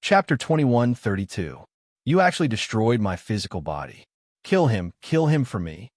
Chapter 21:32. You actually destroyed my physical body. Kill him for me.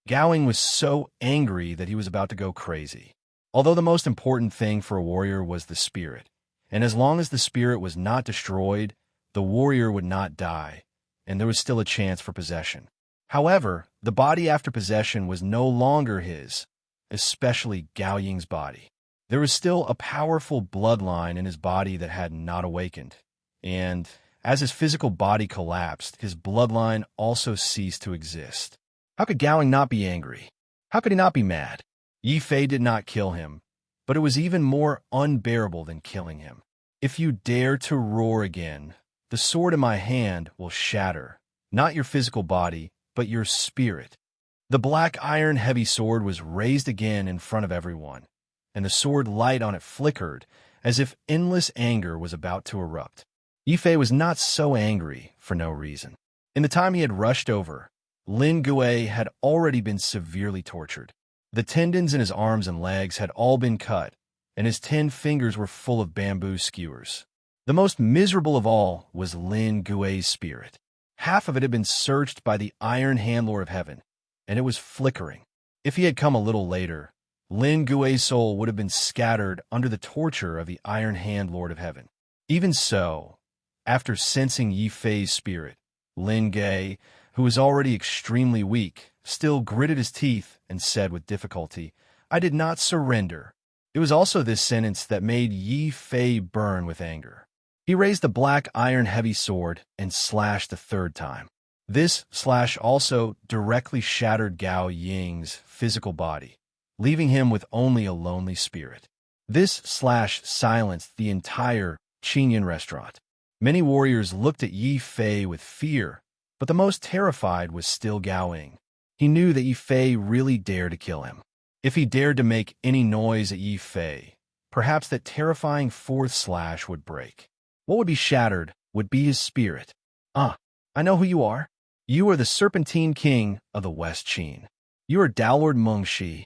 Gowing was so angry that he was about to go crazy. Although the most important thing for a warrior was the spirit, and as long as the spirit was not destroyed, the warrior would not die, and there was still a chance for possession. However, the body after possession was no longer his, especially Gao Ying's body. There was still a powerful bloodline in his body that had not awakened, and as his physical body collapsed, his bloodline also ceased to exist. How could Gowing not be angry? How could he not be mad? Yi Fei did not kill him, but it was even more unbearable than killing him. If you dare to roar again, the sword in my hand will shatter, not your physical body, but your spirit. The black iron heavy sword was raised again in front of everyone, and the sword light on it flickered as if endless anger was about to erupt. Yi Fei was not so angry for no reason. In the time he had rushed over, Lin Gui had already been severely tortured. The tendons in his arms and legs had all been cut, and his 10 fingers were full of bamboo skewers. The most miserable of all was Lin Gui's spirit. Half of it had been searched by the Iron Hand Lord of Heaven, and it was flickering. If he had come a little later, Lin Gui's soul would have been scattered under the torture of the Iron Hand Lord of Heaven. Even so, after sensing Yi Fei's spirit, Lin Gui, who was already extremely weak, still gritted his teeth and said with difficulty, "I did not surrender." It was also this sentence that made Yi Fei burn with anger. He raised the black iron heavy sword and slashed the 3rd time. This slash also directly shattered Gao Ying's physical body, leaving him with only a lonely spirit. This slash silenced the entire Qingyan restaurant. Many warriors looked at Yi Fei with fear, but the most terrified was still Gao Ying. He knew that Yi Fei really dared to kill him. If he dared to make any noise at Yi Fei, perhaps that terrifying 4th slash would break. What would be shattered would be his spirit. I know who you are. You are the Serpentine King of the West Qin. You are Tao Lord Meng Shi.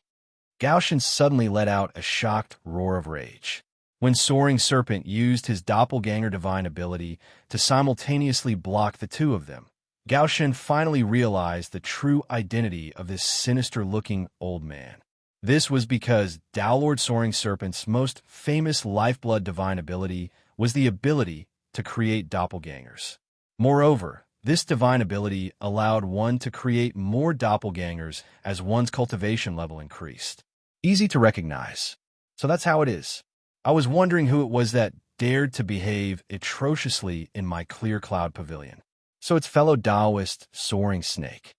Gao Shen suddenly let out a shocked roar of rage. When Soaring Serpent used his doppelganger divine ability to simultaneously block the two of them, Gao Shen finally realized the true identity of this sinister-looking old man. This was because Tao Lord Soaring Serpent's most famous lifeblood divine ability was the ability to create doppelgangers. Moreover, this divine ability allowed one to create more doppelgangers as one's cultivation level increased. Easy to recognize. So that's how it is. I was wondering who it was that dared to behave atrociously in my clear cloud pavilion. So it's fellow Taoist Soaring Snake.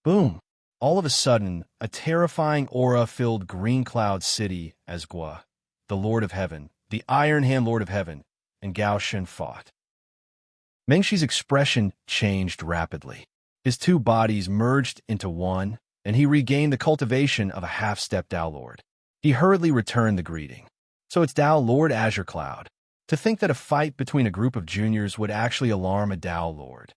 Boom! All of a sudden, a terrifying aura filled Green Cloud City as Gua, the Lord of Heaven, the Iron Hand Lord of Heaven, and Gao Shen fought. Meng Shi's expression changed rapidly. His 2 bodies merged into one, and he regained the cultivation of a half-step Tao Lord. He hurriedly returned the greeting. So it's Tao Lord Azure Cloud. To think that a fight between a group of juniors would actually alarm a Tao Lord.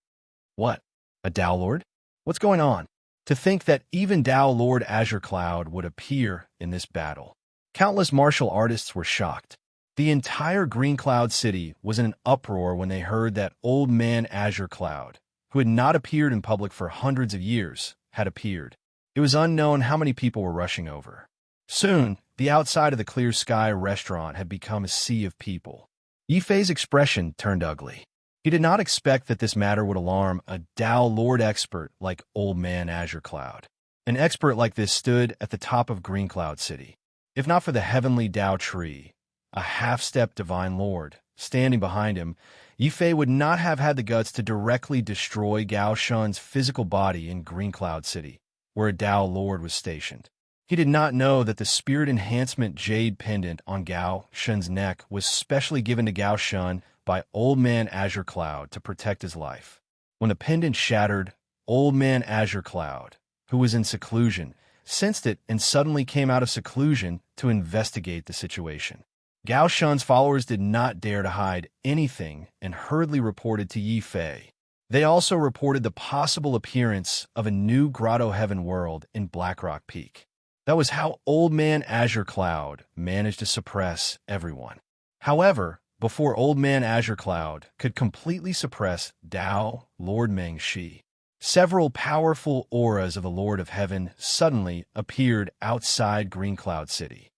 What? A Tao Lord? What's going on? To think that even Tao Lord Azure Cloud would appear in this battle. Countless martial artists were shocked. The entire Green Cloud City was in an uproar when they heard that old man Azure Cloud, who had not appeared in public for hundreds of years, had appeared. It was unknown how many people were rushing over. Soon, the outside of the Clear Sky restaurant had become a sea of people. Yi Fei's expression turned ugly. He did not expect that this matter would alarm a Tao Lord expert like Old Man Azure Cloud. An expert like this stood at the top of Green Cloud City. If not for the heavenly Tao tree, a half-step divine lord, standing behind him, Yi Fei would not have had the guts to directly destroy Gao Shen's physical body in Green Cloud City, where a Tao Lord was stationed. He did not know that the Spirit Enhancement Jade Pendant on Gao Shen's neck was specially given to Gao Shen by Old Man Azure Cloud to protect his life. When the pendant shattered, Old Man Azure Cloud, who was in seclusion, sensed it and suddenly came out of seclusion to investigate the situation. Gao Shen's followers did not dare to hide anything and hurriedly reported to Yi Fei. They also reported the possible appearance of a new Grotto Heaven world in Blackrock Peak. That was how Old Man Azure Cloud managed to suppress everyone. However, before Old Man Azure Cloud could completely suppress Tao Lord Meng Shi. Several powerful auras of the Lord of Heaven suddenly appeared outside Green Cloud City.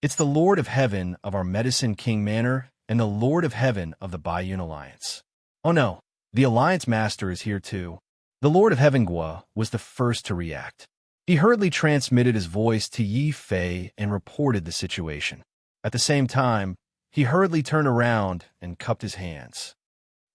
It's the Lord of Heaven of our Medicine King Manor and the Lord of Heaven of the Bayun Alliance. Oh no, the Alliance Master is here too. The Lord of Heaven Gua was the first to react. He hurriedly transmitted his voice to Yi Fei and reported the situation. At the same time, he hurriedly turned around and cupped his hands.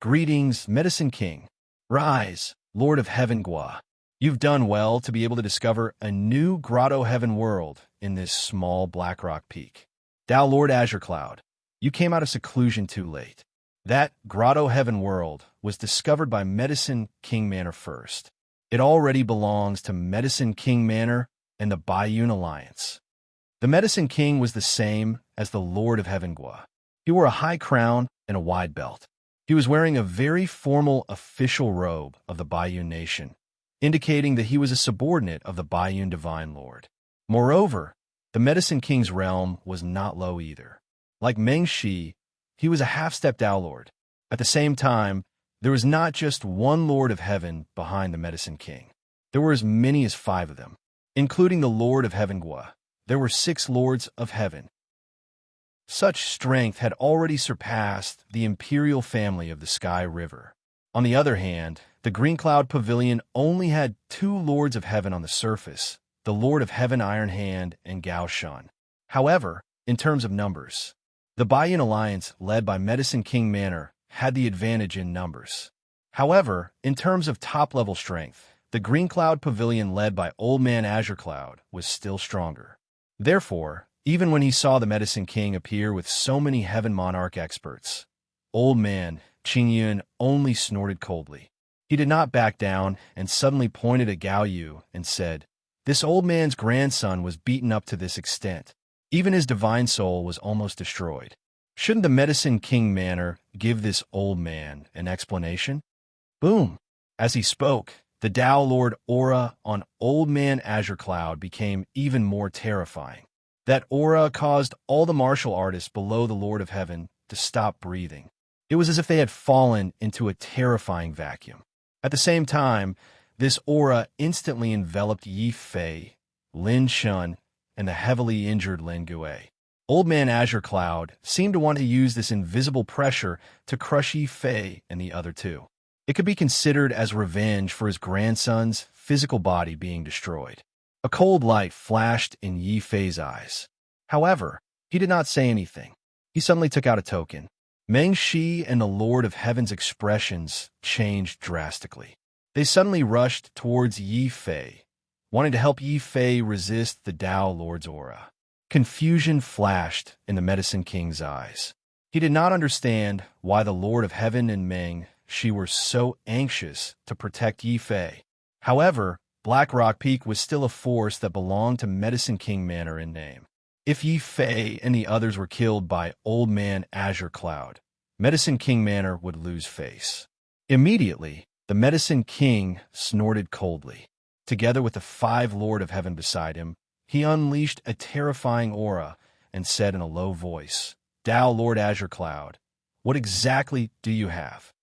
Greetings, Medicine King. Rise, Lord of Heaven Gua. You've done well to be able to discover a new Grotto Heaven world in this small Black Rock peak. Tao Lord Azure Cloud, you came out of seclusion too late. That Grotto Heaven world was discovered by Medicine King Manor first. It already belongs to Medicine King Manor and the Bayun Alliance. The Medicine King was the same as the Lord of Heaven Gua. He wore a high crown and a wide belt. He was wearing a very formal official robe of the Bayun Nation, indicating that he was a subordinate of the Bayun Divine Lord. Moreover, the Medicine King's realm was not low either. Like Meng Shi, he was a half-step Tao Lord. At the same time, there was not just one Lord of Heaven behind the Medicine King. There were as many as 5 of them, including the Lord of Heaven Gua. There were 6 Lords of Heaven. Such strength had already surpassed the imperial family of the Sky River. On the other hand, the Green Cloud Pavilion only had 2 Lords of Heaven on the surface, the Lord of Heaven Iron Hand and Gao Shun. However, in terms of numbers, the Bayun Alliance, led by Medicine King Manor, had the advantage in numbers. However, in terms of top-level strength, the Green Cloud Pavilion, led by Old Man Azure Cloud, was still stronger. Therefore, even when he saw the Medicine King appear with so many Heaven Monarch experts, Old Man Qingyun only snorted coldly. He did not back down and suddenly pointed at Gao Yu and said, "This old man's grandson was beaten up to this extent. Even his divine soul was almost destroyed. Shouldn't the Medicine King Manor give this old man an explanation?" Boom! As he spoke, the Tao Lord aura on Old Man Azure Cloud became even more terrifying. That aura caused all the martial artists below the Lord of Heaven to stop breathing. It was as if they had fallen into a terrifying vacuum. At the same time, this aura instantly enveloped Yi Fei, Lin Shun, and the heavily injured Lin Gui. Old Man Azure Cloud seemed to want to use this invisible pressure to crush Yi Fei and the other 2. It could be considered as revenge for his grandson's physical body being destroyed. A cold light flashed in Yi Fei's eyes. However, he did not say anything. He suddenly took out a token. Meng Shi and the Lord of Heaven's expressions changed drastically. They suddenly rushed towards Yi Fei, wanting to help Yi Fei resist the Tao Lord's aura. Confusion flashed in the Medicine King's eyes. He did not understand why the Lord of Heaven and Meng Shi were so anxious to protect Yi Fei. However, Black Rock Peak was still a force that belonged to Medicine King Manor in name. If Yi Fei and the others were killed by Old Man Azure Cloud, Medicine King Manor would lose face. Immediately, the Medicine King snorted coldly. Together with the 5 Lord of Heaven beside him, he unleashed a terrifying aura and said in a low voice, "Tao Lord Azure Cloud, what exactly do you have?"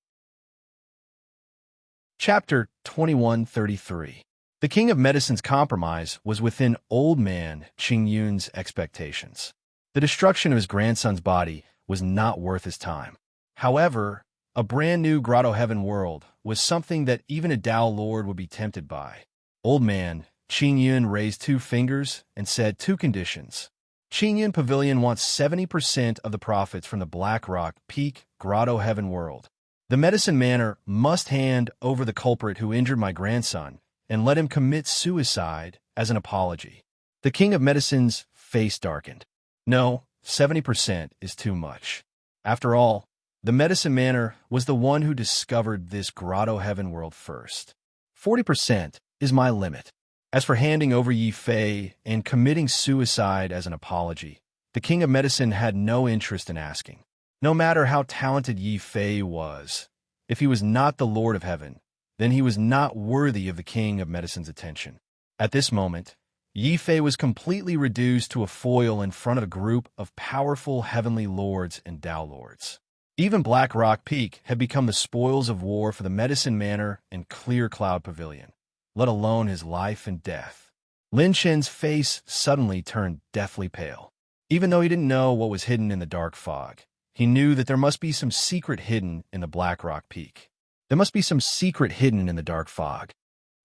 Chapter 2133. The King of Medicine's compromise was within Old Man Qingyun's expectations. The destruction of his grandson's body was not worth his time. However, a brand new Grotto Heaven world was something that even a Tao Lord would be tempted by. Old Man Qingyun raised 2 fingers and said 2 conditions. Qingyun Pavilion wants 70% of the profits from the Black Rock Peak Grotto Heaven world. The Medicine Manor must hand over the culprit who injured my grandson and let him commit suicide as an apology. The King of Medicine's face darkened. No, 70% is too much. After all, the Medicine Manor was the one who discovered this Grotto Heaven world first. 40% is my limit. As for handing over Yi Fei and committing suicide as an apology, the King of Medicine had no interest in asking. No matter how talented Yi Fei was, if he was not the Lord of Heaven, then he was not worthy of the King of Medicine's attention. At this moment, Yi Fei was completely reduced to a foil in front of a group of powerful heavenly lords and Tao Lords. Even Black Rock Peak had become the spoils of war for the Medicine Manor and Clear Cloud Pavilion, let alone his life and death. Lin Chen's face suddenly turned deathly pale. Even though he didn't know what was hidden in the dark fog, he knew that there must be some secret hidden in the Black Rock Peak. There must be some secret hidden in the dark fog.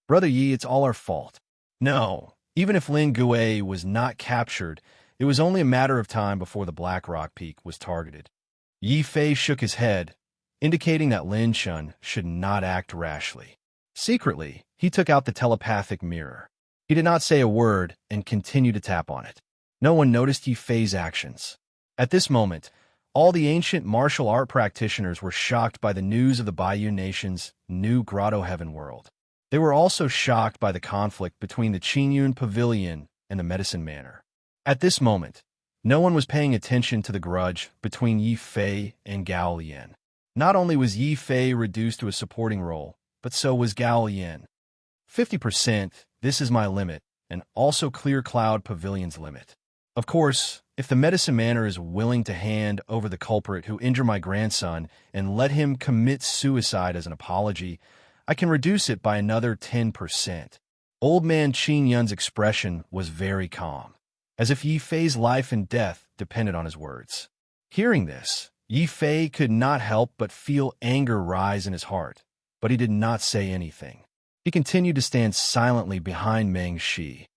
Brother Yi, it's all our fault. No, even if Lin Gui was not captured, it was only a matter of time before the Black Rock Peak was targeted. Yi Fei shook his head, indicating that Lin Chen should not act rashly. Secretly, he took out the telepathic mirror. He did not say a word and continued to tap on it. No one noticed Yi Fei's actions. At this moment, all the ancient martial art practitioners were shocked by the news of the Bayou Nation's new Grotto Heaven world. They were also shocked by the conflict between the Qingyun Pavilion and the Medicine Manor. At this moment, no one was paying attention to the grudge between Yi Fei and Gao Lian. Not only was Yi Fei reduced to a supporting role, but so was Gao Lian. 50%, this is my limit, and also Clear Cloud Pavilion's limit. Of course, if the Medicine Manor is willing to hand over the culprit who injured my grandson and let him commit suicide as an apology, I can reduce it by another 10%. Old man Qin Yun's expression was very calm, as if Yi Fei's life and death depended on his words. Hearing this, Yi Fei could not help but feel anger rise in his heart, but he did not say anything. He continued to stand silently behind Meng Shi,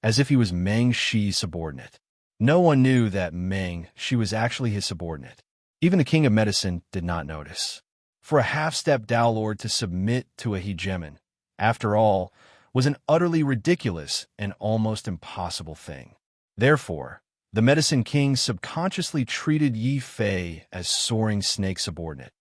as if he was Meng Shi's subordinate. No one knew that Meng Shi was actually his subordinate. Even the King of Medicine did not notice. For a half-step Dao Lord to submit to a hegemon, after all, was an utterly ridiculous and almost impossible thing. Therefore, the Medicine King subconsciously treated Yi Fei as Soaring Snake's subordinate.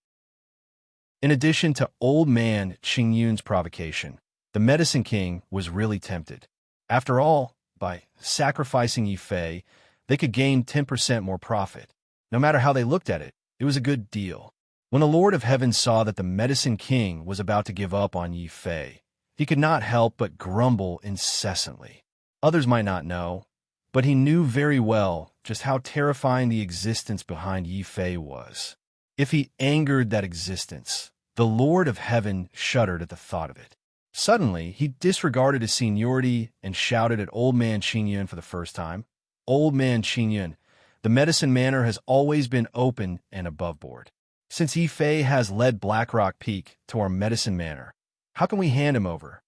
In addition to old man Qingyun's provocation, the Medicine King was really tempted. After all, by sacrificing Yi Fei, they could gain 10% more profit. No matter how they looked at it, it was a good deal. When the Lord of Heaven saw that the Medicine King was about to give up on Yi Fei, he could not help but grumble incessantly. Others might not know, but he knew very well just how terrifying the existence behind Yi Fei was. If he angered that existence, the Lord of Heaven shuddered at the thought of it. Suddenly, he disregarded his seniority and shouted at Old Man Qingyun for the first time. Old Man Qingyun, the Medicine Manor has always been open and above board. Since Yi Fei has led Black Rock Peak to our Medicine Manor, how can we hand him over?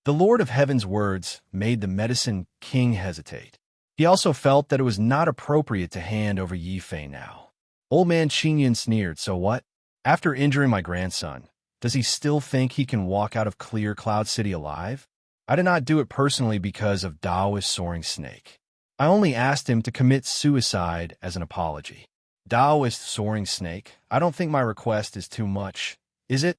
The Lord of Heaven's words made the Medicine King hesitate. He also felt that it was not appropriate to hand over Yi Fei now. Old Man Qingyun sneered, so what? After injuring my grandson, does he still think he can walk out of Clear Cloud City alive? I did not do it personally because of Daoist Soaring Snake. I only asked him to commit suicide as an apology. Daoist Soaring Snake, I don't think my request is too much. Is it?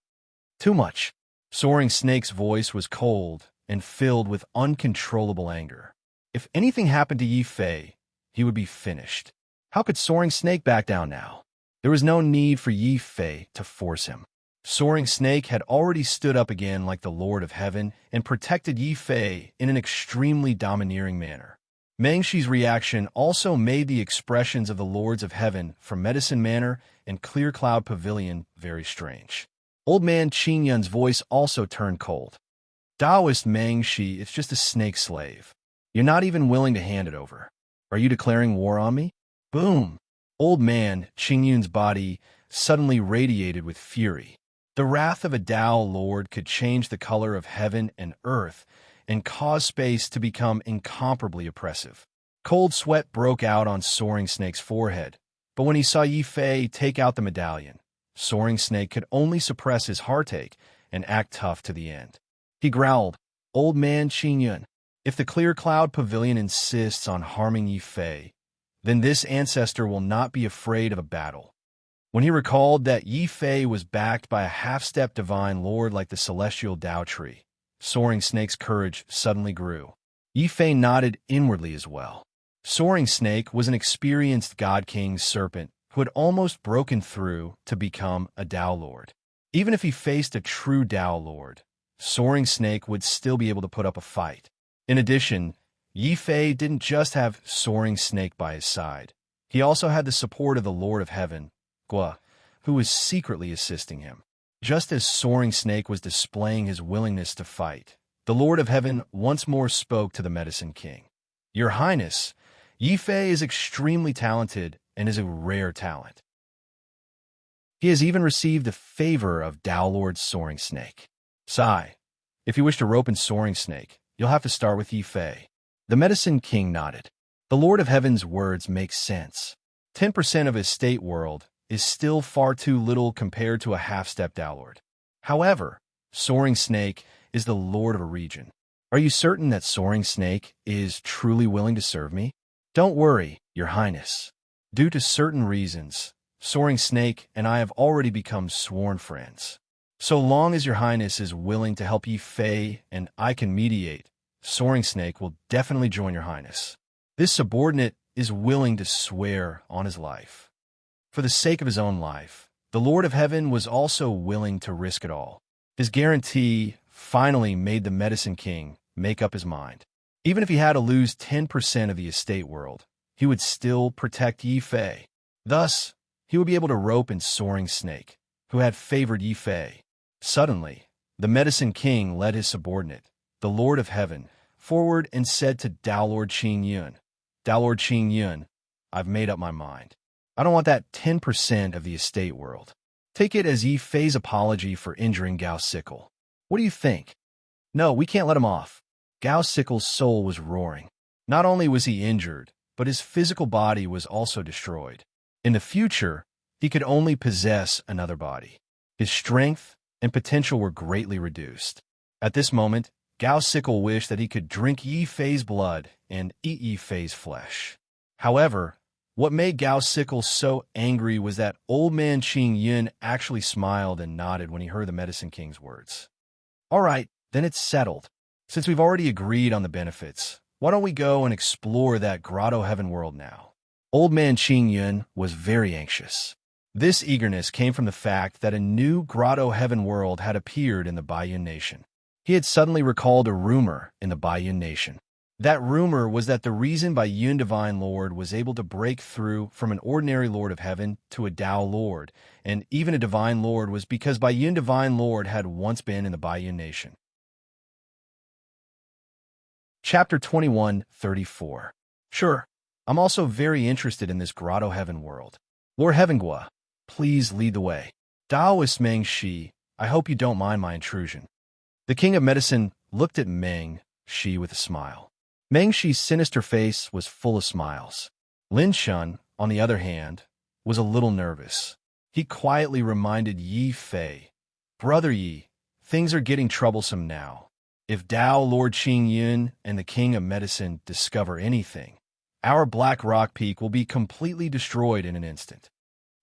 Too much. Soaring Snake's voice was cold and filled with uncontrollable anger. If anything happened to Yi Fei, he would be finished. How could Soaring Snake back down now? There was no need for Yi Fei to force him. Soaring Snake had already stood up again like the Lord of Heaven and protected Yi Fei in an extremely domineering manner. Meng Shi's reaction also made the expressions of the Lords of Heaven from Medicine Manor and Clear Cloud Pavilion very strange. Old man Qingyun's voice also turned cold. Daoist Meng Shi is just a snake slave. You're not even willing to hand it over. Are you declaring war on me? Boom! Old man Qingyun's body suddenly radiated with fury. The wrath of a Dao Lord could change the color of heaven and earth and cause space to become incomparably oppressive. Cold sweat broke out on Soaring Snake's forehead, but when he saw Yi Fei take out the medallion, Soaring Snake could only suppress his heartache and act tough to the end. He growled, Old man Qingyun, if the Clear Cloud Pavilion insists on harming Yi Fei, then this ancestor will not be afraid of a battle. When he recalled that Yi Fei was backed by a half-step divine lord like the celestial Dao Tree, Soaring Snake's courage suddenly grew. Yi Fei nodded inwardly as well. Soaring Snake was an experienced God King serpent who had almost broken through to become a Dao Lord. Even if he faced a true Dao Lord, Soaring Snake would still be able to put up a fight. In addition, Yi Fei didn't just have Soaring Snake by his side. He also had the support of the Lord of Heaven, Gua, who was secretly assisting him. Just as Soaring Snake was displaying his willingness to fight, the Lord of Heaven once more spoke to the Medicine King. "Your Highness, Yi Fei is extremely talented and is a rare talent. He has even received the favor of Tao Lord Soaring Snake. Sai, if you wish to rope in Soaring Snake, you'll have to start with Yi Fei." The Medicine King nodded. The Lord of Heaven's words make sense. 10% of his state world is still far too little compared to a half-step Tao Lord. However, Soaring Snake is the Lord of a region. Are you certain that Soaring Snake is truly willing to serve me? Don't worry, Your Highness. Due to certain reasons, Soaring Snake and I have already become sworn friends. So long as Your Highness is willing to help Yi Fei and I can mediate, Soaring Snake will definitely join Your Highness. This subordinate is willing to swear on his life. For the sake of his own life, the Lord of Heaven was also willing to risk it all. His guarantee finally made the Medicine King make up his mind. Even if he had to lose 10% of the estate world, he would still protect Yi Fei. Thus, he would be able to rope in Soaring Snake, who had favored Yi Fei. Suddenly, the Medicine King led his subordinate, the Lord of Heaven, forward and said to Tao Lord Qing Yun, "Tao Lord Qing Yun, I've made up my mind. I don't want that 10% of the estate world. Take it as Yi Fei's apology for injuring Gao Sickle. What do you think?" "No, we can't let him off." Gao Sickle's soul was roaring. Not only was he injured, but his physical body was also destroyed. In the future, he could only possess another body. His strength and potential were greatly reduced. At this moment, Gao Sickle wished that he could drink Yi Fei's blood and eat Yi Fei's flesh. However, what made Gao Sickle so angry was that old man Qing Yun actually smiled and nodded when he heard the Medicine King's words. "All right, then it's settled. Since we've already agreed on the benefits, why don't we go and explore that Grotto Heaven world now?" Old man Qing Yun was very anxious. This eagerness came from the fact that a new Grotto Heaven world had appeared in the Baiyun Nation. He had suddenly recalled a rumor in the Baiyun Nation. That rumor was that the reason Baiyun Divine Lord was able to break through from an ordinary Lord of Heaven to a Tao Lord, and even a Divine Lord, was because Baiyun Divine Lord had once been in the Baiyun Nation. Chapter 21:34. Sure, I'm also very interested in this Grotto Heaven world. Lord Heavengua, please lead the way. Taoist Meng Shi, I hope you don't mind my intrusion. The King of Medicine looked at Meng Shi with a smile. Meng Shi's sinister face was full of smiles. Lin Shun, on the other hand, was a little nervous. He quietly reminded Yi Fei, "Brother Yi, things are getting troublesome now. If Tao Lord Qing Yun and the King of Medicine discover anything, our Black Rock Peak will be completely destroyed in an instant."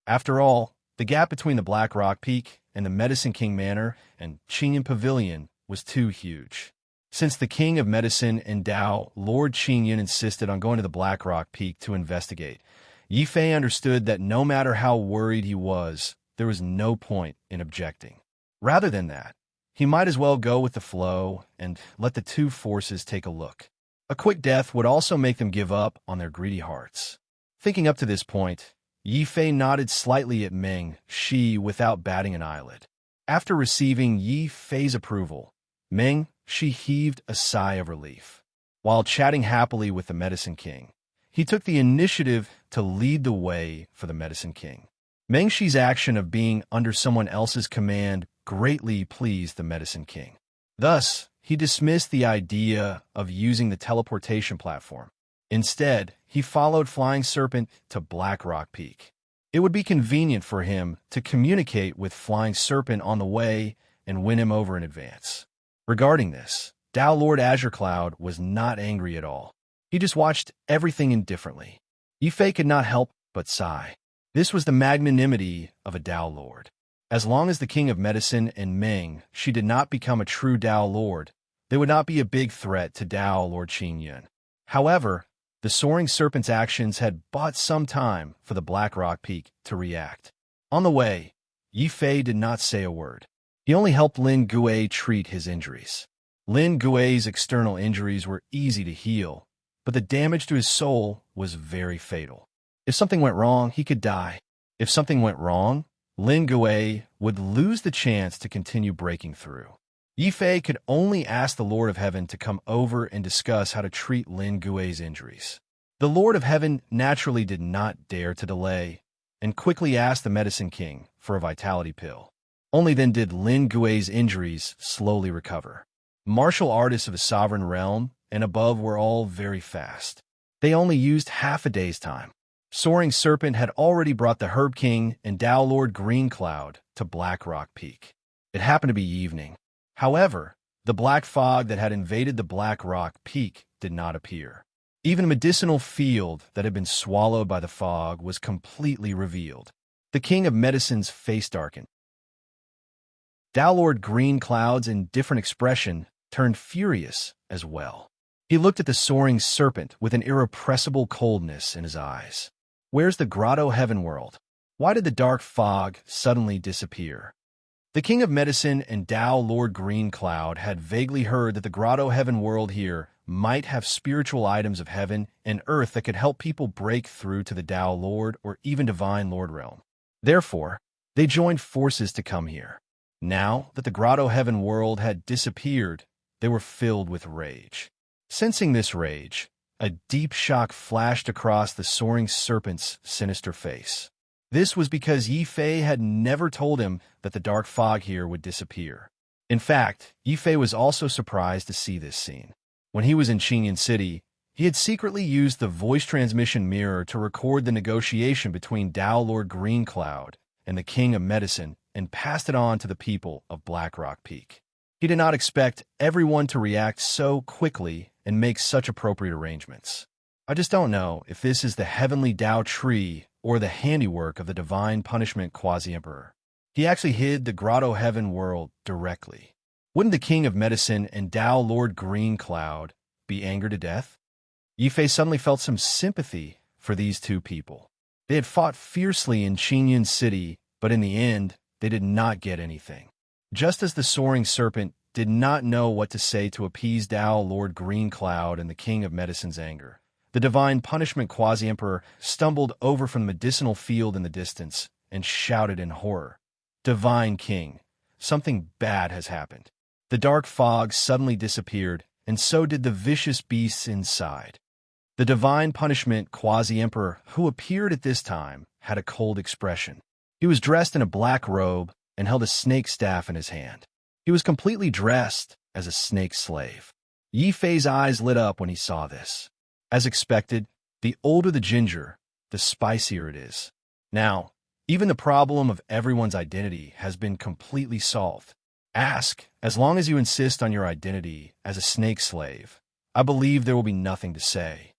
After all, the gap between the Black Rock Peak and the Medicine King Manor and Qingyan Pavilion was too huge. Since the King of Medicine and Tao Lord Qing Yun insisted on going to the Black Rock Peak to investigate, Yi Fei understood that no matter how worried he was, there was no point in objecting. Rather than that, he might as well go with the flow and let the two forces take a look. A quick death would also make them give up on their greedy hearts. Thinking up to this point, Yi Fei nodded slightly at Meng Shi without batting an eyelid. After receiving Yi Fei's approval, Meng Shi heaved a sigh of relief. While chatting happily with the Medicine King, he took the initiative to lead the way for the Medicine King. Meng Shi's action of being under someone else's command greatly pleased the Medicine King. Thus, he dismissed the idea of using the teleportation platform. Instead, he followed Flying Serpent to Black Rock Peak. It would be convenient for him to communicate with Flying Serpent on the way and win him over in advance. Regarding this, Tao Lord Azure Cloud was not angry at all. He just watched everything indifferently. Yi Fei could not help but sigh. This was the magnanimity of a Tao Lord. As long as the King of Medicine and Meng Shi did not become a true Tao Lord, they would not be a big threat to Tao Lord Qing Yun. However, the Soaring Serpent's actions had bought some time for the Black Rock Peak to react. On the way, Yi Fei did not say a word. He only helped Lin Gui treat his injuries. Lin Gui's external injuries were easy to heal, but the damage to his soul was very fatal. If something went wrong, he could die. If something went wrong, Lin Gui would lose the chance to continue breaking through. Yi Fei could only ask the Lord of Heaven to come over and discuss how to treat Lin Gui's injuries. The Lord of Heaven naturally did not dare to delay, and quickly asked the Medicine King for a vitality pill. Only then did Lin Gui's injuries slowly recover. Martial artists of the Sovereign Realm and above were all very fast. They only used half a day's time. Soaring Serpent had already brought the Herb King and Tao Lord Green Cloud to Black Rock Peak. It happened to be evening. However, the black fog that had invaded the Black Rock Peak did not appear. Even a medicinal field that had been swallowed by the fog was completely revealed. The King of Medicine's face darkened. Tao Lord Green Cloud's indifferent expression turned furious as well. He looked at the Soaring Serpent with an irrepressible coldness in his eyes. Where's the Grotto Heaven World? Why did the dark fog suddenly disappear? The King of Medicine and Tao Lord Green Cloud had vaguely heard that the Grotto Heaven World here might have spiritual items of heaven and earth that could help people break through to the Tao Lord or even Divine Lord Realm. Therefore, they joined forces to come here. Now that the Grotto Heaven World had disappeared, they were filled with rage. Sensing this rage, a deep shock flashed across the Soaring Serpent's sinister face. This was because Yi Fei had never told him that the dark fog here would disappear. In fact, Yi Fei was also surprised to see this scene. When he was in Qinyan City, he had secretly used the voice transmission mirror to record the negotiation between Tao Lord Green Cloud and the King of Medicine and passed it on to the people of Black Rock Peak. He did not expect everyone to react so quickly and make such appropriate arrangements. I just don't know if this is the heavenly Tao tree or the handiwork of the divine punishment quasi-emperor. He actually hid the Grotto Heaven World directly. Wouldn't the King of Medicine and Tao Lord Green Cloud be angered to death? Yi Fei suddenly felt some sympathy for these two people. They had fought fiercely in Qinyan City, but in the end, they did not get anything. Just as the Soaring Serpent did not know what to say to appease Tao Lord Green Cloud and the King of Medicine's anger, the divine punishment quasi-emperor stumbled over from the medicinal field in the distance and shouted in horror, "Divine King, something bad has happened." The dark fog suddenly disappeared, and so did the vicious beasts inside. The divine punishment quasi-emperor, who appeared at this time, had a cold expression. He was dressed in a black robe and held a snake staff in his hand. He was completely dressed as a snake slave. Yi Fei's eyes lit up when he saw this. As expected, the older the ginger, the spicier it is. Now, even the problem of everyone's identity has been completely solved. Ask, as long as you insist on your identity as a snake slave, I believe there will be nothing to say.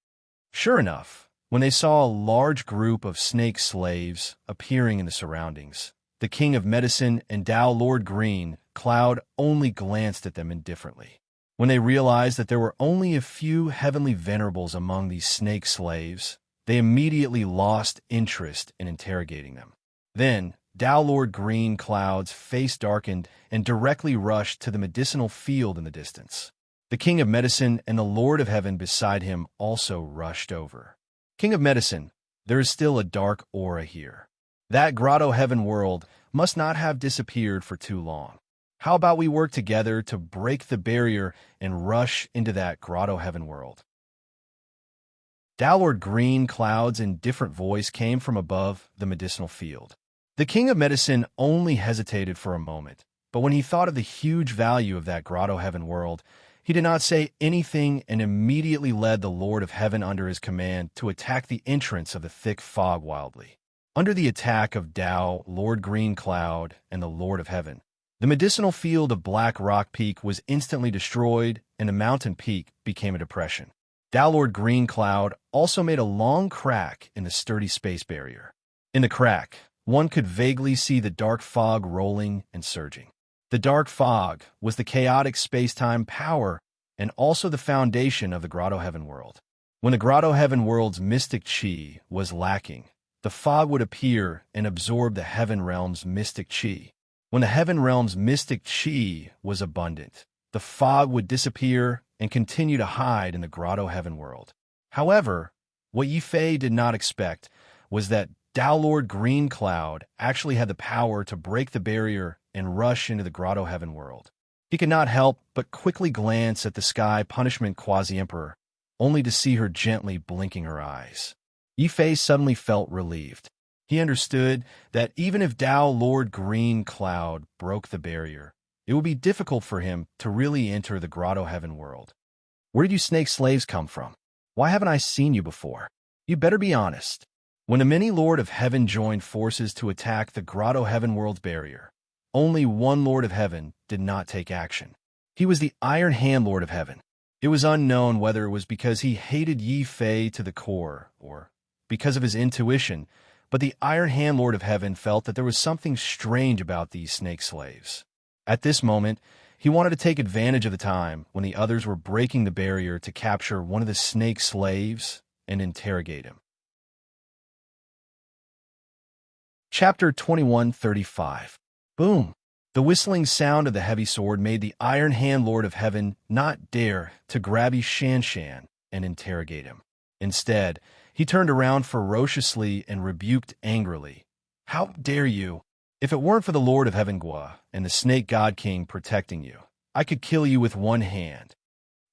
Sure enough, when they saw a large group of snake slaves appearing in the surroundings, the King of Medicine and Tao Lord Green Cloud only glanced at them indifferently. When they realized that there were only a few heavenly venerables among these snake slaves, they immediately lost interest in interrogating them. Then, Tao Lord Green Cloud's face darkened and directly rushed to the medicinal field in the distance. The King of Medicine and the Lord of Heaven beside him also rushed over. King of Medicine, there is still a dark aura here. That Grotto Heaven World must not have disappeared for too long. How about we work together to break the barrier and rush into that Grotto Heaven World? Tao Lord Green Cloud's indifferent voice came from above the medicinal field. The King of Medicine only hesitated for a moment, but when he thought of the huge value of that Grotto Heaven World, he did not say anything and immediately led the Lord of Heaven under his command to attack the entrance of the thick fog wildly. Under the attack of Tao, Lord Green Cloud, and the Lord of Heaven, the medicinal field of Black Rock Peak was instantly destroyed, and the mountain peak became a depression. Tao Lord Green Cloud also made a long crack in the sturdy space barrier. In the crack, one could vaguely see the dark fog rolling and surging. The dark fog was the chaotic space-time power and also the foundation of the Grotto Heaven World. When the Grotto Heaven World's mystic chi was lacking, the fog would appear and absorb the Heaven Realm's mystic chi. When the Heaven Realm's mystic chi was abundant, the fog would disappear and continue to hide in the Grotto Heaven World. However, what Yi Fei did not expect was that Tao Lord Green Cloud actually had the power to break the barrier and rush into the Grotto Heaven world. He could not help but quickly glance at the Sky Punishment Quasi-Emperor, only to see her gently blinking her eyes. Yi Fei suddenly felt relieved. He understood that even if Tao Lord Green Cloud broke the barrier, it would be difficult for him to really enter the Grotto Heaven world. Where did you snake slaves come from? Why haven't I seen you before? You better be honest. When a mini Lord of Heaven joined forces to attack the Grotto Heaven world's barrier, only one Lord of Heaven did not take action. He was the Iron Hand Lord of Heaven. It was unknown whether it was because he hated Yi Fei to the core or because of his intuition, but the Iron Hand Lord of Heaven felt that there was something strange about these snake slaves. At this moment, he wanted to take advantage of the time when the others were breaking the barrier to capture one of the snake slaves and interrogate him. Chapter 2135. Boom! The whistling sound of the heavy sword made the Iron Hand Lord of Heaven not dare to grab Yi Shan and interrogate him. Instead, he turned around ferociously and rebuked angrily. How dare you? If it weren't for the Lord of Heaven Gua and the Snake God King protecting you, I could kill you with one hand.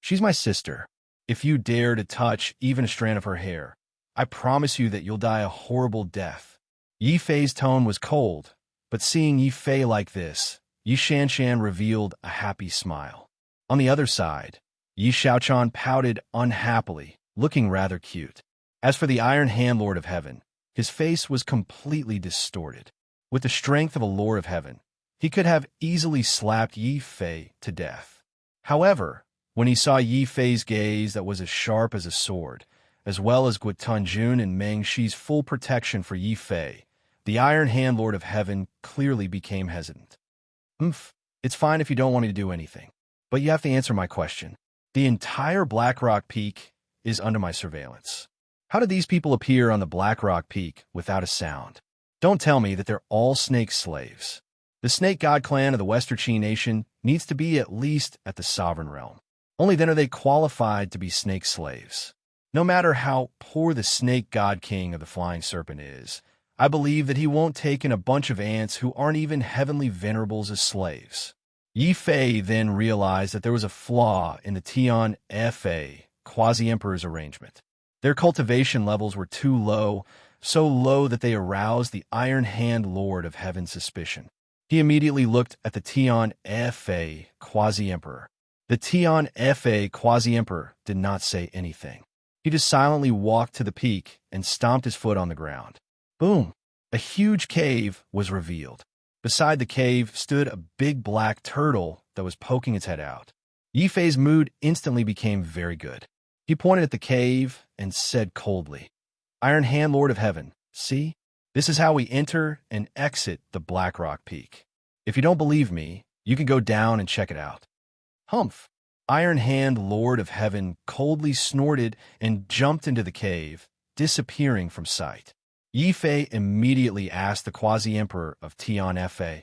She's my sister. If you dare to touch even a strand of her hair, I promise you that you'll die a horrible death. Yi Fei's tone was cold, but seeing Yi Fei like this, Yi Shan revealed a happy smile. On the other side, Yi Xiaochan pouted unhappily, looking rather cute. As for the Iron Hand Lord of Heaven, his face was completely distorted. With the strength of a Lord of Heaven, he could have easily slapped Yi Fei to death. However, when he saw Yi Fei's gaze that was as sharp as a sword, as well as Guotan Jun and Meng Shi's full protection for Yi Fei, the Iron Hand Lord of Heaven clearly became hesitant. It's fine if you don't want me to do anything, but you have to answer my question. The entire Black Rock Peak is under my surveillance. How did these people appear on the Black Rock Peak without a sound? Don't tell me that they're all snake slaves. The Snake God clan of the Western Qi Nation needs to be at least at the sovereign realm. Only then are they qualified to be snake slaves. No matter how poor the Snake God King of the Flying Serpent is, I believe that he won't take in a bunch of ants who aren't even heavenly venerables as slaves. Yi Fei then realized that there was a flaw in the Tian Fa Quasi-Emperor's arrangement. Their cultivation levels were too low, so low that they aroused the Iron Hand Lord of Heaven's suspicion. He immediately looked at the Tian Fa Quasi-Emperor. The Tian Fa Quasi-Emperor did not say anything. He just silently walked to the peak and stomped his foot on the ground. Boom! A huge cave was revealed. Beside the cave stood a big black turtle that was poking its head out. Yi Fei's mood instantly became very good. He pointed at the cave and said coldly, Iron Hand Lord of Heaven, see? This is how we enter and exit the Black Rock Peak. If you don't believe me, you can go down and check it out. Humph! Iron Hand Lord of Heaven coldly snorted and jumped into the cave, disappearing from sight. Yi Fei immediately asked the Quasi-Emperor of Tian Fa,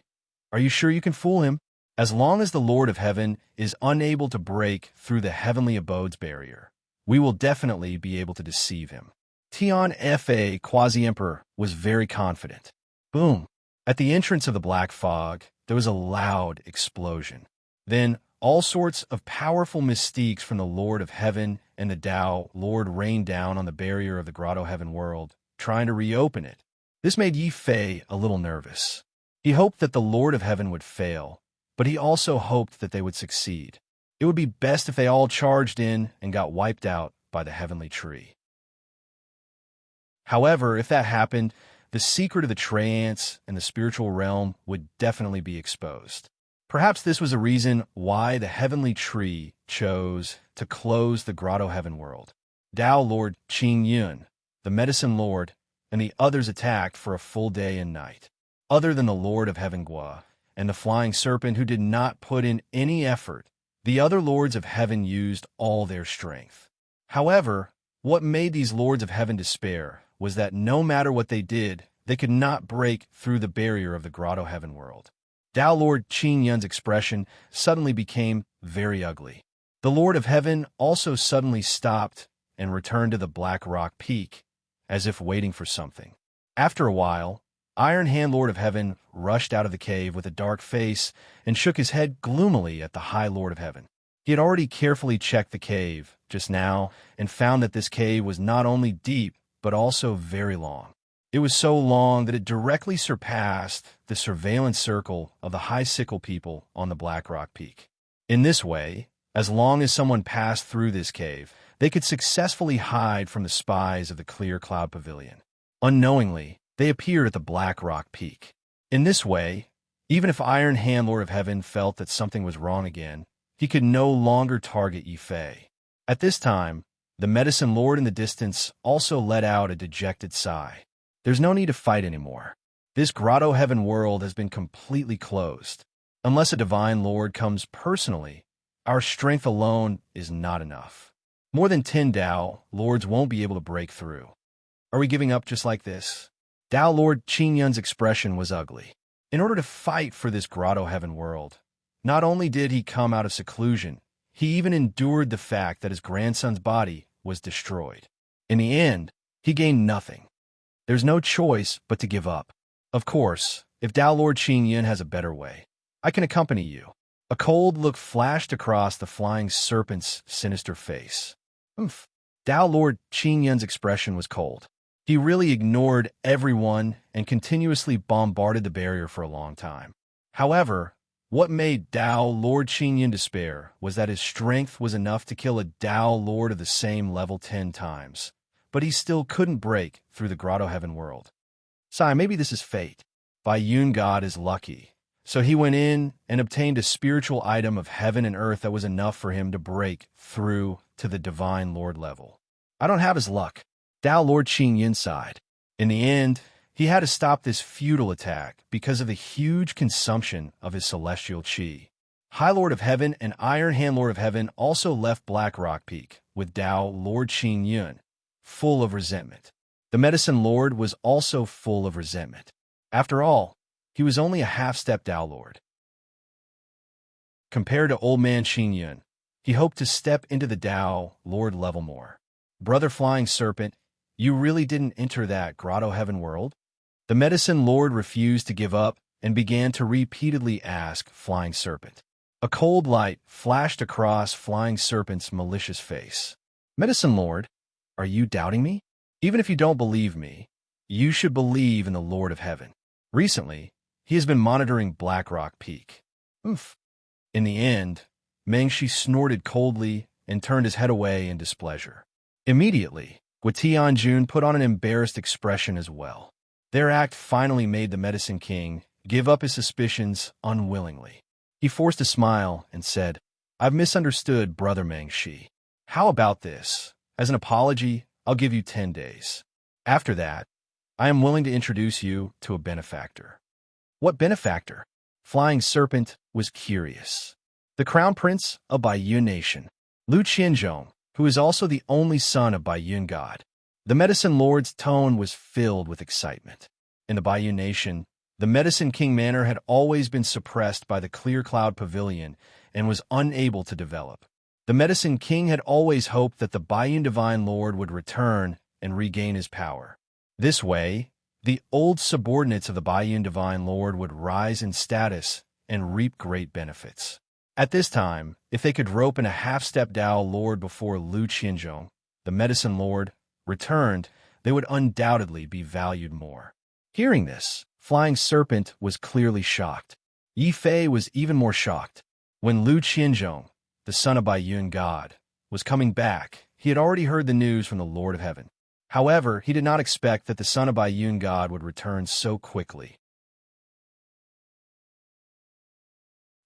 Are you sure you can fool him? As long as the Lord of Heaven is unable to break through the heavenly abodes barrier, we will definitely be able to deceive him. Tian Fa Quasi-Emperor was very confident. Boom! At the entrance of the black fog, there was a loud explosion. Then, all sorts of powerful mystiques from the Lord of Heaven and the Tao Lord rained down on the barrier of the Grotto Heaven world, trying to reopen it. This made Yi Fei a little nervous. He hoped that the Lord of Heaven would fail, but he also hoped that they would succeed. It would be best if they all charged in and got wiped out by the heavenly tree. However, if that happened, the secret of the Treants and the spiritual realm would definitely be exposed. Perhaps this was a reason why the heavenly tree chose to close the Grotto Heaven world. Tao Lord Qing Yun, the Medicine Lord, and the others attacked for a full day and night. Other than the Lord of Heaven Gua and the Flying Serpent who did not put in any effort, the other Lords of Heaven used all their strength. However, what made these Lords of Heaven despair was that no matter what they did, they could not break through the barrier of the Grotto Heaven world. Tao Lord Qing Yun's expression suddenly became very ugly. The Lord of Heaven also suddenly stopped and returned to the Black Rock Peak, as if waiting for something. After a while, Iron Hand Lord of Heaven rushed out of the cave with a dark face and shook his head gloomily at the High Lord of Heaven. He had already carefully checked the cave just now and found that this cave was not only deep, but also very long. It was so long that it directly surpassed the surveillance circle of the High Sickle people on the Black Rock Peak. In this way, as long as someone passed through this cave, they could successfully hide from the spies of the Clear Cloud Pavilion. Unknowingly, they appeared at the Black Rock Peak. In this way, even if Iron Hand Lord of Heaven felt that something was wrong again, he could no longer target Yifei. At this time, the Medicine Lord in the distance also let out a dejected sigh. There's no need to fight anymore. This Grotto Heaven world has been completely closed. Unless a Divine Lord comes personally, our strength alone is not enough. More than 10 Tao Lords won't be able to break through. Are we giving up just like this? Tao Lord Qingyun's expression was ugly. In order to fight for this Grotto Heaven world, not only did he come out of seclusion, he even endured the fact that his grandson's body was destroyed. In the end, he gained nothing. There's no choice but to give up. Of course, if Tao Lord Qingyun has a better way, I can accompany you. A cold look flashed across the flying serpent's sinister face. Tao Lord Qingyun's expression was cold. He really ignored everyone and continuously bombarded the barrier for a long time. However, what made Tao Lord Qingyun despair was that his strength was enough to kill a Tao Lord of the same level 10 times, but he still couldn't break through the Grotto Heaven world. Maybe this is fate. Baiyun God is lucky, so he went in and obtained a spiritual item of heaven and earth that was enough for him to break through to the Divine Lord level. I don't have his luck. Tao Lord Qingyun sighed. In the end, he had to stop this futile attack because of the huge consumption of his celestial qi. High Lord of Heaven and Iron Hand Lord of Heaven also left Black Rock Peak with Tao Lord Qingyun, full of resentment. The Medicine Lord was also full of resentment. After all, he was only a half-step Tao Lord. Compared to Old Man Qingyun, he hoped to step into the Tao Lord level more. Brother Flying Serpent, you really didn't enter that Grotto Heaven world? The Medicine Lord refused to give up and began to repeatedly ask Flying Serpent. A cold light flashed across Flying Serpent's malicious face. Medicine Lord, are you doubting me? Even if you don't believe me, you should believe in the Lord of Heaven. Recently, he has been monitoring Black Rock Peak. In the end, Mengshi snorted coldly and turned his head away in displeasure. Immediately, Guotianjun put on an embarrassed expression as well. Their act finally made the Medicine King give up his suspicions unwillingly. He forced a smile and said, I've misunderstood Brother Mengshi. How about this? As an apology, I'll give you 10 days. After that, I am willing to introduce you to a benefactor. What benefactor? Flying Serpent was curious. The Crown Prince of Baiyun Nation, Lu Qianzhong, who is also the only son of Baiyun God. The Medicine Lord's tone was filled with excitement. In the Baiyun Nation, the Medicine King Manor had always been suppressed by the Clear Cloud Pavilion and was unable to develop. The Medicine King had always hoped that the Baiyun Divine Lord would return and regain his power. This way, the old subordinates of the Baiyun Divine Lord would rise in status and reap great benefits. At this time, if they could rope in a half-step Tao Lord before Lu Qianzhong, the Medicine Lord, returned, they would undoubtedly be valued more. Hearing this, Flying Serpent was clearly shocked. Yifei was even more shocked. When Lu Qianzhong, the son of Baiyun God, was coming back, he had already heard the news from the Lord of Heaven. However, he did not expect that the son of Baiyun God would return so quickly.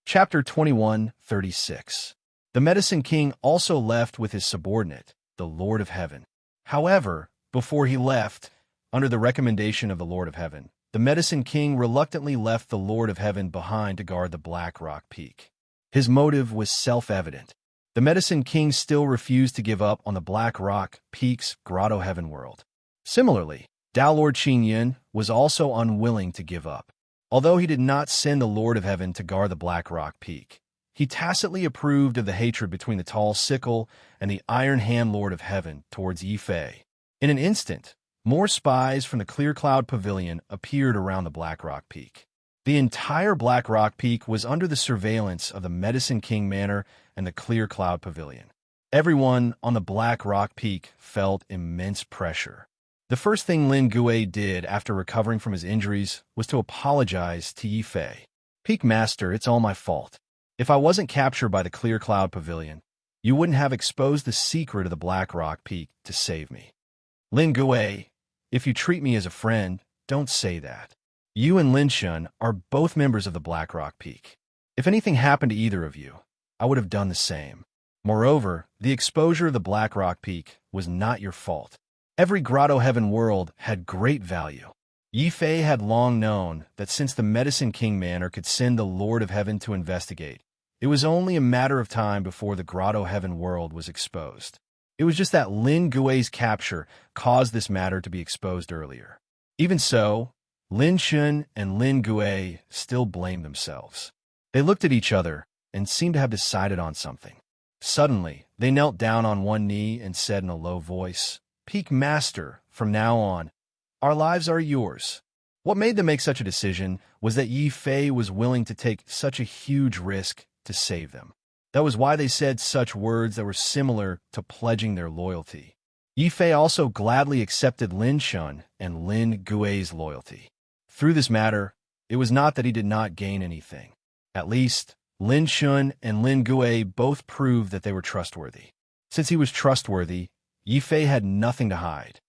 Chapter 21:36. The Medicine King also left with his subordinate, the Lord of Heaven. However, before he left, under the recommendation of the Lord of Heaven, the Medicine King reluctantly left the Lord of Heaven behind to guard the Black Rock Peak. His motive was self-evident. The Medicine King still refused to give up on the Black Rock Peak's Grotto Heaven world. Similarly, Tao Lord Qingyun was also unwilling to give up. Although he did not send the Lord of Heaven to guard the Black Rock Peak, he tacitly approved of the hatred between the Tall Sickle and the Iron Hand Lord of Heaven towards Yifei. In an instant, more spies from the Clear Cloud Pavilion appeared around the Black Rock Peak. The entire Black Rock Peak was under the surveillance of the Medicine King Manor and the Clear Cloud Pavilion. Everyone on the Black Rock Peak felt immense pressure. The first thing Lin Gui did after recovering from his injuries was to apologize to Yi Fei. "Peak Master, it's all my fault. If I wasn't captured by the Clear Cloud Pavilion, you wouldn't have exposed the secret of the Black Rock Peak to save me. Lin Gui, if you treat me as a friend, don't say that. You and Lin Shun are both members of the Black Rock Peak. If anything happened to either of you, I would have done the same. Moreover, the exposure of the Black Rock Peak was not your fault. Every Grotto Heaven world had great value. Yi Fei had long known that since the Medicine King Manor could send the Lord of Heaven to investigate, it was only a matter of time before the Grotto Heaven world was exposed. It was just that Lin Gui's capture caused this matter to be exposed earlier. Even so, Lin Shun and Lin Gui still blamed themselves. They looked at each other and seemed to have decided on something. Suddenly, they knelt down on one knee and said in a low voice, "Peak Master, from now on, our lives are yours." What made them make such a decision was that Yi Fei was willing to take such a huge risk to save them. That was why they said such words that were similar to pledging their loyalty. Yi Fei also gladly accepted Lin Shun and Lin Gui's loyalty. Through this matter, it was not that he did not gain anything. At least, Lin Shun and Lin Gui both proved that they were trustworthy. Since he was trustworthy, Yi Fei had nothing to hide.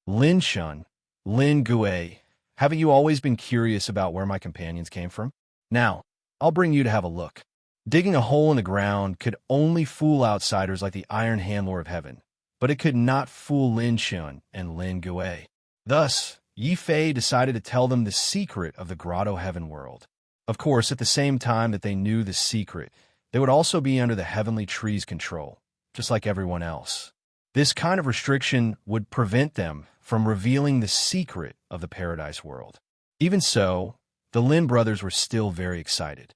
"Lin Shun, Lin Gui, haven't you always been curious about where my companions came from? Now, I'll bring you to have a look." Digging a hole in the ground could only fool outsiders like the Iron Handler of Heaven, but it could not fool Lin Shun and Lin Gui. Thus, Yi Fei decided to tell them the secret of the Grotto Heaven world. Of course, at the same time that they knew the secret, they would also be under the Heavenly Tree's control, just like everyone else. This kind of restriction would prevent them from revealing the secret of the Paradise world. Even so, the Lin brothers were still very excited,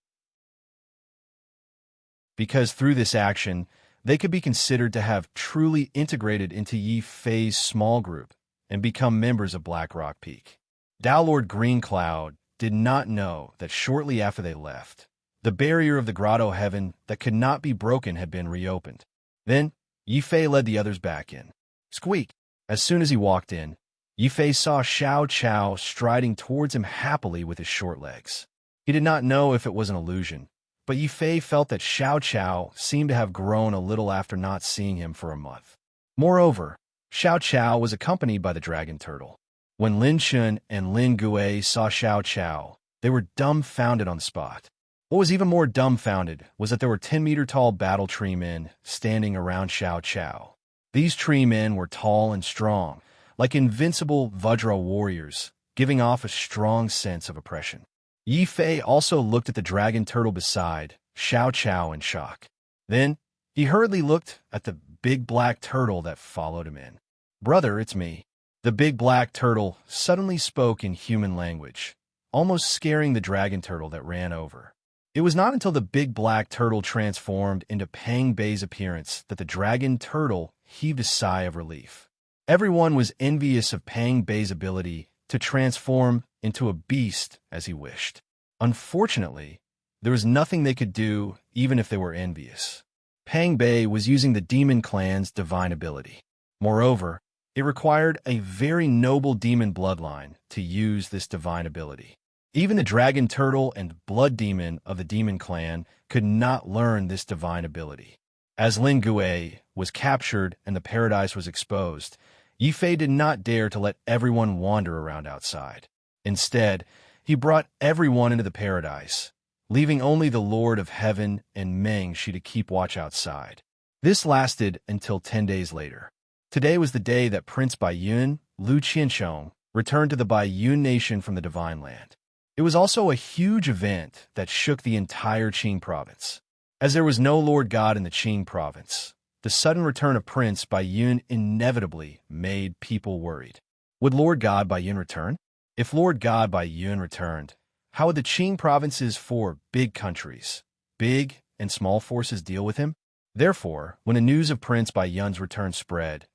because through this action, they could be considered to have truly integrated into Yi Fei's small group and become members of Black Rock Peak. Dao Lord Green Cloud did not know that shortly after they left, the barrier of the Grotto Heaven that could not be broken had been reopened. Then, Yi Fei led the others back in. Squeak! As soon as he walked in, Yi Fei saw Xiao Chao striding towards him happily with his short legs. He did not know if it was an illusion, but Yi Fei felt that Xiao Chao seemed to have grown a little after not seeing him for a month. Moreover, Xiao Chao was accompanied by the dragon turtle. When Lin Shun and Lin Gui saw Xiao Chao, they were dumbfounded on the spot. What was even more dumbfounded was that there were 10-meter-tall battle tree men standing around Xiao Chao. These tree men were tall and strong, like invincible Vajra warriors, giving off a strong sense of oppression. Yi Fei also looked at the dragon turtle beside Xiao Chao in shock. Then, he hurriedly looked at the big black turtle that followed him in. "Brother, it's me." The big black turtle suddenly spoke in human language, almost scaring the dragon turtle that ran over. It was not until the big black turtle transformed into Pang Bei's appearance that the dragon turtle heaved a sigh of relief. Everyone was envious of Pang Bei's ability to transform into a beast as he wished. Unfortunately, there was nothing they could do even if they were envious. Pang Bei was using the demon clan's divine ability. Moreover, it required a very noble demon bloodline to use this divine ability. Even the dragon turtle and blood demon of the demon clan could not learn this divine ability. As Lin Gui was captured and the paradise was exposed, Yi Fei did not dare to let everyone wander around outside. Instead, he brought everyone into the paradise, leaving only the Lord of Heaven and Mengshi to keep watch outside. This lasted until 10 days later. Today was the day that Prince Baiyun, Lu Qianshong, returned to the Baiyun nation from the Divine Land. It was also a huge event that shook the entire Qing province. As there was no Lord God in the Qing province, the sudden return of Prince Baiyun inevitably made people worried. Would Lord God Baiyun return? If Lord God Baiyun returned, how would the Qing province's 4 big countries, big and small forces deal with him? Therefore, when the news of Prince Baiyun's return spread,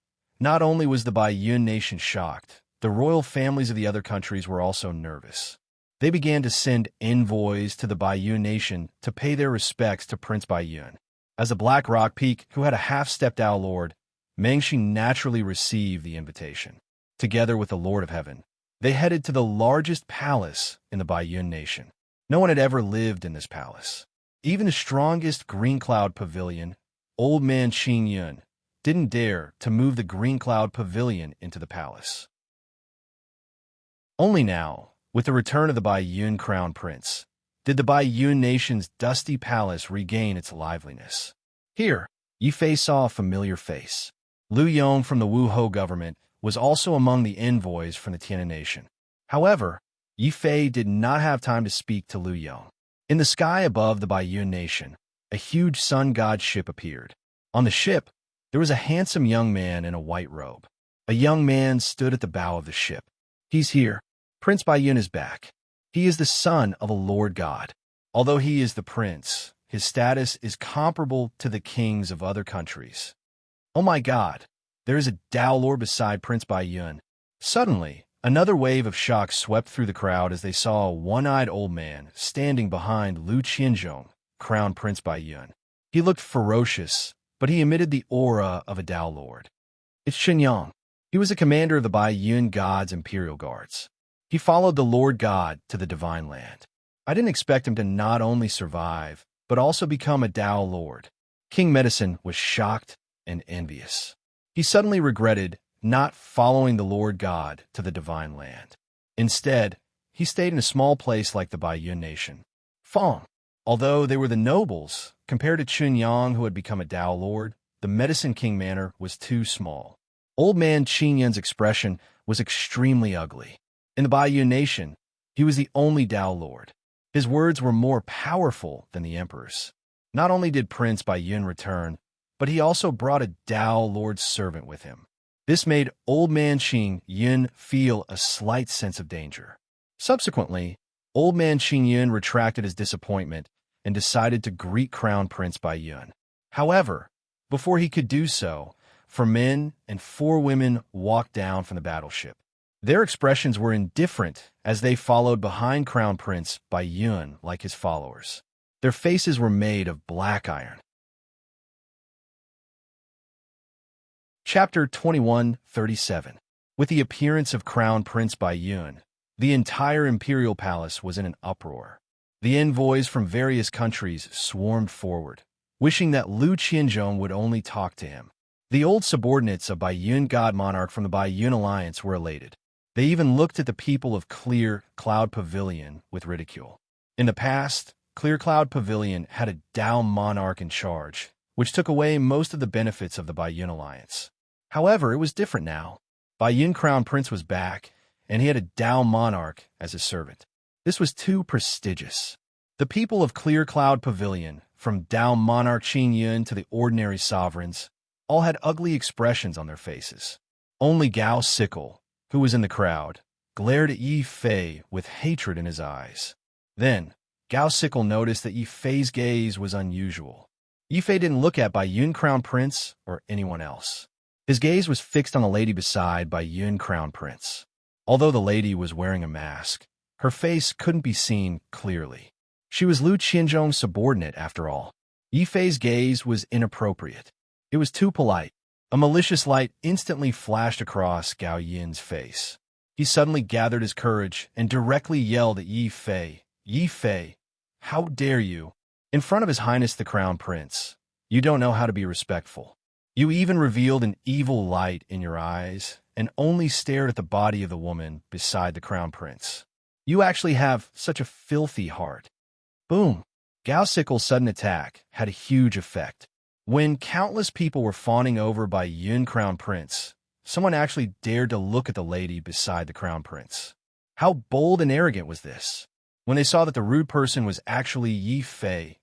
not only was the Baiyun nation shocked, the royal families of the other countries were also nervous. They began to send envoys to the Baiyun nation to pay their respects to Prince Baiyun. As a Black Rock Peak who had a half-step Tao Lord, Mengshi naturally received the invitation. Together with the Lord of Heaven, they headed to the largest palace in the Baiyun nation. No one had ever lived in this palace. Even the strongest Green Cloud Pavilion, Old Man Qin Yun, didn't dare to move the Green Cloud Pavilion into the palace. Only now, with the return of the Baiyun Crown Prince, did the Baiyun nation's dusty palace regain its liveliness. Here, Yi Fei saw a familiar face. Liu Yong from the Wu Ho government was also among the envoys from the Tianan nation. However, Yi Fei did not have time to speak to Liu Yong. In the sky above the Baiyun nation, a huge sun god ship appeared. On the ship, there was a handsome young man in a white robe. A young man stood at the bow of the ship. He's here. Prince Baiyun is back. He is the son of a Lord God. Although he is the prince, his status is comparable to the kings of other countries. Oh my God, there is a Tao Lord beside Prince Baiyun. Suddenly, another wave of shock swept through the crowd as they saw a one-eyed old man standing behind Liu Qianzhong, Crown Prince Baiyun. He looked ferocious, but he emitted the aura of a Tao Lord. It's Qianyang. He was a commander of the Baiyun God's Imperial Guards. He followed the Lord God to the Divine Land. I didn't expect him to not only survive, but also become a Tao Lord. King Medicine was shocked and envious. He suddenly regretted not following the Lord God to the Divine Land. Instead, he stayed in a small place like the Baiyun nation. Fong. Although they were the nobles, compared to Qianyang who had become a Tao Lord, the Medicine King manor was too small. Old man Qin Yun's expression was extremely ugly. In the Baiyun nation, he was the only Tao Lord. His words were more powerful than the emperor's. Not only did Prince Baiyun return, but he also brought a Tao Lord's servant with him. This made Old Man Qin Yun feel a slight sense of danger. Subsequently, Old Man Qin Yun retracted his disappointment and decided to greet Crown Prince Baiyun. However, before he could do so, 4 men and 4 women walked down from the battleship. Their expressions were indifferent as they followed behind Crown Prince Baiyun like his followers. Their faces were made of black iron. Chapter 21:37. With the appearance of Crown Prince Baiyun, the entire imperial palace was in an uproar. The envoys from various countries swarmed forward, wishing that Liu Qianzhong would only talk to him. The old subordinates of Baiyun God Monarch from the Baiyun Alliance were elated. They even looked at the people of Clear Cloud Pavilion with ridicule. In the past, Clear Cloud Pavilion had a Tao monarch in charge, which took away most of the benefits of the Baiyun Alliance. However, it was different now. Baiyun Crown Prince was back, and he had a Tao monarch as his servant. This was too prestigious. The people of Clear Cloud Pavilion, from Tao monarch Qin Yun to the ordinary sovereigns, all had ugly expressions on their faces. Only Gao Sickle, who was in the crowd, glared at Yi Fei with hatred in his eyes. Then, Gao Sickle noticed that Yi Fei's gaze was unusual. Yi Fei didn't look at Baiyun Crown Prince or anyone else. His gaze was fixed on the lady beside Baiyun Crown Prince. Although the lady was wearing a mask, her face couldn't be seen clearly. She was Liu Qianzhong's subordinate, after all. Yi Fei's gaze was inappropriate. It was too polite. A malicious light instantly flashed across Gao Yin's face. He suddenly gathered his courage and directly yelled at Yi Fei, "Yi Fei, how dare you? In front of His Highness the Crown Prince, you don't know how to be respectful. You even revealed an evil light in your eyes and only stared at the body of the woman beside the Crown Prince. You actually have such a filthy heart." Boom! Gao Sickle's sudden attack had a huge effect. When countless people were fawning over Baiyun Crown Prince, someone actually dared to look at the lady beside the Crown Prince. How bold and arrogant was this? When they saw that the rude person was actually Yi Fei,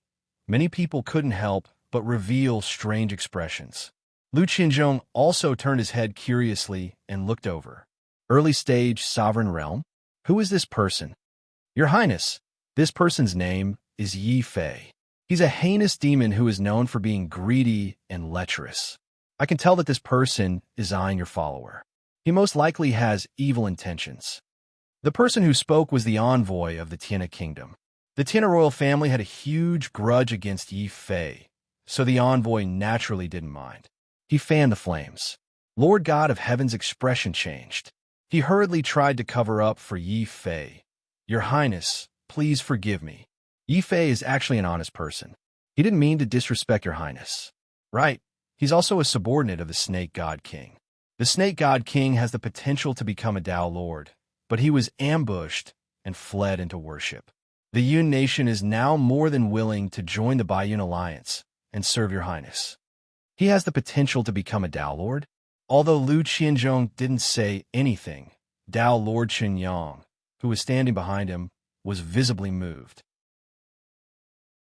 many people couldn't help but reveal strange expressions. Liu Qianzhong also turned his head curiously and looked over. Early stage sovereign realm? Who is this person? Your Highness, this person's name is Yi Fei. He's a heinous demon who is known for being greedy and lecherous. I can tell that this person is eyeing your follower. He most likely has evil intentions. The person who spoke was the envoy of the Tiana kingdom. The Tiana royal family had a huge grudge against Yi Fei, so the envoy naturally didn't mind. He fanned the flames. Lord God of Heaven's expression changed. He hurriedly tried to cover up for Yi Fei. Your Highness, please forgive me. Yi Fei is actually an honest person. He didn't mean to disrespect your Highness. Right, he's also a subordinate of the Snake God King. The Snake God King has the potential to become a Tao Lord, but he was ambushed and fled into worship. The Yun nation is now more than willing to join the Baiyun Alliance and serve your Highness. He has the potential to become a Tao Lord. Although Lu Qianzhong didn't say anything, Tao Lord Qinyang, who was standing behind him, was visibly moved.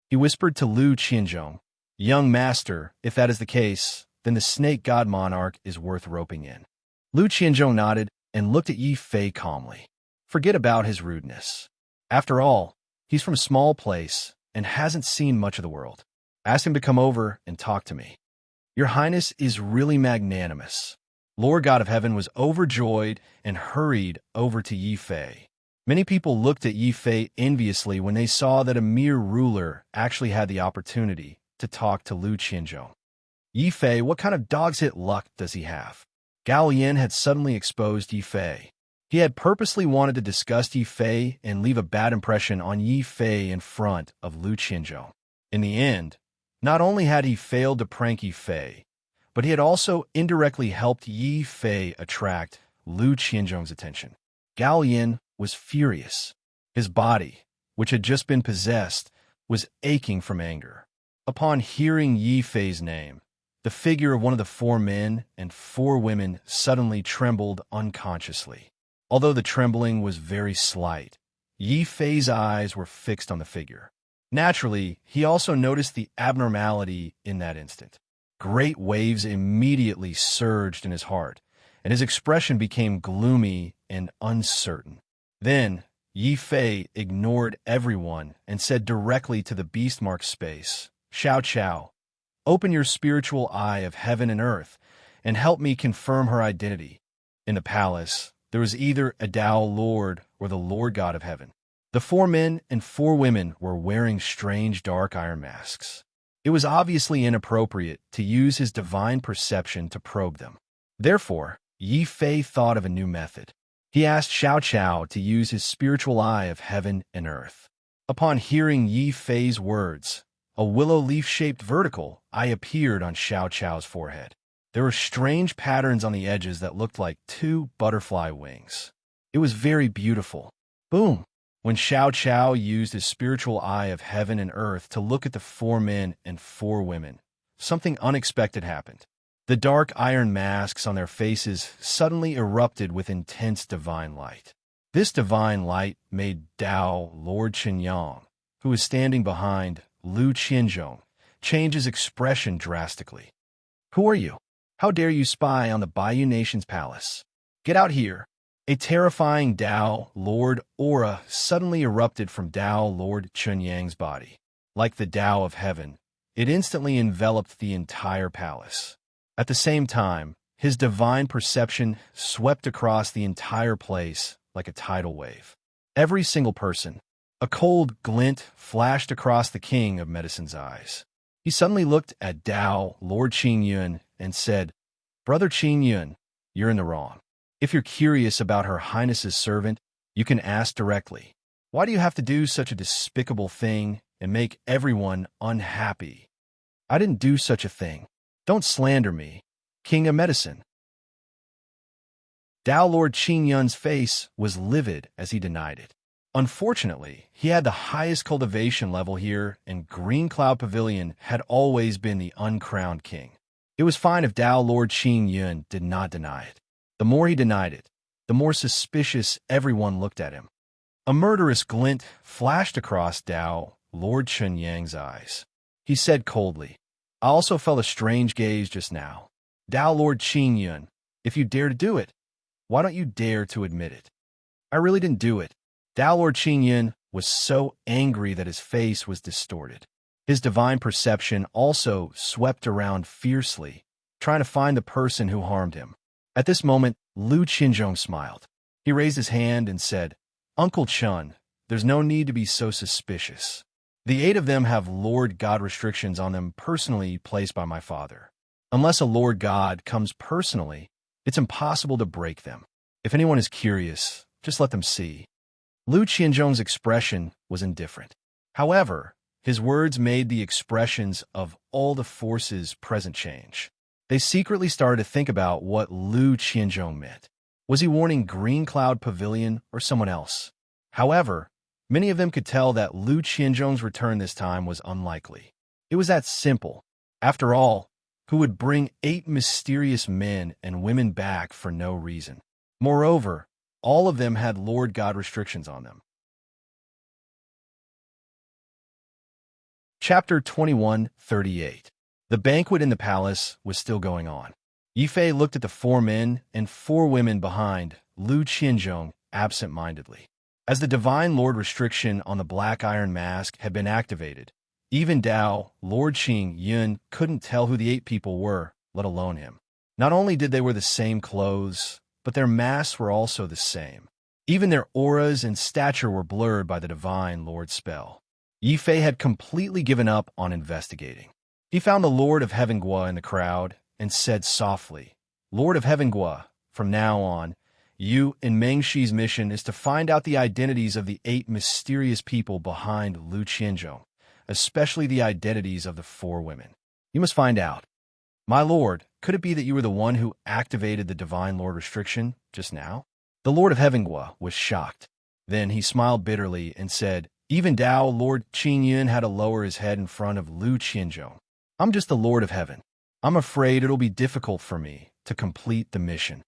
He whispered to Lu Qianzhong, Young master, if that is the case, then the Snake God Monarch is worth roping in. Lu Qianzhong nodded and looked at Yi Fei calmly. Forget about his rudeness. After all, he's from a small place and hasn't seen much of the world. Ask him to come over and talk to me. Your Highness is really magnanimous. Lord God of Heaven was overjoyed and hurried over to Yi Fei. Many people looked at Yi Fei enviously when they saw that a mere ruler actually had the opportunity to talk to Lu Qianzhong. Yi Fei, what kind of dog's hit luck does he have? Gao Yin had suddenly exposed Yi Fei. He had purposely wanted to disgust Yi Fei and leave a bad impression on Yi Fei in front of Lu Qianzhong. In the end, not only had he failed to prank Yi Fei, but he had also indirectly helped Yi Fei attract Lu Qianzhong's attention. Gao Yin was furious. His body, which had just been possessed, was aching from anger. Upon hearing Yi Fei's name, the figure of one of the 4 men and 4 women suddenly trembled unconsciously. Although the trembling was very slight, Yi Fei's eyes were fixed on the figure. Naturally, he also noticed the abnormality in that instant. Great waves immediately surged in his heart, and his expression became gloomy and uncertain. Then, Yi Fei ignored everyone and said directly to the beast-marked space, Xiao Qiao, open your spiritual eye of heaven and earth and help me confirm her identity. In the palace, there was either a Tao Lord or the Lord God of Heaven. The 4 men and 4 women were wearing strange dark iron masks. It was obviously inappropriate to use his divine perception to probe them. Therefore, Yi Fei thought of a new method. He asked Xiao Qiao to use his spiritual eye of heaven and earth. Upon hearing Yi Fei's words, a willow leaf-shaped vertical eye appeared on Xiao Qiao's forehead. There were strange patterns on the edges that looked like 2 butterfly wings. It was very beautiful. Boom! When Xiao Qiao used his spiritual eye of heaven and earth to look at the 4 men and 4 women, something unexpected happened. The dark iron masks on their faces suddenly erupted with intense divine light. This divine light made Tao Lord Qinyang, who was standing behind Lu Qianzhong, change his expression drastically. Who are you? How dare you spy on the Baiyun Nation's palace? Get out here! A terrifying Tao Lord aura suddenly erupted from Tao Lord Qinyang's body. Like the Tao of Heaven, it instantly enveloped the entire palace. At the same time, his divine perception swept across the entire place like a tidal wave. Every single person. A cold glint flashed across the king of medicine's eyes. He suddenly looked at Tao Lord Qingyun and said, Brother Qingyun, you're in the wrong. If you're curious about Her Highness's servant, you can ask directly. Why do you have to do such a despicable thing and make everyone unhappy? I didn't do such a thing. Don't slander me, King of Medicine. Tao Lord Qingyun's face was livid as he denied it. Unfortunately, he had the highest cultivation level here, and Green Cloud Pavilion had always been the uncrowned king. It was fine if Tao Lord Qingyun did not deny it. The more he denied it, the more suspicious everyone looked at him. A murderous glint flashed across Tao Lord Qinyang's eyes. He said coldly, I also felt a strange gaze just now. Tao Lord Qingyun, if you dare to do it, why don't you dare to admit it? I really didn't do it. Tao Lord Qingyun was so angry that his face was distorted. His divine perception also swept around fiercely, trying to find the person who harmed him. At this moment, Lu Qinzhong smiled. He raised his hand and said, Uncle Chun, there's no need to be so suspicious. The 8 of them have Lord God restrictions on them personally placed by my father. Unless a Lord God comes personally, it's impossible to break them. If anyone is curious, just let them see. Lu Qianzhong's expression was indifferent. However, his words made the expressions of all the forces present change. They secretly started to think about what Lu Qianzhong meant. Was he warning Green Cloud Pavilion or someone else? However, many of them could tell that Lu Qianzhong's return this time was unlikely. It was that simple. After all, who would bring 8 mysterious men and women back for no reason? Moreover, all of them had Lord God restrictions on them. Chapter 21:38. The banquet in the palace was still going on. Yifei looked at the 4 men and 4 women behind Lu Qianzhong absent-mindedly. As the Divine Lord restriction on the Black Iron Mask had been activated, even Dao, Lord Qing Yun, couldn't tell who the 8 people were, let alone him. Not only did they wear the same clothes, but their masks were also the same. Even their auras and stature were blurred by the Divine Lord's spell. Yifei had completely given up on investigating. He found the Lord of Heaven Gua in the crowd and said softly, Lord of Heaven Gua, from now on, you and Meng Shi's mission is to find out the identities of the 8 mysterious people behind Lu Qianzhong, especially the identities of the 4 women. You must find out. My lord, could it be that you were the one who activated the Divine Lord restriction just now? The Lord of Heaven Gua was shocked. Then he smiled bitterly and said, even Dao, Lord Qing Yun, had to lower his head in front of Lu Qianzhong. I'm just the Lord of Heaven. I'm afraid it'll be difficult for me to complete the mission.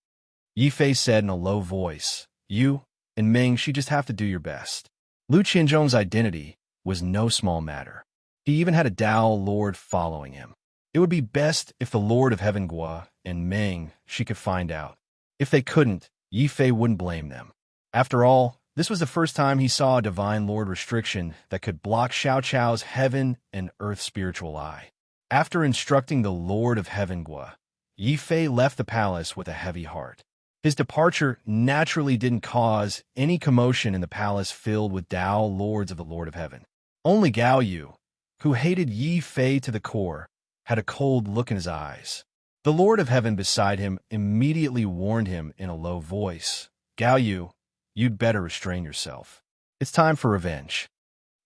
Yifei said in a low voice, you and Meng Shi just have to do your best. Lu Qianzhong's identity was no small matter. He even had a Dao Lord following him. It would be best if the Lord of Heaven Gua and Meng Shi could find out. If they couldn't, Yifei wouldn't blame them. After all, this was the first time he saw a Divine Lord restriction that could block Xiao Chao's heaven and earth spiritual eye. After instructing the Lord of Heaven Gua, Yifei left the palace with a heavy heart. His departure naturally didn't cause any commotion in the palace filled with Dao Lords of the Lord of Heaven. Only Gao Yu, who hated Yifei to the core, had a cold look in his eyes. The Lord of Heaven beside him immediately warned him in a low voice, Gao Yu, you'd better restrain yourself. It's time for revenge.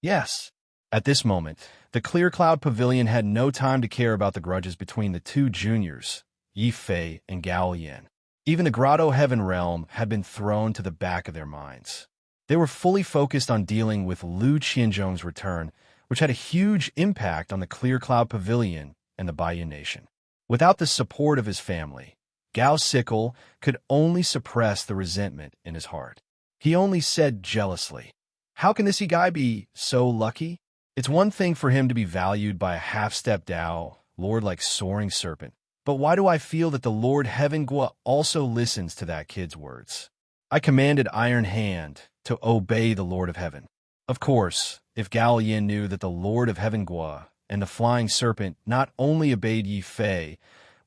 Yes. At this moment, the Clear Cloud Pavilion had no time to care about the grudges between the 2 juniors, Yifei and Gao Yan. Even the Grotto Heaven realm had been thrown to the back of their minds. They were fully focused on dealing with Lu Qianzhong's return, which had a huge impact on the Clear Cloud Pavilion and the Baiyu Nation. Without the support of his family, Gao Sickle could only suppress the resentment in his heart. He only said jealously, how can this guy be so lucky? It's one thing for him to be valued by a half-step Dao, Lord like Soaring Serpent, but why do I feel that the Lord Heaven Gua also listens to that kid's words? I commanded Iron Hand to obey the Lord of Heaven. Of course, if Gao Yin knew that the Lord of Heaven Gua and the Flying Serpent not only obeyed Yifei,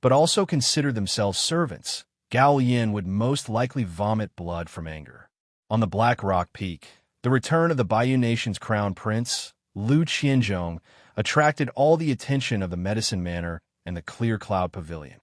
but also considered themselves servants, Gao Yin would most likely vomit blood from anger. On the Black Rock Peak, the return of the Baiyu Nation's crown prince, Lu Qianzhong, attracted all the attention of the Medicine Manor and the Clear Cloud Pavilion.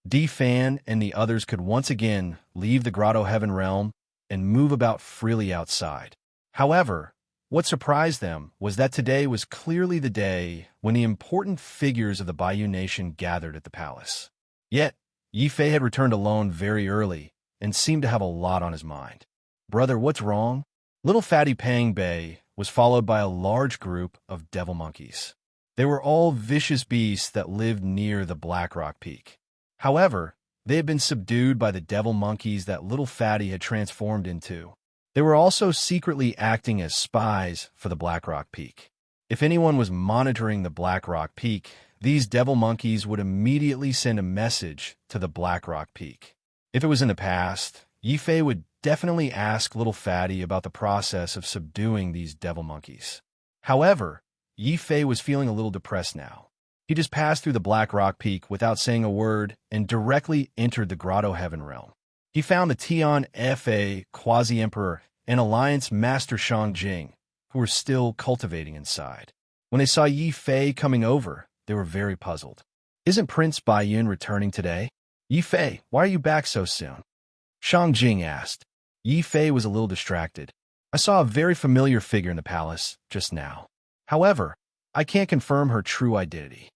Di Fan and the others could once again leave the Grotto Heaven realm and move about freely outside. However, what surprised them was that today was clearly the day when the important figures of the Baiyu Nation gathered at the palace. Yet, Yifei had returned alone very early and seemed to have a lot on his mind. Brother, what's wrong? Little Fatty Pang Bei was followed by a large group of devil monkeys. They were all vicious beasts that lived near the Black Rock Peak. However, they had been subdued by the devil monkeys that Little Fatty had transformed into. They were also secretly acting as spies for the Black Rock Peak. If anyone was monitoring the Black Rock Peak, these devil monkeys would immediately send a message to the Black Rock Peak. If it was in the past, Yifei would definitely ask Little Fatty about the process of subduing these devil monkeys. However, Yifei was feeling a little depressed now. He just passed through the Black Rock Peak without saying a word and directly entered the Grotto Heaven realm. He found the Tian Fa Quasi-Emperor and Alliance Master Shang Jing, who were still cultivating inside. When they saw Yi Fei coming over, they were very puzzled. "Isn't Prince Baiyun returning today?" "Yi Fei, why are you back so soon?" Shang Jing asked. Yi Fei was a little distracted. "I saw a very familiar figure in the palace just now. However, I can't confirm her true identity."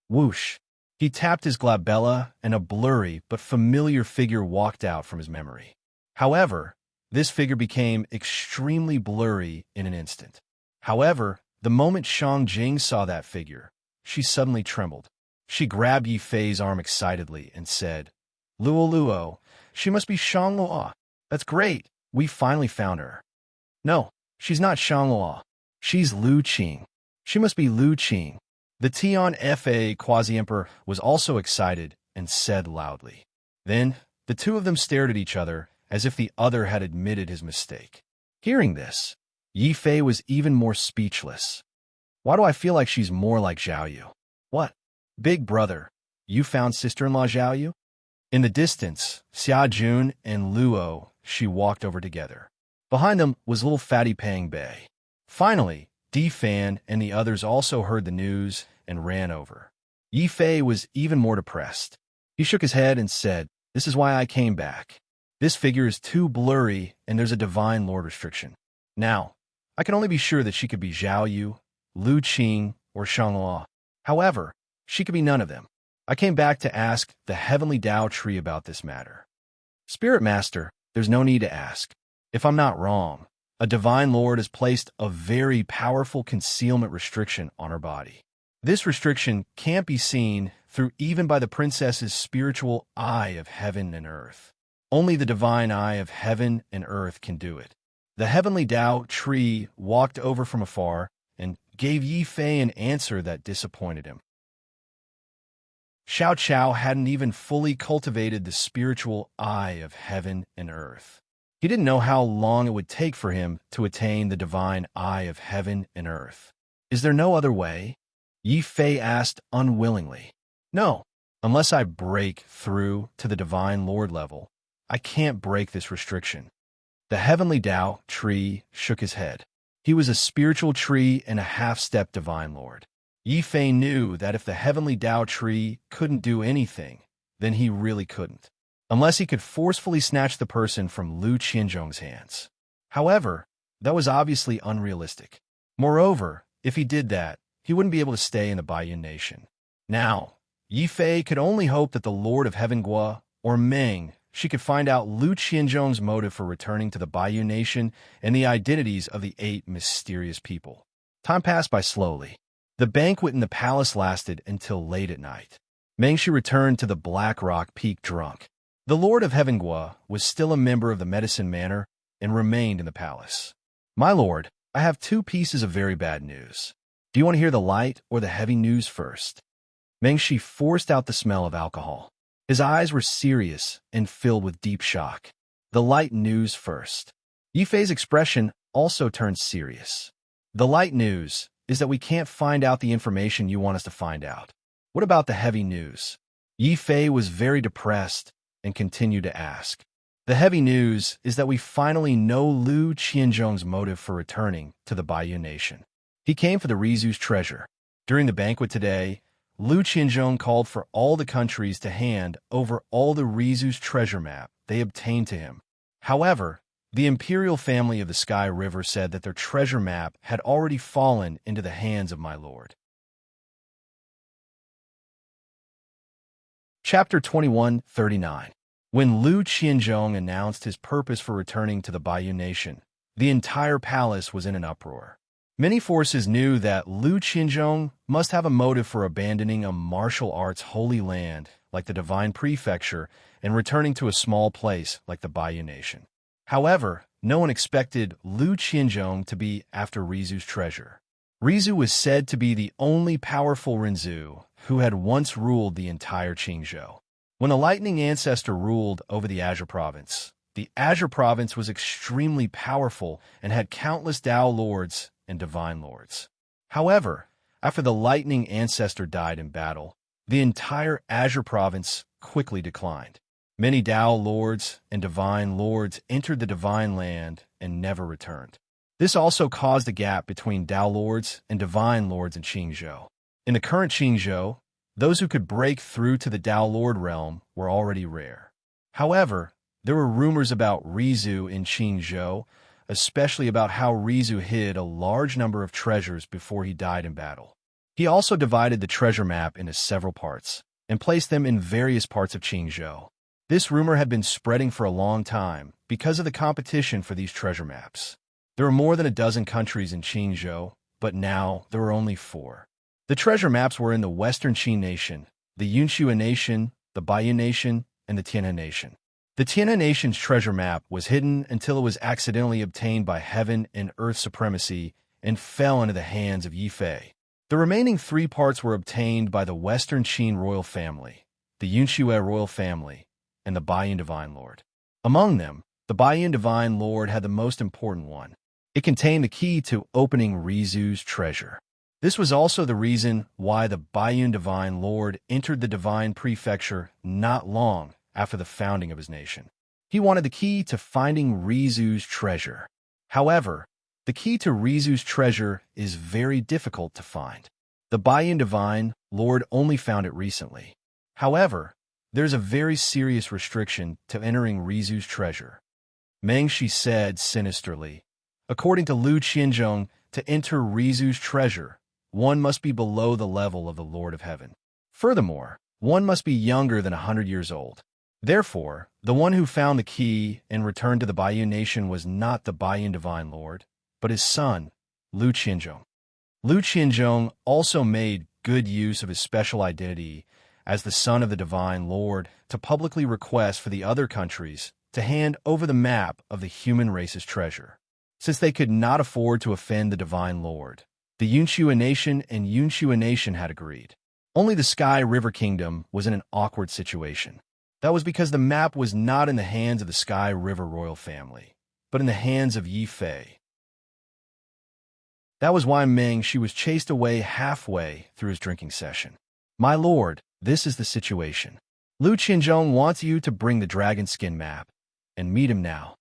Whoosh! He tapped his glabella, and a blurry but familiar figure walked out from his memory. However, this figure became extremely blurry in an instant. However, the moment Shang Jing saw that figure, she suddenly trembled. She grabbed Yi Fei's arm excitedly and said, "Luo Luo, she must be Shang Luo. That's great. We finally found her." "No, she's not Shang Luo. She's Lu Qing. She must be Lu Qing." The Tian Fa Quasi-Emperor was also excited and said loudly. Then, the two of them stared at each other as if the other had admitted his mistake. Hearing this, Yi Fei was even more speechless. "Why do I feel like she's more like Zhao Yu?" "What? Big brother, you found sister-in-law Zhao Yu?" In the distance, Xia Jun and Luo, she walked over together. Behind them was little fatty Pang Bei. Finally, Di Fan and the others also heard the news and ran over. Yi Fei was even more depressed. He shook his head and said, "This is why I came back. This figure is too blurry and there's a divine lord restriction. Now, I can only be sure that she could be Zhao Yu, Lu Qing, or Shangluo. However, she could be none of them. I came back to ask the Heavenly Tao Tree about this matter." "Spirit Master, there's no need to ask. If I'm not wrong, a divine lord has placed a very powerful concealment restriction on her body. This restriction can't be seen through even by the princess's spiritual eye of heaven and earth. Only the divine eye of heaven and earth can do it." The Heavenly Tao Tree walked over from afar and gave Yi Fei an answer that disappointed him. Xiao Chao hadn't even fully cultivated the spiritual eye of heaven and earth. He didn't know how long it would take for him to attain the divine eye of heaven and earth. "Is there no other way?" Yi Fei asked unwillingly. "No, unless I break through to the divine lord level, I can't break this restriction." The Heavenly Tao Tree shook his head. He was a spiritual tree and a half-step divine lord. Yi Fei knew that if the Heavenly Tao Tree couldn't do anything, then he really couldn't, unless he could forcefully snatch the person from Lu Qianzhong's hands. However, that was obviously unrealistic. Moreover, if he did that, he wouldn't be able to stay in the Baiyun nation. Now, Yi Fei could only hope that the Lord of Heaven Gua, or Meng, she could find out Lu Qianzhong's motive for returning to the Baiyun nation and the identities of the 8 mysterious people. Time passed by slowly. The banquet in the palace lasted until late at night. Mengshi returned to the Black Rock Peak drunk. The Lord of Heaven Gua was still a member of the Medicine Manor and remained in the palace. "My lord, I have 2 pieces of very bad news. Do you want to hear the light or the heavy news first?" Mengshi forced out the smell of alcohol. His eyes were serious and filled with deep shock. "The light news first." Yi Fei's expression also turned serious. "The light news is that we can't find out the information you want us to find out. What about the heavy news?" Yi Fei was very depressed and continued to ask. "The heavy news is that we finally know Lu Qianzhong's motive for returning to the Baiyun nation. He came for the Rizu's treasure. During the banquet today, Lu Qianzhong called for all the countries to hand over all the Rizu's treasure map they obtained to him. However, the imperial family of the Sky River said that their treasure map had already fallen into the hands of my lord." Chapter 21:39. When Lu Qianzhong announced his purpose for returning to the Baiyun nation, the entire palace was in an uproar. Many forces knew that Lu Qianzhong must have a motive for abandoning a martial arts holy land like the Divine Prefecture and returning to a small place like the Baiyun nation. However, no one expected Lu Qianzhong to be after Rizu's treasure. Rizu was said to be the only powerful Rinzu who had once ruled the entire Qingzhou. When the Lightning Ancestor ruled over the Azure Province, the Azure Province was extremely powerful and had countless Tao Lords and Divine Lords. However, After the lightning ancestor died in battle, the entire Azure province quickly declined. Many Tao lords and divine lords entered the divine land and never returned. This also caused a gap between Tao lords and divine lords in Qingzhou. In the current Qingzhou, those who could break through to the Tao lord realm were already rare. However, there were rumors about Rizu in Qingzhou, especially about how Rizu hid a large number of treasures before he died in battle. He also divided the treasure map into several parts and placed them in various parts of Qingzhou. This rumor had been spreading for a long time because of the competition for these treasure maps. There were more than a dozen countries in Qingzhou, but now there were only 4. The treasure maps were in the Western Qin Nation, the Yunxue Nation, the Baiyu Nation, and the Tianhe Nation. The Tianhe Nation's treasure map was hidden until it was accidentally obtained by heaven and earth supremacy and fell into the hands of Yi Fei. The remaining 3 parts were obtained by the Western Qin royal family, the Yunxue royal family, and the Baiyan Divine Lord. Among them, the Baiyan Divine Lord had the most important one. It contained the key to opening Rizu's treasure. This was also the reason why the Baiyan Divine Lord entered the Divine Prefecture not long after the founding of his nation. He wanted the key to finding Rizu's treasure. However, the key to Rizu's treasure is very difficult to find. The Baiyan Divine Lord only found it recently. However, there's a very serious restriction to entering Rizu's treasure. Meng Shi said sinisterly, according to Lu Qianzhong, to enter Rizu's treasure, one must be below the level of the Lord of Heaven. Furthermore, one must be younger than 100 years old. Therefore, the one who found the key and returned to the Baiyu Nation was not the Baiyan Divine Lord, but his son, Lu Qianzhong. Lu Qianzhong also made good use of his special identity as the son of the Divine Lord to publicly request for the other countries to hand over the map of the human race's treasure. Since they could not afford to offend the Divine Lord, the Yunxue Nation and Yunxue Nation had agreed. Only the Sky River Kingdom was in an awkward situation. That was because the map was not in the hands of the Sky River royal family, but in the hands of Yi Fei. That was why Meng Shi was chased away halfway through his drinking session. My lord, this is the situation. Lu Qianzhong wants you to bring the dragon skin map and meet him now.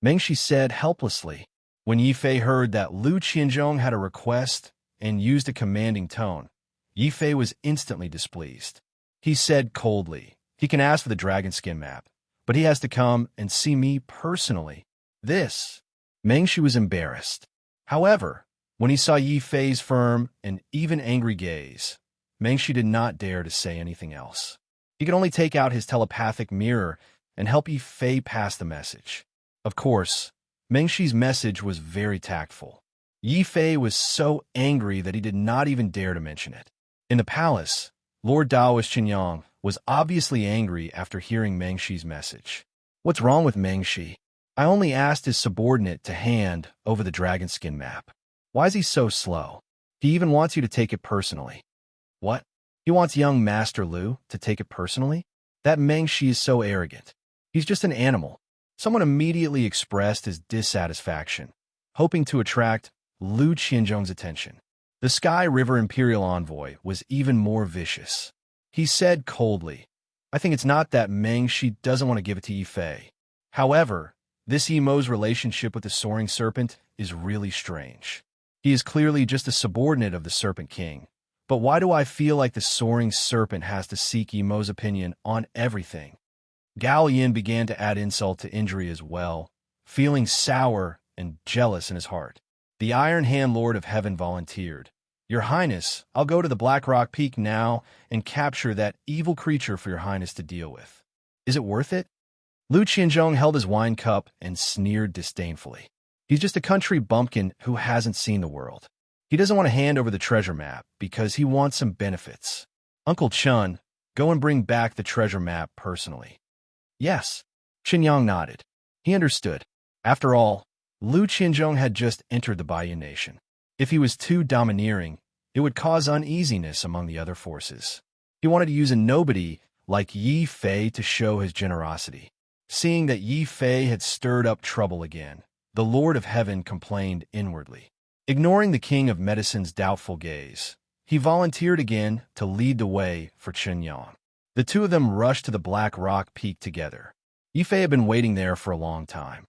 Meng Shi said helplessly. When Yi Fei heard that Lu Qianzhong had a request and used a commanding tone, Yi Fei was instantly displeased. He said coldly, he can ask for the dragon skin map, but he has to come and see me personally. This. Meng Shi was embarrassed. However, when he saw Yi Fei's firm and even angry gaze, Meng Shi did not dare to say anything else. He could only take out his telepathic mirror and help Yi Fei pass the message. Of course, Meng Shi's message was very tactful. Yi Fei was so angry that he did not even dare to mention it. In the palace, Lord Daoist Qinyang was obviously angry after hearing Meng Shi's message. What's wrong with Meng Shi? I only asked his subordinate to hand over the dragon skin map. Why is he so slow? He even wants you to take it personally. What? He wants young Master Lu to take it personally? That Meng Shi is so arrogant. He's just an animal. Someone immediately expressed his dissatisfaction, hoping to attract Lu Qianzhong's attention. The Sky River Imperial Envoy was even more vicious. He said coldly, I think it's not that Meng Shi doesn't want to give it to Yi Fei. However, this Emo's relationship with the Soaring Serpent is really strange. He is clearly just a subordinate of the Serpent King. But why do I feel like the Soaring Serpent has to seek Emo's opinion on everything? Gao Yin began to add insult to injury as well, feeling sour and jealous in his heart. The Iron Hand Lord of Heaven volunteered. Your Highness, I'll go to the Black Rock Peak now and capture that evil creature for your Highness to deal with. Is it worth it? Lu Qianzhong held his wine cup and sneered disdainfully. He's just a country bumpkin who hasn't seen the world. He doesn't want to hand over the treasure map because he wants some benefits. Uncle Chun, go and bring back the treasure map personally. Yes. Qinyang nodded. He understood. After all, Lu Qianzhong had just entered the Baiyan Nation. If he was too domineering, it would cause uneasiness among the other forces. He wanted to use a nobody like Yi Fei to show his generosity. Seeing that Yi Fei had stirred up trouble again, the Lord of Heaven complained inwardly. Ignoring the King of Medicine's doubtful gaze, He volunteered again to lead the way for Qinyang. The two of them rushed to the Black Rock Peak together. Yifei had been waiting there for a long time.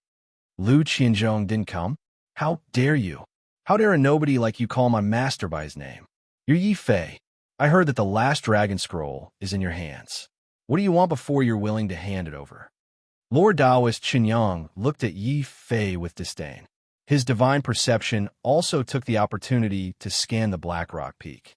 Lu Qianzhong didn't come? How dare you? How dare a nobody like you call my master by his name? You're Yifei. I heard that the last dragon scroll is in your hands. What do you want before you're willing to hand it over? Lord Taoist Qinyang looked at Yifei with disdain. His divine perception also took the opportunity to scan the Black Rock Peak.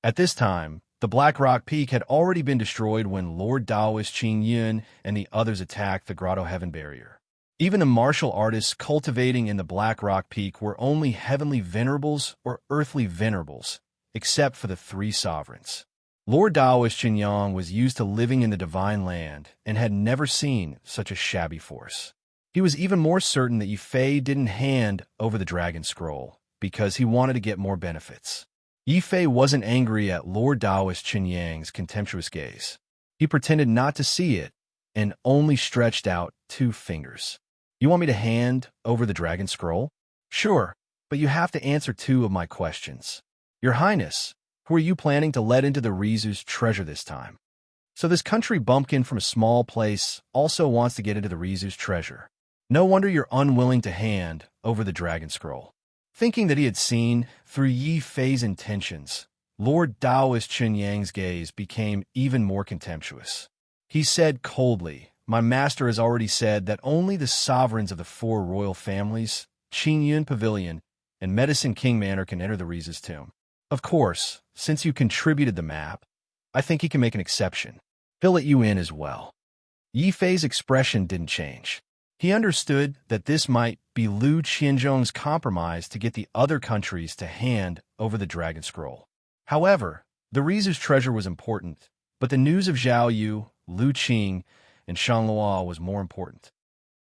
At this time, the Black Rock Peak had already been destroyed when Lord Taoist Qin Yun and the others attacked the Grotto Heaven Barrier. Even the martial artists cultivating in the Black Rock Peak were only heavenly venerables or earthly venerables, except for the three sovereigns. Lord Taoist Qinyang was used to living in the divine land and had never seen such a shabby force. He was even more certain that Yifei didn't hand over the dragon scroll because he wanted to get more benefits. Yifei wasn't angry at Lord Taoist Qinyang's contemptuous gaze. He pretended not to see it and only stretched out 2 fingers. You want me to hand over the dragon scroll? Sure, but you have to answer 2 of my questions. Your Highness, who are you planning to let into the Rizu's treasure this time? So this country bumpkin from a small place also wants to get into the Rizu's treasure. No wonder you're unwilling to hand over the dragon scroll. Thinking that he had seen through Yifei's intentions, Lord Taoist Qinyang's gaze became even more contemptuous. He said coldly, "My master has already said that only the sovereigns of the 4 royal families, Qin Pavilion, and Medicine King Manor can enter the Rizu's tomb. Of course, since you contributed the map, I think he can make an exception. He'll let you in as well." Yifei's expression didn't change. He understood that this might be Lu Qianzhong's compromise to get the other countries to hand over the dragon scroll. However, the Rizu's treasure was important, but the news of Zhao Yu, Lu Qing, and Shanglua was more important.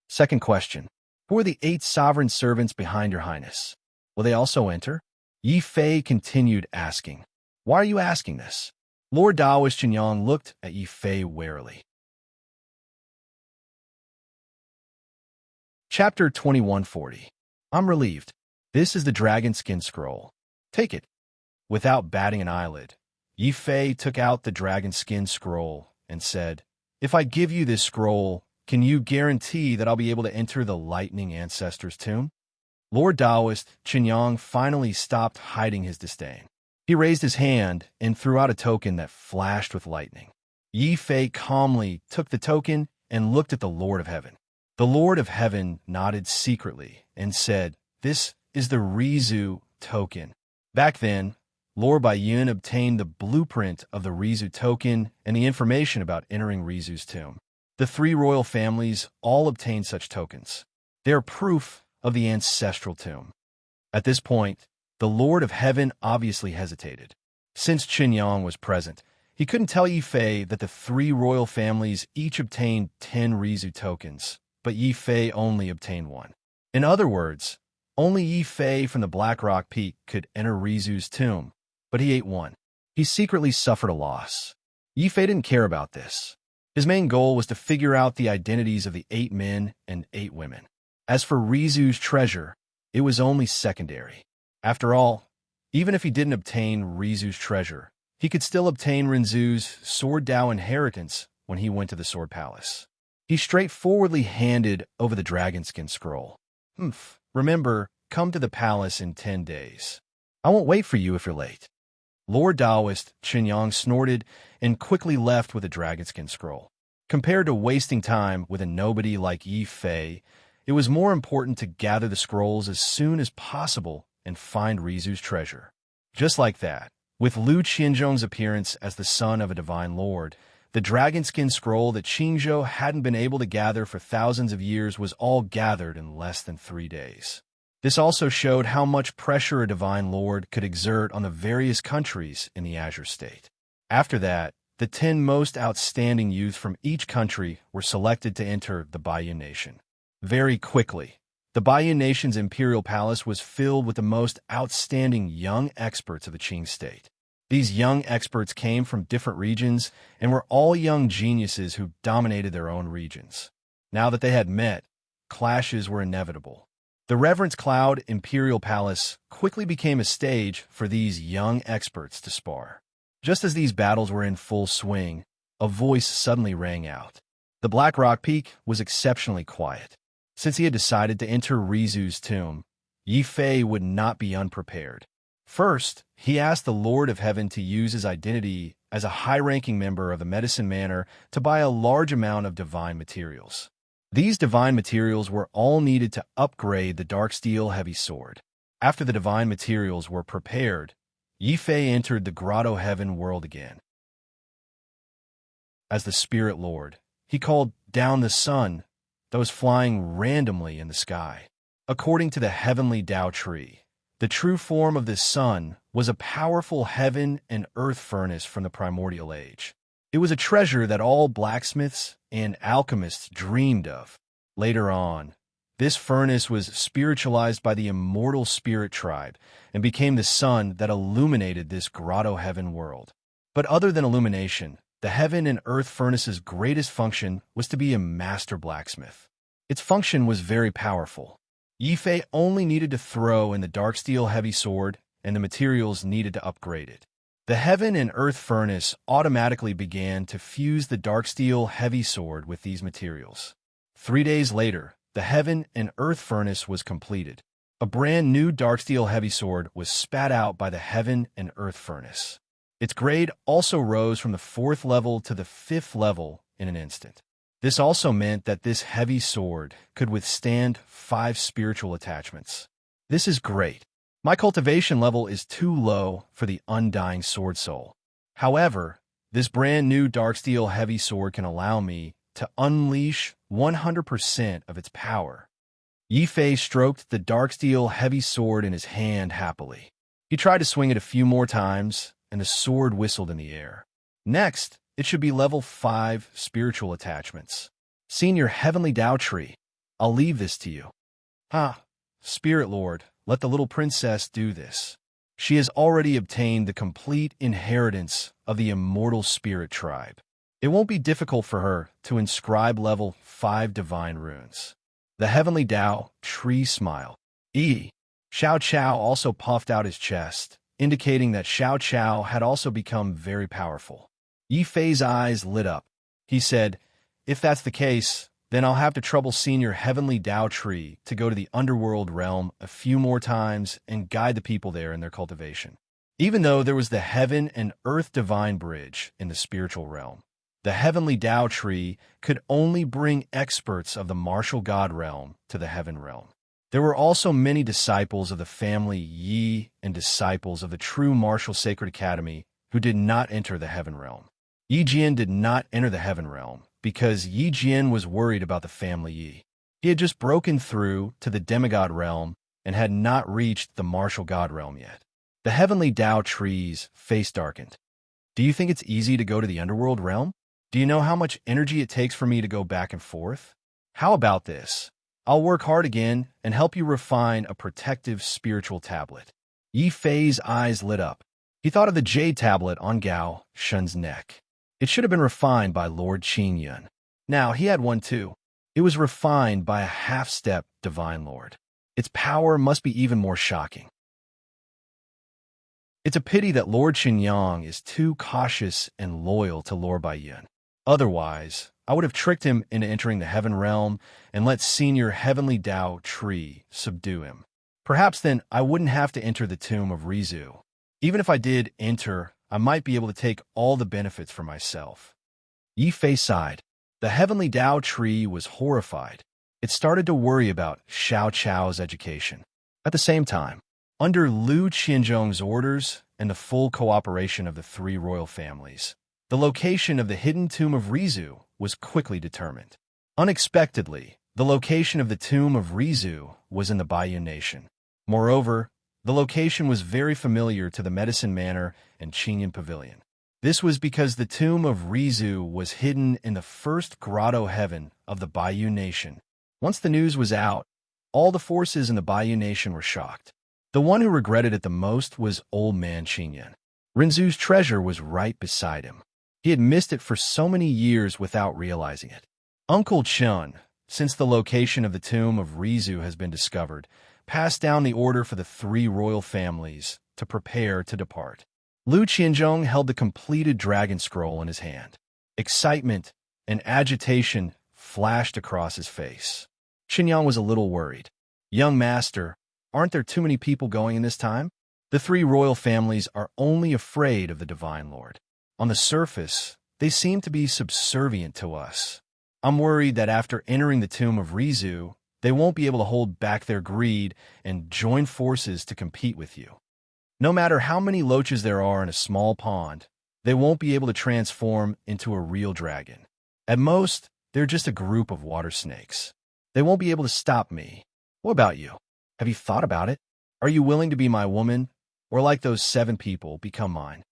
Second question. Who are the 8 sovereign servants behind your highness? Will they also enter? Yifei continued asking. Why are you asking this? Lord Taoist Qinyang looked at Yifei warily. Chapter 2140. I'm relieved. This is the dragon skin scroll. Take it. Without batting an eyelid, Yifei took out the dragon skin scroll and said, If I give you this scroll, can you guarantee that I'll be able to enter the lightning ancestor's tomb? Lord Taoist Qinyang finally stopped hiding his disdain. He raised his hand and threw out a token that flashed with lightning. Yifei calmly took the token and looked at the Lord of Heaven. The Lord of Heaven nodded secretly and said, This is the Rizu token. Back then, Lord Baiyun obtained the blueprint of the Rizu token and the information about entering Rizu's tomb. The 3 royal families all obtained such tokens. They are proof of the ancestral tomb. At this point, the Lord of Heaven obviously hesitated. Since Qinyang was present, he couldn't tell Yifei that the 3 royal families each obtained 10 Rizu tokens, but Yifei only obtained 1. In other words, only Yifei from the Black Rock Peak could enter Rizu's tomb, but he ate 1. He secretly suffered a loss. Yifei didn't care about this. His main goal was to figure out the identities of the 8 men and 8 women. As for Rizu's treasure, it was only secondary. After all, even if he didn't obtain Rizu's treasure, he could still obtain Rinzu's Sword Dao inheritance when he went to the Sword Palace. He straightforwardly handed over the dragonskin scroll. Remember, come to the palace in 10 days. I won't wait for you if you're late. Lord Taoist Qinyang snorted and quickly left with the dragonskin scroll. Compared to wasting time with a nobody like Yifei, it was more important to gather the scrolls as soon as possible and find Rizu's treasure. Just like that, with Lu Qianzhong's appearance as the son of a divine lord, the dragonskin scroll that Qingzhou hadn't been able to gather for thousands of years was all gathered in less than 3 days. This also showed how much pressure a divine lord could exert on the various countries in the Azure State. After that, the 10 most outstanding youth from each country were selected to enter the Baiyun Nation. Very quickly, the Baiyun Nation's imperial palace was filled with the most outstanding young experts of the Qing state. These young experts came from different regions and were all young geniuses who dominated their own regions. Now that they had met, clashes were inevitable. The Reverence Cloud Imperial Palace quickly became a stage for these young experts to spar. Just as these battles were in full swing, a voice suddenly rang out. The Black Rock Peak was exceptionally quiet. Since he had decided to enter Rizu's tomb, Yi Fei would not be unprepared. First, he asked the Lord of Heaven to use his identity as a high-ranking member of the Medicine Manor to buy a large amount of divine materials. These divine materials were all needed to upgrade the dark steel heavy sword. After the divine materials were prepared, Yi Fei entered the Grotto Heaven world again. As the Spirit Lord, he called down the sun that was flying randomly in the sky. According to the heavenly Tao tree, the true form of this sun was a powerful heaven and earth furnace from the primordial age. It was a treasure that all blacksmiths and alchemists dreamed of. Later on, this furnace was spiritualized by the immortal spirit tribe and became the sun that illuminated this Grotto Heaven world. But other than illumination, the heaven and earth furnace's greatest function was to be a master blacksmith. Its function was very powerful. Yi Fei only needed to throw in the dark steel heavy sword, and the materials needed to upgrade it. The heaven and earth furnace automatically began to fuse the dark steel heavy sword with these materials. 3 days later, the heaven and earth furnace was completed. A brand new dark steel heavy sword was spat out by the heaven and earth furnace. Its grade also rose from the 4th level to the 5th level in an instant. This also meant that this heavy sword could withstand 5 spiritual attachments. This is great. My cultivation level is too low for the undying sword soul. However, this brand new dark steel heavy sword can allow me to unleash 100% of its power. Yi Fei stroked the dark steel heavy sword in his hand happily. He tried to swing it a few more times, and the sword whistled in the air. Next, it should be level 5 spiritual attachments. Senior Heavenly Tao Tree, I'll leave this to you. Spirit Lord, let the little princess do this. She has already obtained the complete inheritance of the immortal spirit tribe. It won't be difficult for her to inscribe level 5 divine runes. The Heavenly Tao Tree smiled. Xiao Chao also puffed out his chest, indicating that Xiao Chao had also become very powerful. Yi Fei's eyes lit up. He said, if that's the case, then I'll have to trouble Senior Heavenly Tao Tree to go to the underworld realm a few more times and guide the people there in their cultivation. Even though there was the heaven and earth divine bridge in the spiritual realm, the Heavenly Tao Tree could only bring experts of the martial god realm to the heaven realm. There were also many disciples of the family Yi and disciples of the true martial sacred academy who did not enter the heaven realm. Yi Jian did not enter the heaven realm because Yi Jian was worried about the family Yi. He had just broken through to the demigod realm and had not reached the martial god realm yet. The Heavenly Tao Tree's face darkened. Do you think it's easy to go to the underworld realm? Do you know how much energy it takes for me to go back and forth? How about this? I'll work hard again and help you refine a protective spiritual tablet. Yi Fei's eyes lit up. He thought of the jade tablet on Gao Shun's neck. It should have been refined by Lord Qin Yun. Now, he had one too. It was refined by a half-step divine lord. Its power must be even more shocking. It's a pity that Lord Qinyang is too cautious and loyal to Lord Baiyun. Otherwise, I would have tricked him into entering the heaven realm and let Senior Heavenly Tao Tree subdue him. Perhaps then I wouldn't have to enter the tomb of Rizu. Even if I did enter, I might be able to take all the benefits for myself. Yi Fei sighed. The Heavenly Tao Tree was horrified. It started to worry about Xiao Chao's education. At the same time, under Lu Qianzhong's orders and the full cooperation of the 3 royal families, the location of the hidden tomb of Rizu was quickly determined. Unexpectedly, the location of the tomb of Rizu was in the Baiyun Nation. Moreover, the location was very familiar to the Medicine Manor and Qingyun Pavilion. This was because the tomb of Rizu was hidden in the first grotto heaven of the Baiyun Nation. Once the news was out, all the forces in the Baiyun Nation were shocked. The one who regretted it the most was old man Qingyun. Rinzu's treasure was right beside him. He had missed it for so many years without realizing it. Uncle Chun, since the location of the tomb of Rizu has been discovered, pass down the order for the three royal families to prepare to depart. Lu Qianzhong held the completed dragon scroll in his hand. Excitement and agitation flashed across his face. Qinyang was a little worried. Young master, aren't there too many people going in this time? The three royal families are only afraid of the Divine Lord. On the surface, they seem to be subservient to us. I'm worried that after entering the tomb of Rizu, they won't be able to hold back their greed and join forces to compete with you. No matter how many loaches there are in a small pond, they won't be able to transform into a real dragon. At most, they're just a group of water snakes. They won't be able to stop me. What about you? Have you thought about it? Are you willing to be my woman, or like those 7 people, become mine?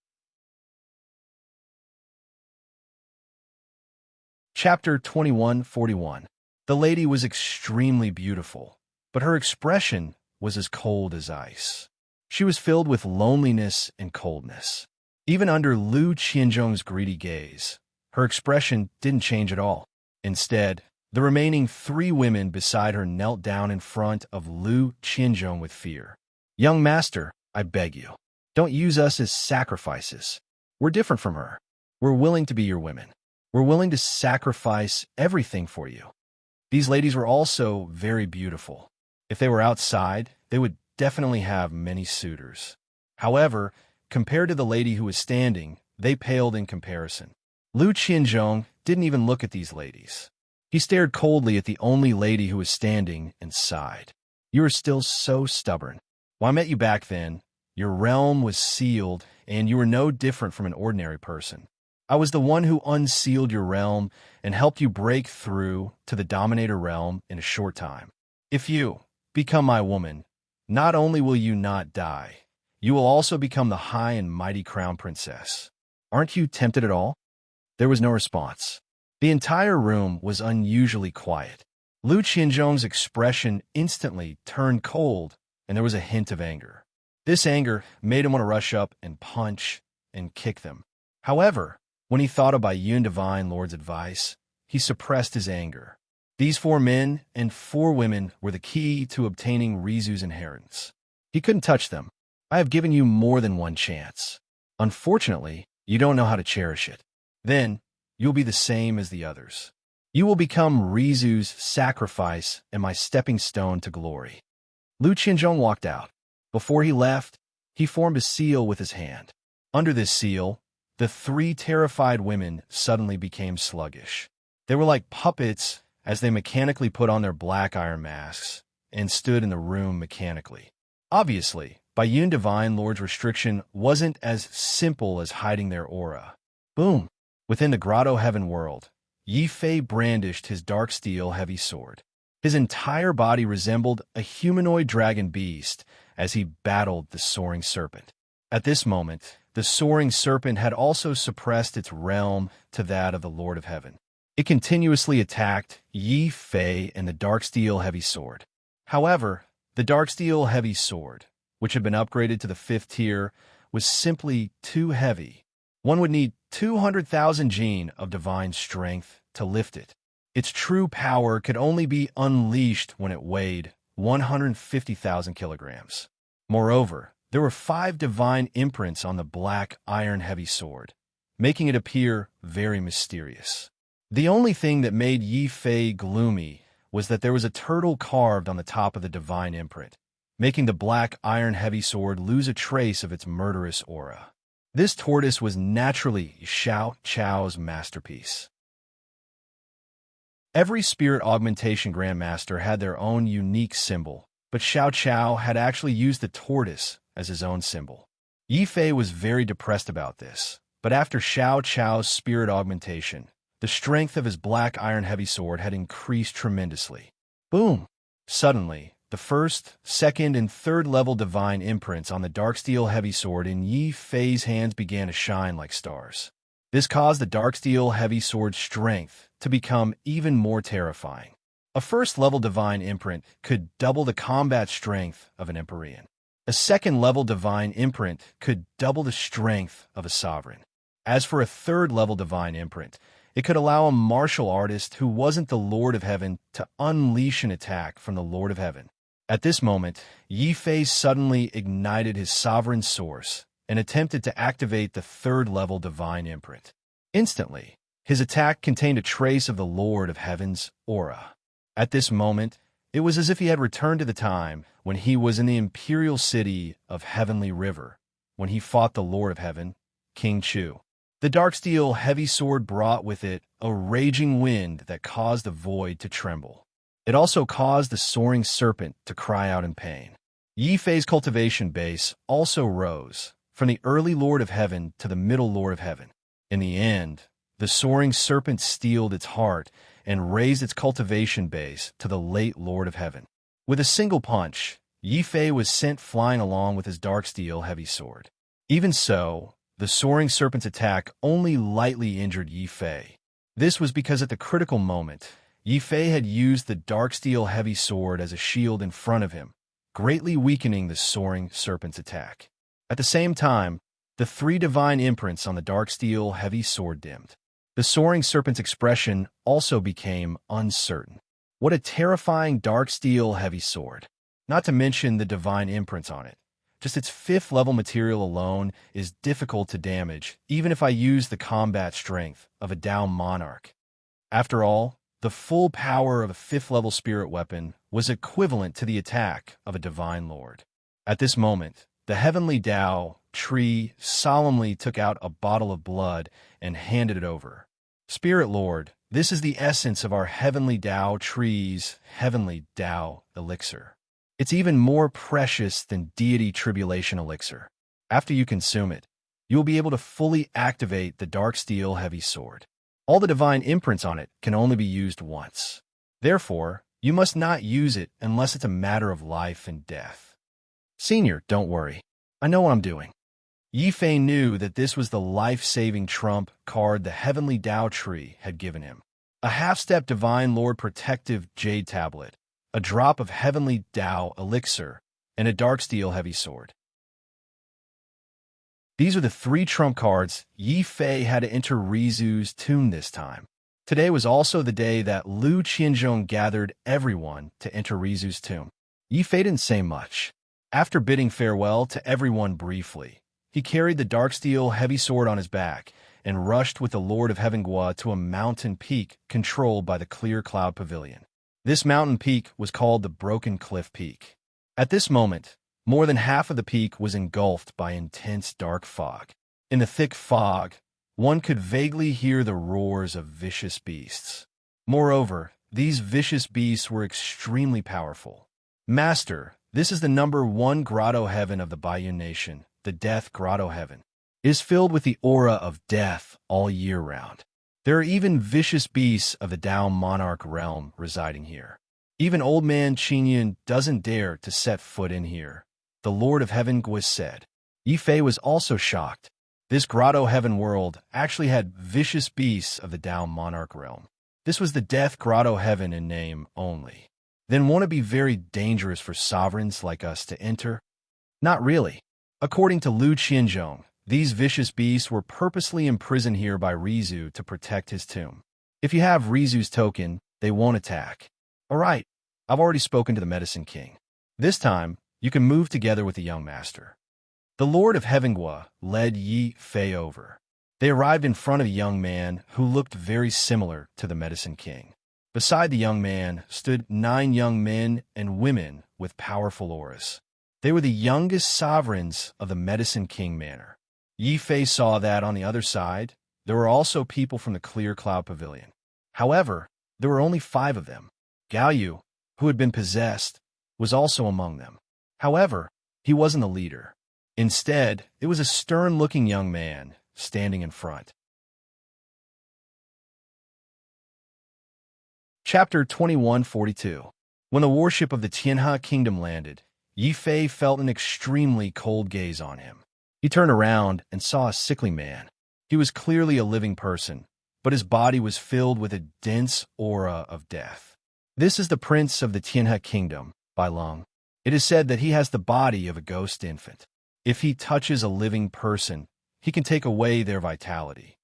Chapter 21:41. The lady was extremely beautiful, but her expression was as cold as ice. She was filled with loneliness and coldness. Even under Lu Qianzhong's greedy gaze, her expression didn't change at all. Instead, the remaining 3 women beside her knelt down in front of Lu Qianzhong with fear. Young master, I beg you, don't use us as sacrifices. We're different from her. We're willing to be your women. We're willing to sacrifice everything for you. These ladies were also very beautiful. If they were outside, they would definitely have many suitors. However, compared to the lady who was standing, they paled in comparison. Lu Qianzhong didn't even look at these ladies. He stared coldly at the only lady who was standing and sighed. You are still so stubborn. When I met you back then, your realm was sealed, and you were no different from an ordinary person. I was the one who unsealed your realm and helped you break through to the Dominator realm in a short time. If you become my woman, not only will you not die, you will also become the high and mighty crown princess. Aren't you tempted at all? There was no response. The entire room was unusually quiet. Lu Qianzhong's expression instantly turned cold, and there was a hint of anger. This anger made him want to rush up and punch and kick them. However, when he thought of Baiyun Divine Lord's advice, he suppressed his anger. These 4 men and 4 women were the key to obtaining Rizu's inheritance. He couldn't touch them. I have given you more than one chance. Unfortunately, you don't know how to cherish it. Then, you'll be the same as the others. You will become Rizu's sacrifice and my stepping stone to glory. Lu Qianzhong walked out. Before he left, he formed a seal with his hand. Under this seal, the 3 terrified women suddenly became sluggish. They were like puppets as they mechanically put on their black iron masks and stood in the room mechanically. Obviously, Baiyun Divine Lord's restriction wasn't as simple as hiding their aura. Boom! Within the Grotto Heaven world, Yi Fei brandished his dark steel heavy sword. His entire body resembled a humanoid dragon beast as he battled the soaring serpent. At this moment, the soaring serpent had also suppressed its realm to that of the Lord of Heaven. It continuously attacked Yi Fei and the dark steel heavy sword. However, the dark steel heavy sword, which had been upgraded to the 5th tier, was simply too heavy. One would need 200,000 gene of divine strength to lift it. Its true power could only be unleashed when it weighed 150,000 kilograms. Moreover, there were 5 divine imprints on the black iron heavy sword, making it appear very mysterious. The only thing that made Yi Fei gloomy was that there was a turtle carved on the top of the divine imprint, making the black iron heavy sword lose a trace of its murderous aura. This tortoise was naturally Xiao Chao's masterpiece. Every spirit augmentation grandmaster had their own unique symbol, but Xiao Chao had actually used the tortoise as his own symbol. Yi Fei was very depressed about this, but after Xiao Chao's spirit augmentation, the strength of his black iron heavy sword had increased tremendously. Boom! Suddenly, the 1st, 2nd, and 3rd level divine imprints on the dark steel heavy sword in Yi Fei's hands began to shine like stars. This caused the dark steel heavy sword's strength to become even more terrifying. A 1st level divine imprint could double the combat strength of an Empyrean. A 2nd level divine imprint could double the strength of a sovereign. As for a 3rd level divine imprint, It could allow a martial artist who wasn't the Lord of Heaven to unleash an attack from the Lord of Heaven. At this moment, Yi Fei suddenly ignited his sovereign source and attempted to activate the third-level divine imprint. Instantly, his attack contained a trace of the Lord of Heaven's aura. At this moment, it was as if he had returned to the time when he was in the imperial city of Heavenly River, when he fought the Lord of Heaven, King Chu. The Darksteel heavy sword brought with it a raging wind that caused the void to tremble. It also caused the soaring serpent to cry out in pain. Yi Fei's cultivation base also rose, from the early Lord of Heaven to the middle Lord of Heaven. In the end, the soaring serpent steeled its heart and raised its cultivation base to the late Lord of Heaven. With a single punch, Yi Fei was sent flying along with his Darksteel heavy sword. Even so, the soaring serpent's attack only lightly injured Yi Fei. This was because at the critical moment, Yi Fei had used the Darksteel heavy sword as a shield in front of him, greatly weakening the soaring serpent's attack. At the same time, the three divine imprints on the Darksteel heavy sword dimmed. The soaring serpent's expression also became uncertain. What a terrifying Darksteel heavy sword! Not to mention the divine imprints on it. Just its fifth-level material alone is difficult to damage, even if I use the combat strength of a Dao Monarch. After all, the full power of a fifth-level spirit weapon was equivalent to the attack of a divine lord. At this moment, the heavenly Dao tree solemnly took out a bottle of blood and handed it over. Spirit Lord, this is the essence of our heavenly Dao tree's heavenly Dao elixir. It's even more precious than deity tribulation elixir. After you consume it, you will be able to fully activate the Darksteel heavy sword. All the divine imprints on it can only be used once. Therefore, you must not use it unless it's a matter of life and death. Senior, don't worry. I know what I'm doing. Yi Fei knew that this was the life-saving trump card the heavenly Dao tree had given him. A half-step divine lord protective jade tablet, a drop of heavenly Dao elixir, and a Darksteel heavy sword. These are the three trump cards Yi Fei had to enter Rizu's tomb this time. Today was also the day that Lu Qianzhong gathered everyone to enter Rizu's tomb. Yi Fei didn't say much. After bidding farewell to everyone briefly, he carried the Darksteel heavy sword on his back and rushed with the Lord of Heaven Gua to a mountain peak controlled by the Clear Cloud Pavilion. This mountain peak was called the Broken Cliff Peak. At this moment, more than half of the peak was engulfed by intense dark fog. In the thick fog, one could vaguely hear the roars of vicious beasts. Moreover, these vicious beasts were extremely powerful. Master, this is the number 1 grotto heaven of the Baiyun Nation, the Death Grotto Heaven. It is filled with the aura of death all year round. There are even vicious beasts of the Dao Monarch realm residing here. Even old man Qingyun doesn't dare to set foot in here, the Lord of Heaven Gui said. Yi Fei was also shocked. This grotto heaven world actually had vicious beasts of the Dao Monarch realm. This was the Death Grotto Heaven in name only. Then won't it be very dangerous for sovereigns like us to enter? Not really. According to Lu Qianzhong, these vicious beasts were purposely imprisoned here by Rizu to protect his tomb. If you have Rizu's token, they won't attack. All right, I've already spoken to the Medicine King. This time, you can move together with the young master. The Lord of Heaven Gua led Yi Fei over. They arrived in front of a young man who looked very similar to the Medicine King. Beside the young man stood 9 young men and women with powerful auras. They were the youngest sovereigns of the Medicine King Manor. Yi Fei saw that on the other side, there were also people from the Clear Cloud Pavilion. However, there were only 5 of them. Gao Yu, who had been possessed, was also among them. However, he wasn't the leader. Instead, it was a stern-looking young man standing in front. Chapter 2142. When the warship of the Tianhe Kingdom landed, Yi Fei felt an extremely cold gaze on him. He turned around and saw a sickly man. He was clearly a living person, but his body was filled with a dense aura of death. This is the prince of the Tianhe Kingdom, Bai Lung. It is said that he has the body of a ghost infant. If he touches a living person, he can take away their vitality.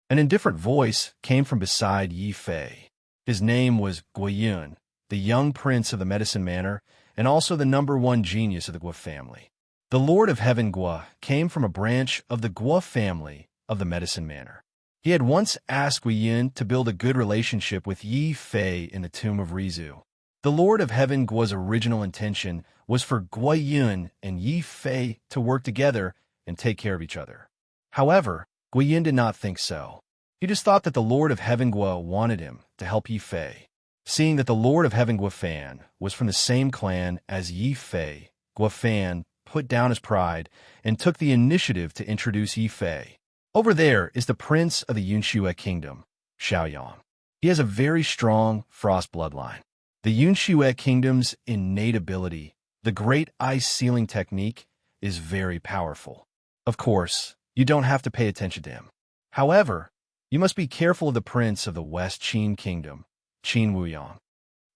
An indifferent voice came from beside Yi Fei. His name was Guiyun, the young prince of the Medicine Manor, and also the #1 genius of the Guo family. The Lord of Heaven Guo came from a branch of the Guo family of the Medicine Manor. He had once asked Guiyun to build a good relationship with Yi Fei in the tomb of Rizu. The Lord of Heaven Guo's original intention was for Guiyun and Yi Fei to work together and take care of each other. However, Guiyun did not think so. He just thought that the Lord of Heaven Guo wanted him to help Yi Fei. Seeing that the Lord of Heaven Guo Fan was from the same clan as Yi Fei, Guo Fan put down his pride and took the initiative to introduce Yi Fei. Over there is the prince of the Yunxue kingdom, Xiaoyang. He has a very strong frost bloodline. The Yunxue kingdom's innate ability, the great ice sealing technique, is very powerful. Of course, you don't have to pay attention to him. However, you must be careful of the prince of the West Qin kingdom, Qin Wuyang.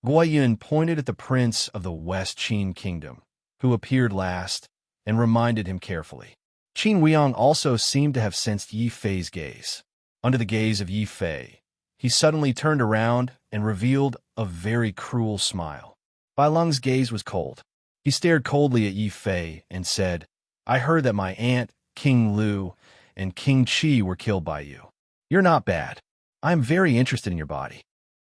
Guiyun pointed at the prince of the West Qin kingdom, who appeared last, and reminded him carefully. Qin Wuyang also seemed to have sensed Yi Fei's gaze. Under the gaze of Yi Fei, he suddenly turned around and revealed a very cruel smile. Bai Lung's gaze was cold. He stared coldly at Yi Fei and said, "I heard that my aunt, King Lu, and King Qi were killed by you. You're not bad. I am very interested in your body."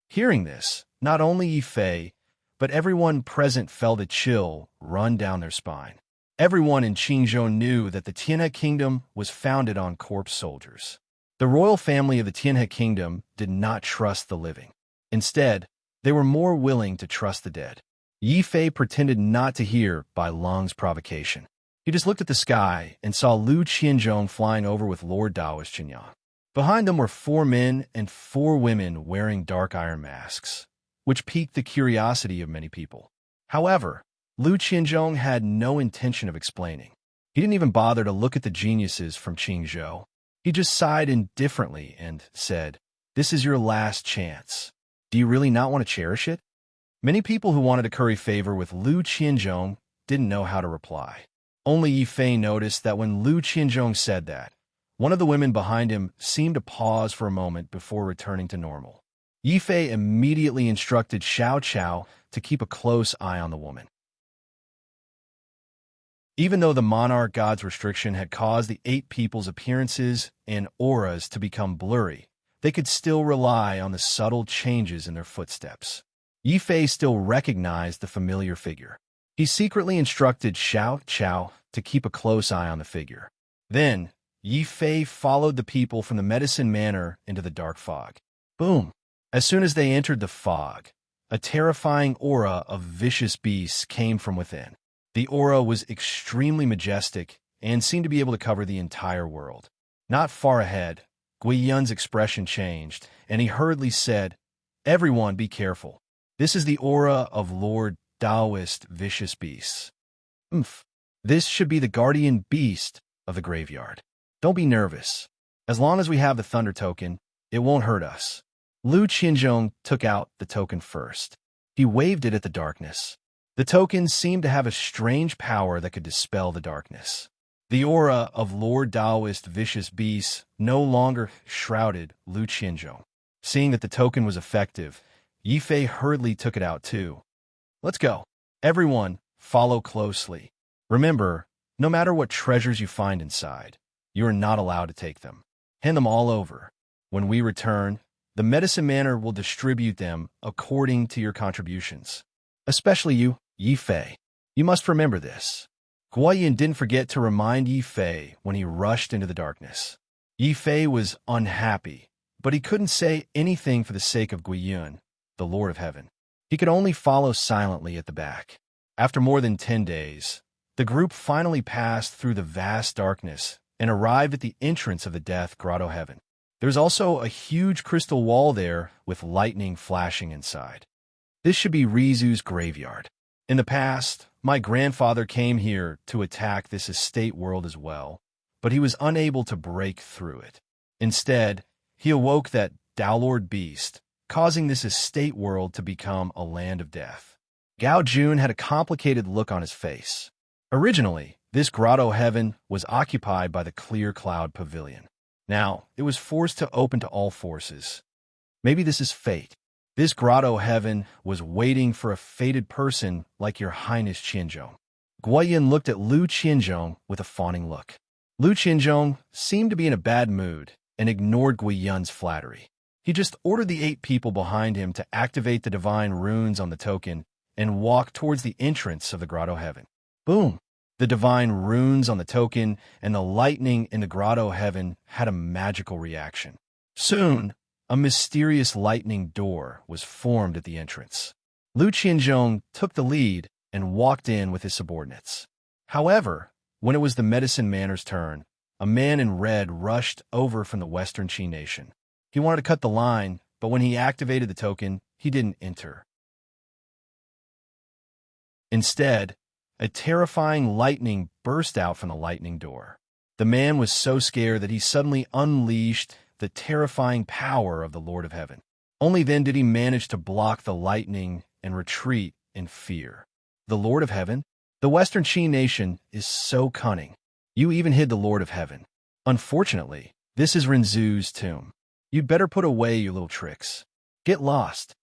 Hearing this, not only Yi Fei, but everyone present felt a chill run down their spine. Everyone in Qingzhou knew that the Tianhe kingdom was founded on corpse soldiers. The royal family of the Tianhe kingdom did not trust the living. Instead, they were more willing to trust the dead. Yi Fei pretended not to hear Bai Lung's provocation. He just looked at the sky and saw Lu Qianzhong flying over with Lord Daoist Qinyang. Behind them were 4 men and 4 women wearing dark iron masks, which piqued the curiosity of many people. However, Lu Qianzhong had no intention of explaining. He didn't even bother to look at the geniuses from Qingzhou. He just sighed indifferently and said, "This is your last chance. Do you really not want to cherish it?" Many people who wanted to curry favor with Lu Qianzhong didn't know how to reply. Only Yi Fei noticed that when Lu Qianzhong said that, one of the women behind him seemed to pause for a moment before returning to normal. Yi Fei immediately instructed Xiao Chao to keep a close eye on the woman. Even though the monarch god's restriction had caused the 8 people's appearances and auras to become blurry, they could still rely on the subtle changes in their footsteps. Yi Fei still recognized the familiar figure. He secretly instructed Xiao Chao to keep a close eye on the figure. Then, Yi Fei followed the people from the Medicine Manor into the dark fog. Boom! As soon as they entered the fog, a terrifying aura of vicious beasts came from within. The aura was extremely majestic and seemed to be able to cover the entire world. Not far ahead, Guiyun's expression changed, and he hurriedly said, "Everyone be careful. This is the aura of Lord Daoist Vicious Beasts. This should be the guardian beast of the graveyard. Don't be nervous. As long as we have the Thunder Token, it won't hurt us." Lu Qianzhong took out the token first. He waved it at the darkness. The token seemed to have a strange power that could dispel the darkness. The aura of Lord Daoist Vicious Beasts no longer shrouded Lu Qianzhong. Seeing that the token was effective, Yi Fei hurriedly took it out too. "Let's go. Everyone, follow closely. Remember, no matter what treasures you find inside, you are not allowed to take them. Hand them all over. When we return, the Medicine Manor will distribute them according to your contributions. Especially you, Yi Fei. You must remember this." Guiyun didn't forget to remind Yi Fei when he rushed into the darkness. Yi Fei was unhappy, but he couldn't say anything for the sake of Guiyun, the Lord of Heaven. He could only follow silently at the back. After more than 10 days, the group finally passed through the vast darkness and arrived at the entrance of the Death Grotto Heaven. There's also a huge crystal wall there with lightning flashing inside. This should be Rizu's graveyard. In the past, my grandfather came here to attack this estate world as well, but he was unable to break through it. Instead, he awoke that Downlord beast, causing this estate world to become a land of death. Gao Jun had a complicated look on his face. Originally, this grotto heaven was occupied by the Clear Cloud Pavilion. Now, it was forced to open to all forces. Maybe this is fate. This grotto heaven was waiting for a fated person like your Highness Qianzhong. Guoyin looked at Lu Qianzhong with a fawning look. Lu Qianzhong seemed to be in a bad mood and ignored Guiyun's flattery. He just ordered the 8 people behind him to activate the divine runes on the token and walk towards the entrance of the grotto heaven. Boom! The divine runes on the token and the lightning in the grotto heaven had a magical reaction. Soon, a mysterious lightning door was formed at the entrance. Lu Qianzhong took the lead and walked in with his subordinates. However, when it was the medicine man's turn, a man in red rushed over from the Western Qi nation. He wanted to cut the line, but when he activated the token, he didn't enter. Instead, a terrifying lightning burst out from the lightning door. The man was so scared that he suddenly unleashed the terrifying power of the Lord of Heaven. Only then did he manage to block the lightning and retreat in fear. The Lord of Heaven? The Western Qi nation is so cunning. You even hid the Lord of Heaven. Unfortunately, this is Renzu's tomb. You'd better put away your little tricks. Get lost.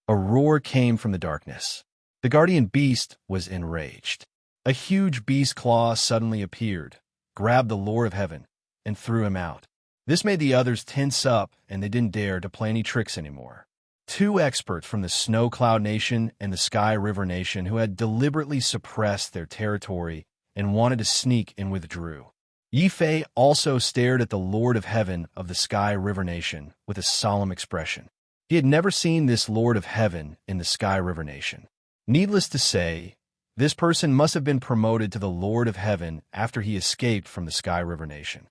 A roar came from the darkness. The guardian beast was enraged. A huge beast claw suddenly appeared, grabbed the Lord of Heaven, and threw him out. This made the others tense up, and they didn't dare to play any tricks anymore. 2 experts from the Snow Cloud Nation and the Sky River Nation who had deliberately suppressed their territory and wanted to sneak in withdrew. Yi Fei also stared at the Lord of Heaven of the Sky River Nation with a solemn expression. He had never seen this Lord of Heaven in the Sky River Nation. Needless to say, this person must have been promoted to the Lord of Heaven after he escaped from the Sky River Nation.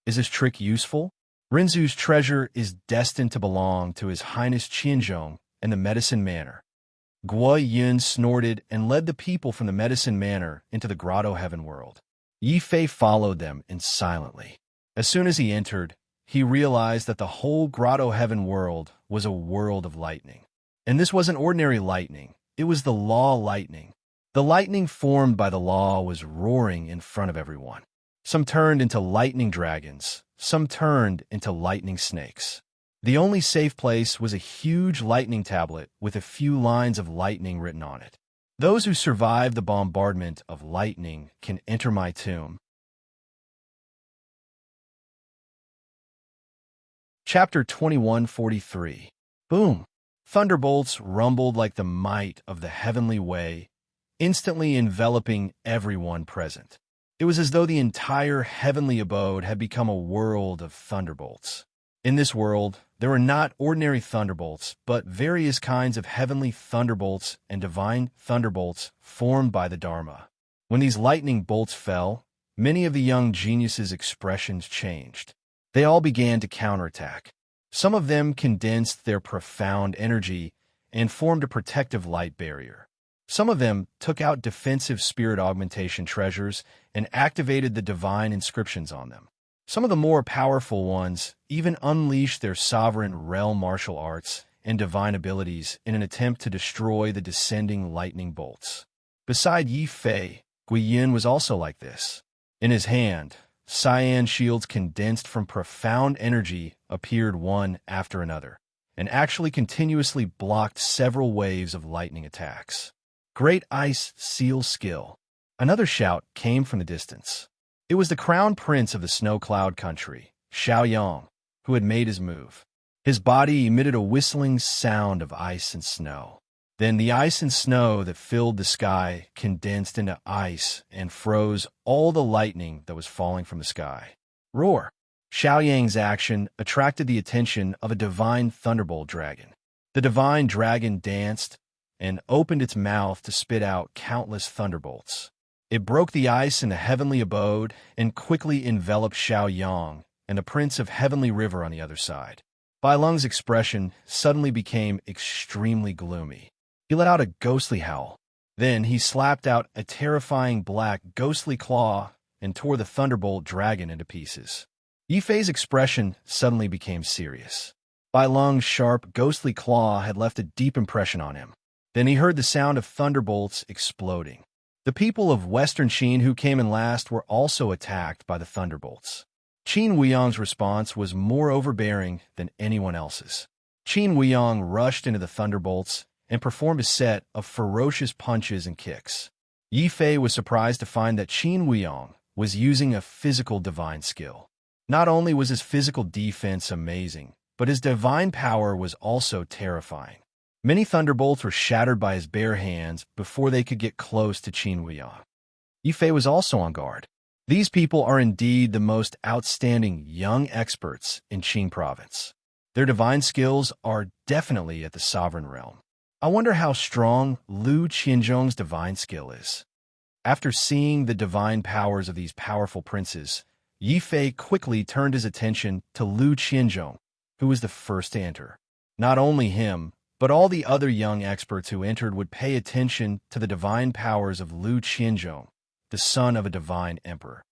Is this trick useful? Renzu's treasure is destined to belong to His Highness Qianzhong and the Medicine Manor. Guoyun snorted and led the people from the Medicine Manor into the Grotto Heaven world. Yi Fei followed them in silently. As soon as he entered, he realized that the whole Grotto Heaven world was a world of lightning. And this wasn't ordinary lightning. It was the law lightning. The lightning formed by the law was roaring in front of everyone. Some turned into lightning dragons. Some turned into lightning snakes. The only safe place was a huge lightning tablet with a few lines of lightning written on it. Those who survive the bombardment of lightning can enter my tomb. Chapter 2143. Boom! Thunderbolts rumbled like the might of the heavenly way, instantly enveloping everyone present. It was as though the entire heavenly abode had become a world of thunderbolts. In this world, there were not ordinary thunderbolts, but various kinds of heavenly thunderbolts and divine thunderbolts formed by the Dharma. When these lightning bolts fell, many of the young geniuses' expressions changed. They all began to counterattack. Some of them condensed their profound energy and formed a protective light barrier. Some of them took out defensive spirit augmentation treasures and activated the divine inscriptions on them. Some of the more powerful ones even unleashed their sovereign realm martial arts and divine abilities in an attempt to destroy the descending lightning bolts. Beside Yi Fei, Guiyun was also like this. In his hand, cyan shields condensed from profound energy appeared one after another, and actually continuously blocked several waves of lightning attacks. Great ice seal skill. Another shout came from the distance. It was the crown prince of the snow cloud country, Xiaoyang, who had made his move. His body emitted a whistling sound of ice and snow. Then the ice and snow that filled the sky condensed into ice and froze all the lightning that was falling from the sky. Roar! Xiaoyang's action attracted the attention of a divine thunderbolt dragon. The divine dragon danced and opened its mouth to spit out countless thunderbolts. It broke the ice in the heavenly abode and quickly enveloped Xiaoyang and the prince of Heavenly River on the other side. Bai Lung's expression suddenly became extremely gloomy. He let out a ghostly howl. Then he slapped out a terrifying black ghostly claw and tore the thunderbolt dragon into pieces. Yi Fei's expression suddenly became serious. Bai Lung's sharp ghostly claw had left a deep impression on him. Then he heard the sound of thunderbolts exploding. The people of Western Qin who came in last were also attacked by the thunderbolts. Qin Weiyang's response was more overbearing than anyone else's. Qin Weiyang rushed into the thunderbolts and performed a set of ferocious punches and kicks. Yi Fei was surprised to find that Qin Weiyang was using a physical divine skill. Not only was his physical defense amazing, but his divine power was also terrifying. Many thunderbolts were shattered by his bare hands before they could get close to Qin Weiyang. Yi Fei was also on guard. These people are indeed the most outstanding young experts in Qin province. Their divine skills are definitely at the sovereign realm. I wonder how strong Lu Qianzhong's divine skill is. After seeing the divine powers of these powerful princes, Yi Fei quickly turned his attention to Lu Qianzhong, who was the first to enter. Not only him, but all the other young experts who entered would pay attention to the divine powers of Lu Qianzhong, the son of a divine emperor.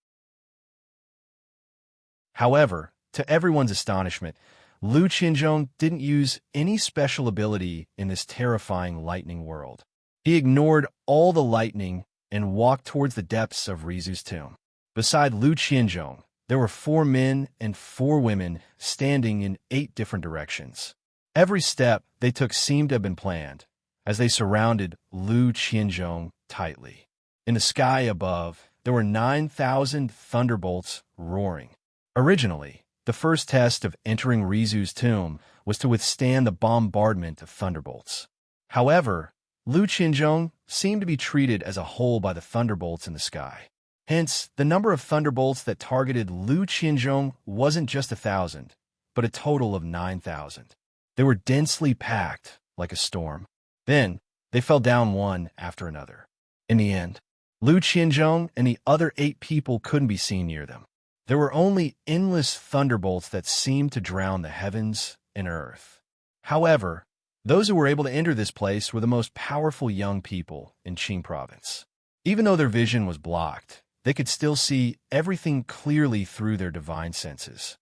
However, to everyone's astonishment, Lu Qianzhong didn't use any special ability in this terrifying lightning world. He ignored all the lightning and walked towards the depths of Rizu's tomb. Beside Lu Qianzhong, there were 4 men and 4 women standing in 8 different directions. Every step they took seemed to have been planned, as they surrounded Lu Qianzhong tightly. In the sky above, there were 9,000 thunderbolts roaring. Originally, the first test of entering Rizu's tomb was to withstand the bombardment of thunderbolts. However, Lu Qianzhong seemed to be treated as a whole by the thunderbolts in the sky. Hence, the number of thunderbolts that targeted Lu Qianzhong wasn't just 1,000, but a total of 9,000. They were densely packed, like a storm. Then, they fell down one after another. In the end, Lu Qianzhong and the other 8 people couldn't be seen near them. There were only endless thunderbolts that seemed to drown the heavens and earth. However, those who were able to enter this place were the most powerful young people in Qin province. Even though their vision was blocked, they could still see everything clearly through their divine senses.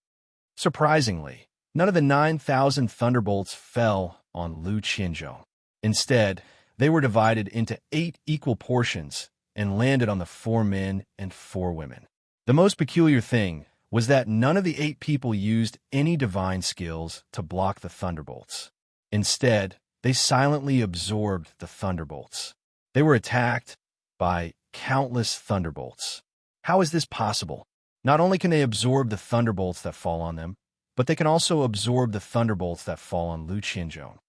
Surprisingly, none of the 9,000 thunderbolts fell on Lu Qianzhong. Instead, they were divided into 8 equal portions and landed on the 4 men and 4 women. The most peculiar thing was that none of the 8 people used any divine skills to block the thunderbolts. Instead, they silently absorbed the thunderbolts. They were attacked by countless thunderbolts. How is this possible? Not only can they absorb the thunderbolts that fall on them, but they can also absorb the thunderbolts that fall on Lu Qianzhong.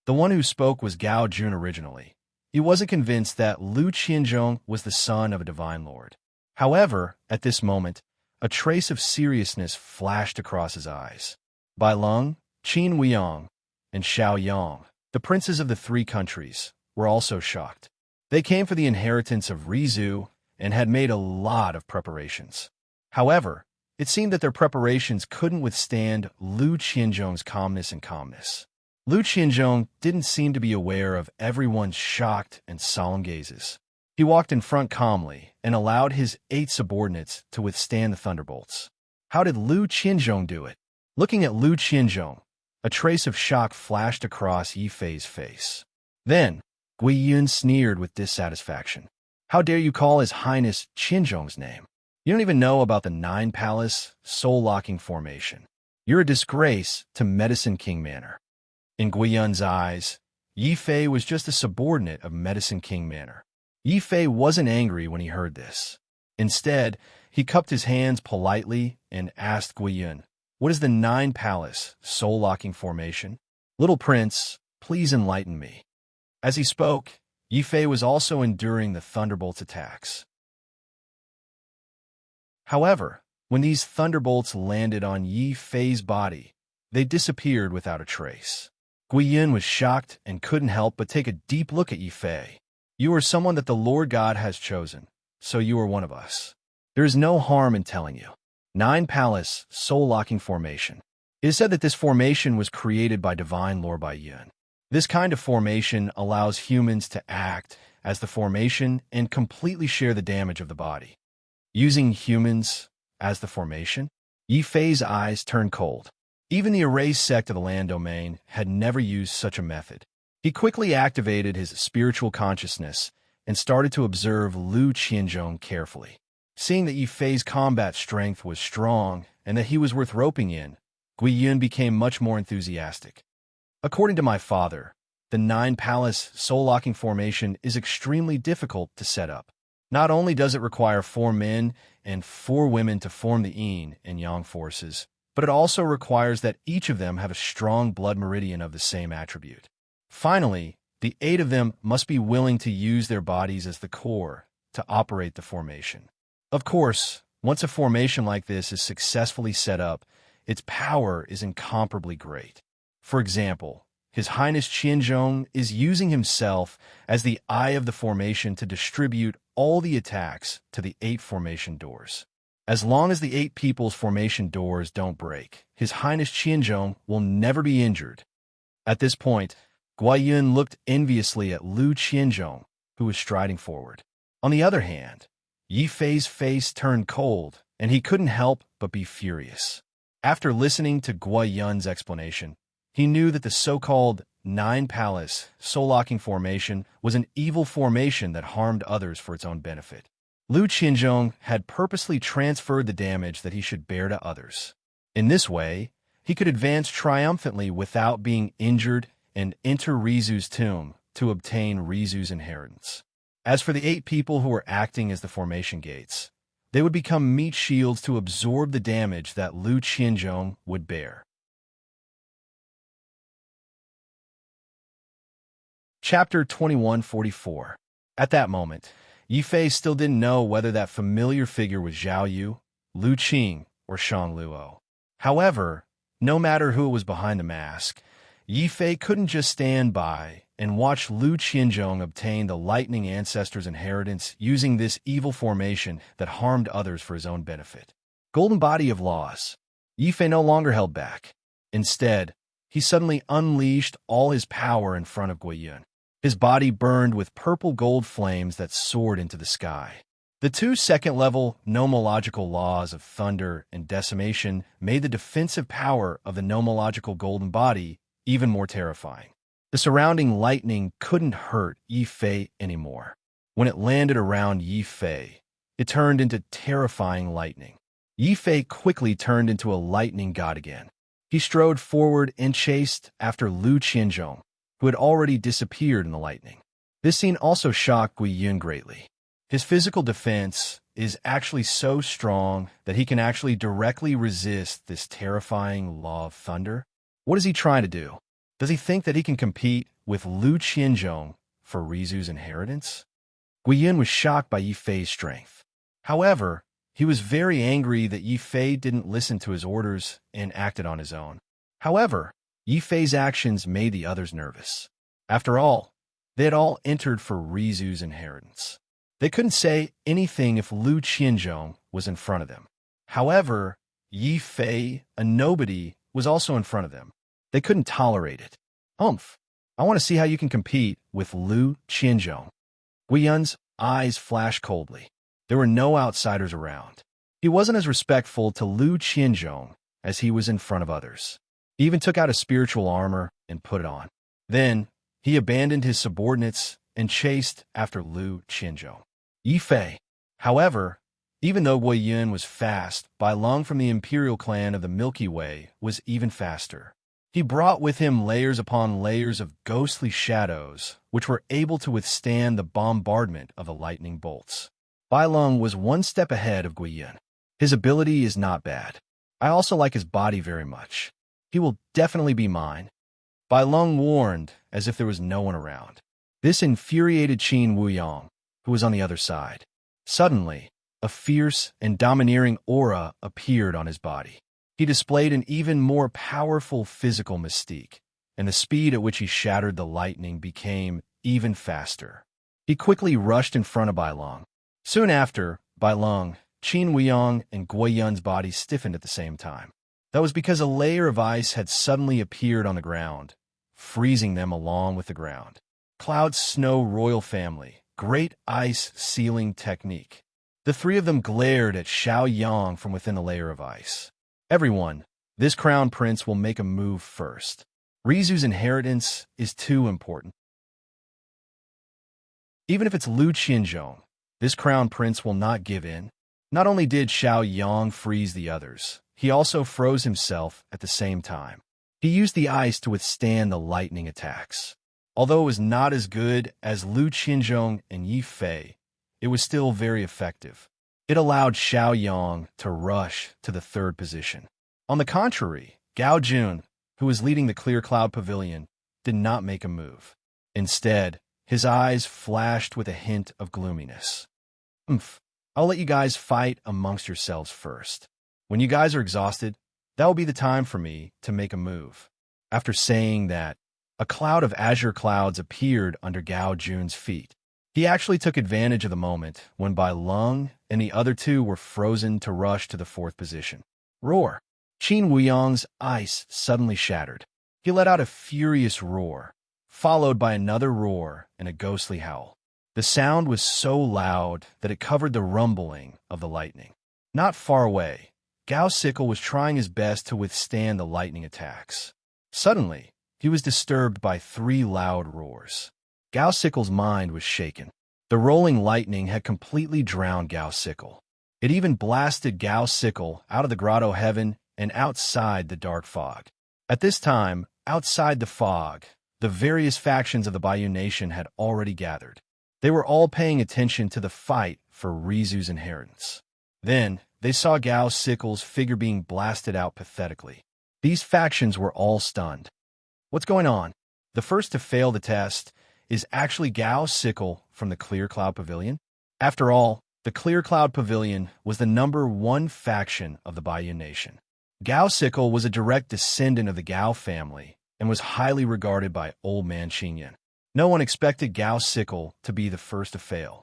The one who spoke was Gao Jun originally. He wasn't convinced that Lu Qianzhong was the son of a divine lord. However, at this moment, a trace of seriousness flashed across his eyes. Bai Lung, Qin Weiyang, and Xiao Yang, the princes of the 3 countries, were also shocked. They came for the inheritance of Rizu and had made a lot of preparations. However, it seemed that their preparations couldn't withstand Lu Qianzhong's calmness. Lu Qianzhong didn't seem to be aware of everyone's shocked and solemn gazes. He walked in front calmly and allowed his 8 subordinates to withstand the thunderbolts. How did Lu Qianzhong do it? Looking at Lu Qianzhong, a trace of shock flashed across Yi Fei's face. Then, Gui Yun sneered with dissatisfaction. How dare you call His Highness Qianzhong's name? You don't even know about the 9 Palace soul-locking formation. You're a disgrace to Medicine King Manor. In Gui Yun's eyes, Yi Fei was just a subordinate of Medicine King Manor. Yi Fei wasn't angry when he heard this. Instead, he cupped his hands politely and asked Gui Yun, "What is the 9 Palace soul-locking formation? Little Prince, please enlighten me." As he spoke, Yi Fei was also enduring the thunderbolt's attacks. However, when these thunderbolts landed on Yi Fei's body, they disappeared without a trace. Gui Yun was shocked and couldn't help but take a deep look at Yi Fei. "You are someone that the Lord God has chosen, so you are one of us. There is no harm in telling you. 9 Palace soul-locking formation. It is said that this formation was created by divine Lord Bai Yun. This kind of formation allows humans to act as the formation and completely share the damage of the body. Using humans as the formation?" Yi Fei's eyes turned cold. Even the erased sect of the land domain had never used such a method. He quickly activated his spiritual consciousness and started to observe Lu Qianzhong carefully. Seeing that Yi Fei's combat strength was strong and that he was worth roping in, Guiyun became much more enthusiastic. According to my father, the 9-palace soul-locking formation is extremely difficult to set up. Not only does it require 4 men and 4 women to form the yin and yang forces, but it also requires that each of them have a strong blood meridian of the same attribute. Finally, the 8 of them must be willing to use their bodies as the core to operate the formation. Of course, once a formation like this is successfully set up, its power is incomparably great. For example, His Highness Qianzhong is using himself as the eye of the formation to distribute all the attacks to the 8 formation doors. As long as the 8 people's formation doors don't break, His Highness Qianzhong will never be injured. At this point, Guiyun looked enviously at Lu Qianzhong, who was striding forward. On the other hand, Yi Fei's face turned cold, and he couldn't help but be furious. After listening to Guiyun's explanation, he knew that the so-called 9-palace soul-locking formation was an evil formation that harmed others for its own benefit. Lu Qianzhong had purposely transferred the damage that he should bear to others. In this way, he could advance triumphantly without being injured and enter Rizu's tomb to obtain Rizu's inheritance. As for the 8 people who were acting as the formation gates, they would become meat shields to absorb the damage that Lu Qianzhong would bear. Chapter 2144. At that moment, Yi Fei still didn't know whether that familiar figure was Zhao Yu, Lu Qing, or Shang Luo. However, no matter who was behind the mask, Yi Fei couldn't just stand by and watch Lu Qianzhong obtain the Lightning Ancestor's inheritance using this evil formation that harmed others for his own benefit. Golden Body of Laws. Yi Fei no longer held back. Instead, he suddenly unleashed all his power in front of Guiyun. His body burned with purple-gold flames that soared into the sky. The 2 second-level nomological laws of thunder and decimation made the defensive power of the nomological golden body even more terrifying. The surrounding lightning couldn't hurt Yi Fei anymore. When it landed around Yi Fei, it turned into terrifying lightning. Yi Fei quickly turned into a lightning god again. He strode forward and chased after Lu Qianzhong, who had already disappeared in the lightning. This scene also shocked Guiyun greatly. His physical defense is actually so strong that he can actually directly resist this terrifying law of thunder. What is he trying to do? Does he think that he can compete with Lu Qianzhong for Rizu's inheritance? Guiyun was shocked by Yi Fei's strength. However, he was very angry that Yi Fei didn't listen to his orders and acted on his own. However, Yi Fei's actions made the others nervous. After all, they had all entered for Rizu's inheritance. They couldn't say anything if Lu Qianzhong was in front of them. However, Yi Fei, a nobody, was also in front of them. They couldn't tolerate it. I want to see how you can compete with Lu Qianzhong. Guiyun's eyes flashed coldly. There were no outsiders around. He wasn't as respectful to Lu Qianzhong as he was in front of others. He even took out his spiritual armor and put it on. Then, he abandoned his subordinates and chased after Lu Qianzhong. Yi Fei. However, even though Guiyun was fast, Bai Long from the Imperial clan of the Milky Way was even faster. He brought with him layers upon layers of ghostly shadows, which were able to withstand the bombardment of the lightning bolts. Bai Long was 1 step ahead of Guiyun. His ability is not bad. I also like his body very much. He will definitely be mine. Bai Long warned, as if there was no one around. This infuriated Qin Wuyong, who was on the other side. Suddenly, a fierce and domineering aura appeared on his body. He displayed an even more powerful physical mystique, and the speed at which he shattered the lightning became even faster. He quickly rushed in front of Bai Long. Soon after, Bai Long, Qin Wuyong, and Guiyun's bodies stiffened at the same time. That was because a layer of ice had suddenly appeared on the ground, freezing them along with the ground. Cloud Snow Royal Family, Great Ice Sealing Technique. The 3 of them glared at Xiao Yang from within the layer of ice. Everyone, this crown prince will make a move first. Rizu's inheritance is too important. Even if it's Lu Qianzhong, this crown prince will not give in. Not only did Xiao Yang freeze the others, he also froze himself at the same time. He used the ice to withstand the lightning attacks. Although it was not as good as Lu Qianzhong and Yi Fei, it was still very effective. It allowed Xiao Yang to rush to the third position. On the contrary, Gao Jun, who was leading the Clear Cloud Pavilion, did not make a move. Instead, his eyes flashed with a hint of gloominess. I'll let you guys fight amongst yourselves first. When you guys are exhausted, that will be the time for me to make a move. After saying that, a cloud of azure clouds appeared under Gao Jun's feet. He actually took advantage of the moment when Bai Lung and the other two were frozen to rush to the fourth position. Roar! Qin Wuyong's ice suddenly shattered. He let out a furious roar, followed by another roar and a ghostly howl. The sound was so loud that it covered the rumbling of the lightning. Not far away, Gao Sickle was trying his best to withstand the lightning attacks. Suddenly, he was disturbed by 3 loud roars. Gao Sickle's mind was shaken. The rolling lightning had completely drowned Gao Sickle. It even blasted Gao Sickle out of the grotto heaven and outside the dark fog. At this time, outside the fog, the various factions of the Bayou Nation had already gathered. They were all paying attention to the fight for Rizu's inheritance. Then, they saw Gao Sickle's figure being blasted out pathetically. These factions were all stunned. What's going on? The first to fail the test is actually Gao Sickle from the Clear Cloud Pavilion. After all, the Clear Cloud Pavilion was the #1 faction of the Bayou Nation. Gao Sickle was a direct descendant of the Gao family and was highly regarded by Old Man Xinyan. No one expected Gao Sickle to be the first to fail.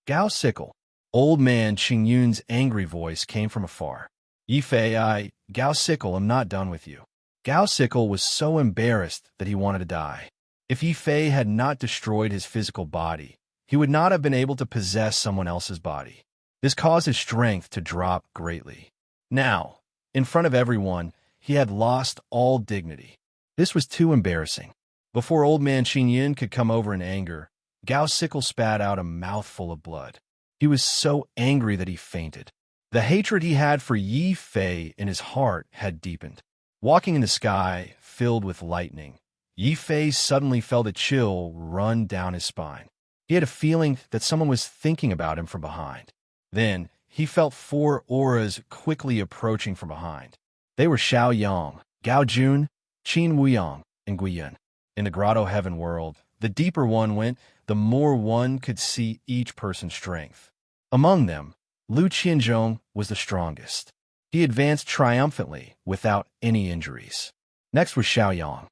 Gao Sickle. Old Man Qingyun's angry voice came from afar. Yi Fei, Gao Sickle, I'm not done with you. Gao Sickle was so embarrassed that he wanted to die. If Yi Fei had not destroyed his physical body, he would not have been able to possess someone else's body. This caused his strength to drop greatly. Now, in front of everyone, he had lost all dignity. This was too embarrassing. Before Old Man Qingyun could come over in anger, Gao Sickle spat out a mouthful of blood. He was so angry that he fainted. The hatred he had for Yi Fei in his heart had deepened. Walking in the sky, filled with lightning, Yi Fei suddenly felt a chill run down his spine. He had a feeling that someone was thinking about him from behind. Then, he felt 4 auras quickly approaching from behind. They were Xiao Yang, Gao Jun, Qin Wuyong, and Guiyun. In the grotto heaven world, the deeper one went, the more one could see each person's strength. Among them, Lu Qianzhong was the strongest. He advanced triumphantly without any injuries. Next was Xiao Yang.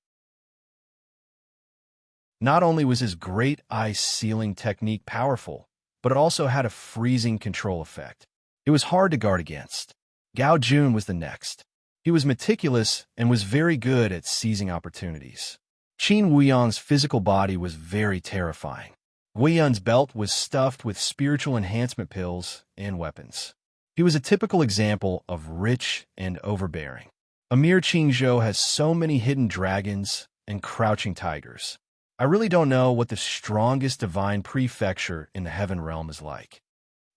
Not only was his great ice sealing technique powerful, but it also had a freezing control effect. It was hard to guard against. Gao Jun was the next. He was meticulous and was very good at seizing opportunities. Qin Wuyong's physical body was very terrifying. Guiyun's belt was stuffed with spiritual enhancement pills and weapons. He was a typical example of rich and overbearing. Emir Qingzhou has so many hidden dragons and crouching tigers. I really don't know what the strongest divine prefecture in the heaven realm is like.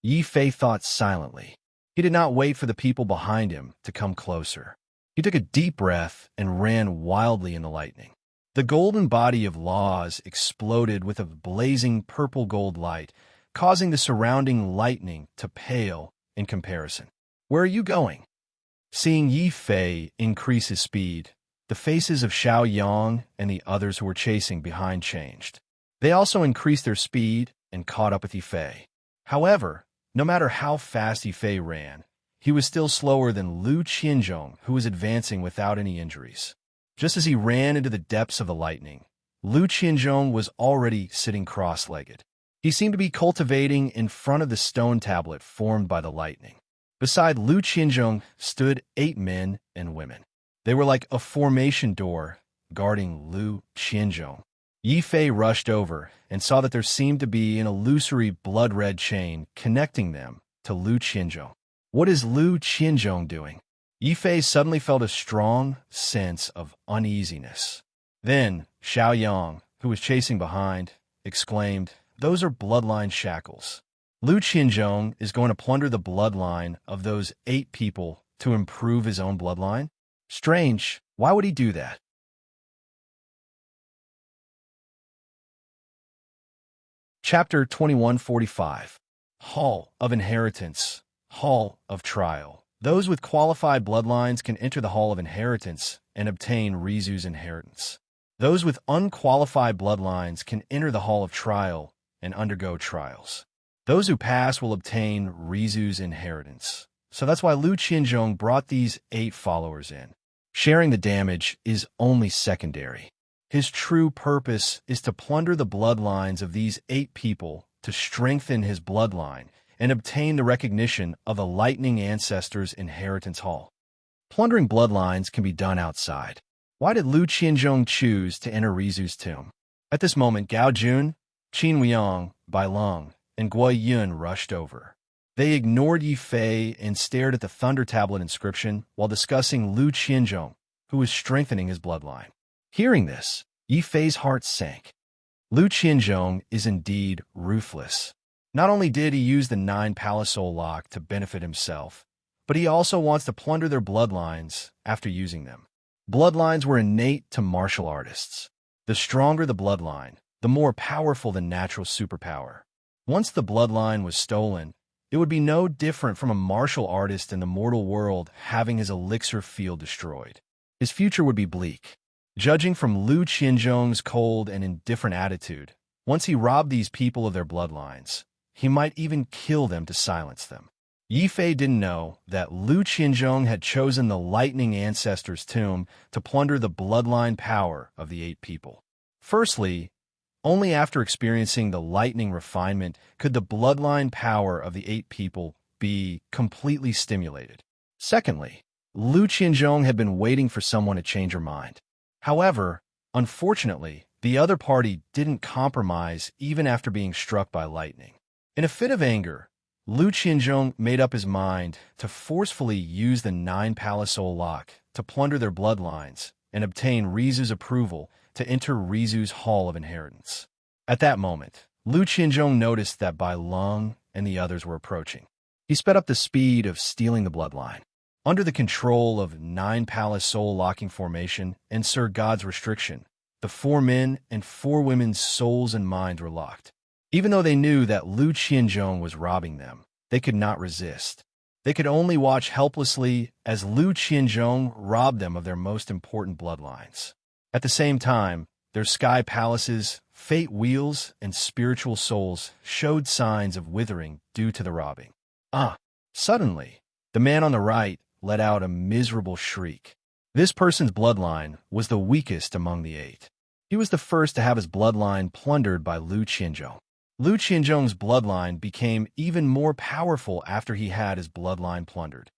Yi Fei thought silently. He did not wait for the people behind him to come closer. He took a deep breath and ran wildly in the lightning. The golden body of laws exploded with a blazing purple gold light, causing the surrounding lightning to pale in comparison. Where are you going? Seeing Yi Fei increase his speed, the faces of Xiao Yang and the others who were chasing behind changed. They also increased their speed and caught up with Yi Fei. However, no matter how fast Yi Fei ran, he was still slower than Lu Qianzhong, who was advancing without any injuries. Just as he ran into the depths of the lightning, Lu Qianzhong was already sitting cross-legged. He seemed to be cultivating in front of the stone tablet formed by the lightning. Beside Lu Qianzhong stood 8 men and women. They were like a formation door guarding Lu Qianzhong. Yi Fei rushed over and saw that there seemed to be an illusory blood-red chain connecting them to Lu Qianzhong. What is Lu Qianzhong doing? Yi Fei suddenly felt a strong sense of uneasiness. Then, Xiao Yang, who was chasing behind, exclaimed, "Those are bloodline shackles." Lu Qianzhong is going to plunder the bloodline of those 8 people to improve his own bloodline? Strange. Why would he do that? Chapter 2145. Hall of Inheritance. Hall of Trial. Those with qualified bloodlines can enter the Hall of Inheritance and obtain Rizu's inheritance. Those with unqualified bloodlines can enter the Hall of Trial and undergo trials. Those who pass will obtain Rizu's inheritance. So that's why Lu Qianzhong brought these 8 followers in. Sharing the damage is only secondary. His true purpose is to plunder the bloodlines of these 8 people to strengthen his bloodline and obtain the recognition of the Lightning Ancestors' Inheritance Hall. Plundering bloodlines can be done outside. Why did Lu Qianzhong choose to enter Rizu's tomb? At this moment, Gao Jun, Qin Weiyang, Bai Lung, and Guo Yun rushed over. They ignored Yi Fei and stared at the Thunder Tablet inscription while discussing Lu Qianzhong, who was strengthening his bloodline. Hearing this, Yi Fei's heart sank. Lu Qianzhong is indeed ruthless. Not only did he use the 9 Palisol lock to benefit himself, but he also wants to plunder their bloodlines after using them. Bloodlines were innate to martial artists. The stronger the bloodline, the more powerful the natural superpower. Once the bloodline was stolen, it would be no different from a martial artist in the mortal world having his elixir field destroyed. His future would be bleak. Judging from Lu Qianzhong's cold and indifferent attitude, once he robbed these people of their bloodlines, he might even kill them to silence them. Yi Fei didn't know that Lu Qianzhong had chosen the Lightning Ancestors' tomb to plunder the bloodline power of the 8 people. Firstly, only after experiencing the lightning refinement could the bloodline power of the 8 people be completely stimulated. Secondly, Lu Qianzhong had been waiting for someone to change her mind. However, unfortunately, the other party didn't compromise even after being struck by lightning. In a fit of anger, Lu Qianzhong made up his mind to forcefully use the 9 Palisol lock to plunder their bloodlines and obtain Rizu's approval to enter Rizu's Hall of Inheritance. At that moment, Lu Qianzhong noticed that Bai Lung and the others were approaching. He sped up the speed of stealing the bloodline. Under the control of 9 Palisol locking formation and Sir God's restriction, the 4 men and 4 women's souls and minds were locked. Even though they knew that Lu Qianzhong was robbing them, they could not resist. They could only watch helplessly as Lu Qianzhong robbed them of their most important bloodlines. At the same time, their sky palaces, fate wheels, and spiritual souls showed signs of withering due to the robbing. Suddenly, the man on the right let out a miserable shriek. This person's bloodline was the weakest among the 8. He was the first to have his bloodline plundered by Lu Qianzhong. Lu Qianzhong's bloodline became even more powerful after he had his bloodline plundered.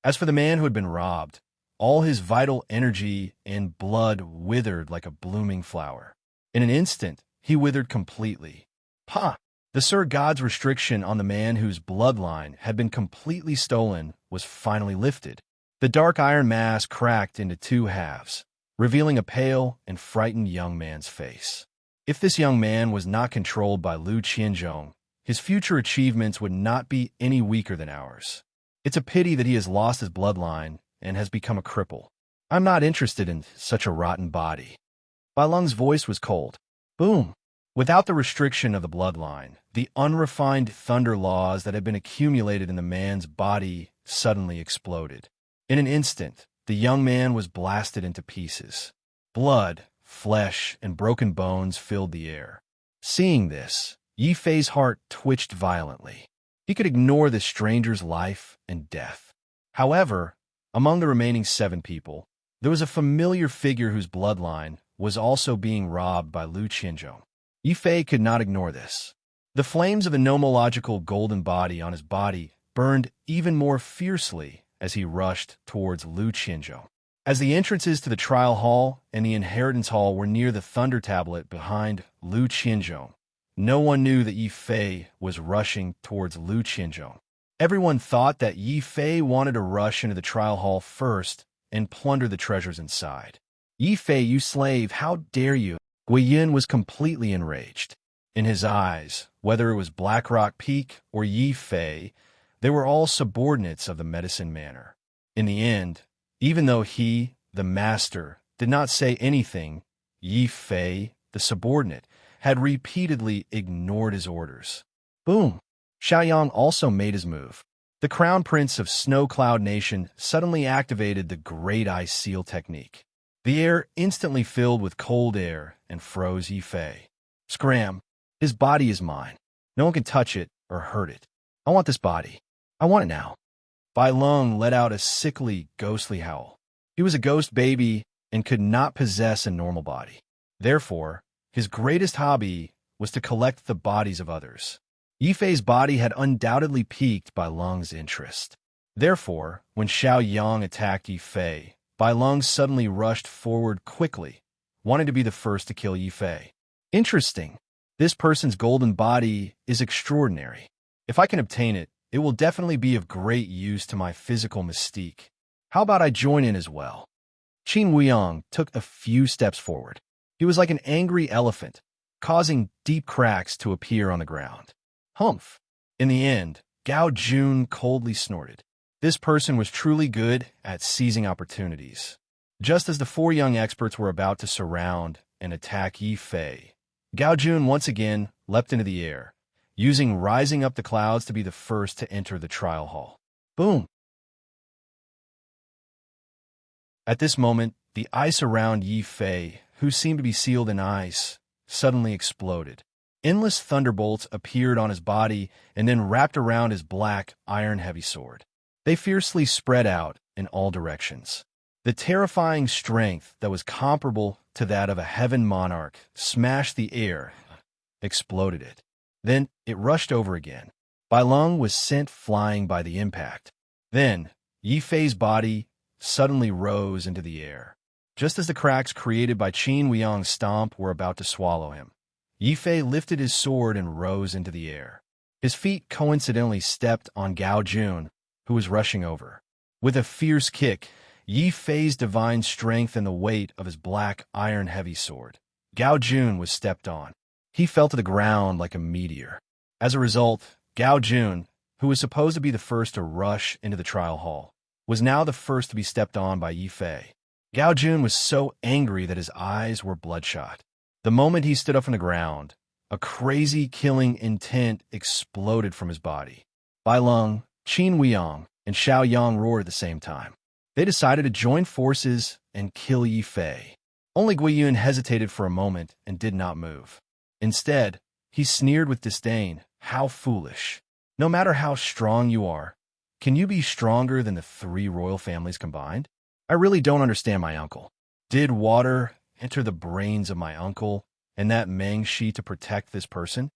As for the man who had been robbed, all his vital energy and blood withered like a blooming flower. In an instant, he withered completely. The Sir God's restriction on the man whose bloodline had been completely stolen was finally lifted. The dark iron mask cracked into 2 halves, revealing a pale and frightened young man's face. If this young man was not controlled by Lu Qianzhong, his future achievements would not be any weaker than ours. It's a pity that he has lost his bloodline and has become a cripple. I'm not interested in such a rotten body. Bai Lung's voice was cold. Boom! Without the restriction of the bloodline, the unrefined thunder laws that had been accumulated in the man's body suddenly exploded. In an instant, the young man was blasted into pieces. Blood, flesh, and broken bones filled the air. Seeing this, Yi Fei's heart twitched violently. He could ignore the stranger's life and death. However, among the remaining 7 people, there was a familiar figure whose bloodline was also being robbed by Lu Qianzhong. Yi Fei could not ignore this. The flames of the nomological golden body on his body burned even more fiercely as he rushed towards Lu Qianzhong. As the entrances to the trial hall and the inheritance hall were near the thunder tablet behind Lu Qianzhong, no one knew that Yi Fei was rushing towards Lu Qianzhong. Everyone thought that Yi Fei wanted to rush into the trial hall first and plunder the treasures inside. Yi Fei, you slave, how dare you? Guo Yin was completely enraged. In his eyes, whether it was Black Rock Peak or Yi Fei, they were all subordinates of the medicine manor. In the end, even though he, the master, did not say anything, Yi Fei, the subordinate, had repeatedly ignored his orders. Boom! Xiaoyang also made his move. The crown prince of Snow Cloud Nation suddenly activated the Great Ice Seal technique. The air instantly filled with cold air and froze Yi Fei. Scram! His body is mine. No one can touch it or hurt it. I want this body. I want it now. Bai Lung let out a sickly, ghostly howl. He was a ghost baby and could not possess a normal body. Therefore, his greatest hobby was to collect the bodies of others. Yi Fei's body had undoubtedly piqued Bai Lung's interest. Therefore, when Xiaoyang attacked Yi Fei, Bai Lung suddenly rushed forward quickly, wanting to be the first to kill Yi Fei. Interesting. This person's golden body is extraordinary. If I can obtain it, it will definitely be of great use to my physical mystique. How about I join in as well? Qin Wuyang took a few steps forward. He was like an angry elephant, causing deep cracks to appear on the ground. Humph! In the end, Gao Jun coldly snorted. This person was truly good at seizing opportunities. Just as the four young experts were about to surround and attack Yi Fei, Gao Jun once again leapt into the air, using rising up the clouds to be the first to enter the trial hall. Boom! At this moment, the ice around Yi Fei, who seemed to be sealed in ice, suddenly exploded. Endless thunderbolts appeared on his body and then wrapped around his black, iron-heavy sword. They fiercely spread out in all directions. The terrifying strength that was comparable to that of a heaven monarch smashed the air, exploded it. Then it rushed over again. Bai Lung was sent flying by the impact. Then Yi Fei's body suddenly rose into the air. Just as the cracks created by Qin Wuyang's stomp were about to swallow him, Yi Fei lifted his sword and rose into the air. His feet coincidentally stepped on Gao Jun, who was rushing over. With a fierce kick, Yi Fei's divine strength and the weight of his black, iron-heavy sword, Gao Jun was stepped on. He fell to the ground like a meteor. As a result, Gao Jun, who was supposed to be the first to rush into the trial hall, was now the first to be stepped on by Yi Fei. Gao Jun was so angry that his eyes were bloodshot. The moment he stood up from the ground, a crazy killing intent exploded from his body. Bai Lung, Qin Wuyang, and Xiaoyang roared at the same time. They decided to join forces and kill Yi Fei. Only Guiyun hesitated for a moment and did not move. Instead, he sneered with disdain. How foolish. No matter how strong you are, can you be stronger than the three royal families combined? I really don't understand my uncle. Did water enter the brains of my uncle and that Mengshi to protect this person?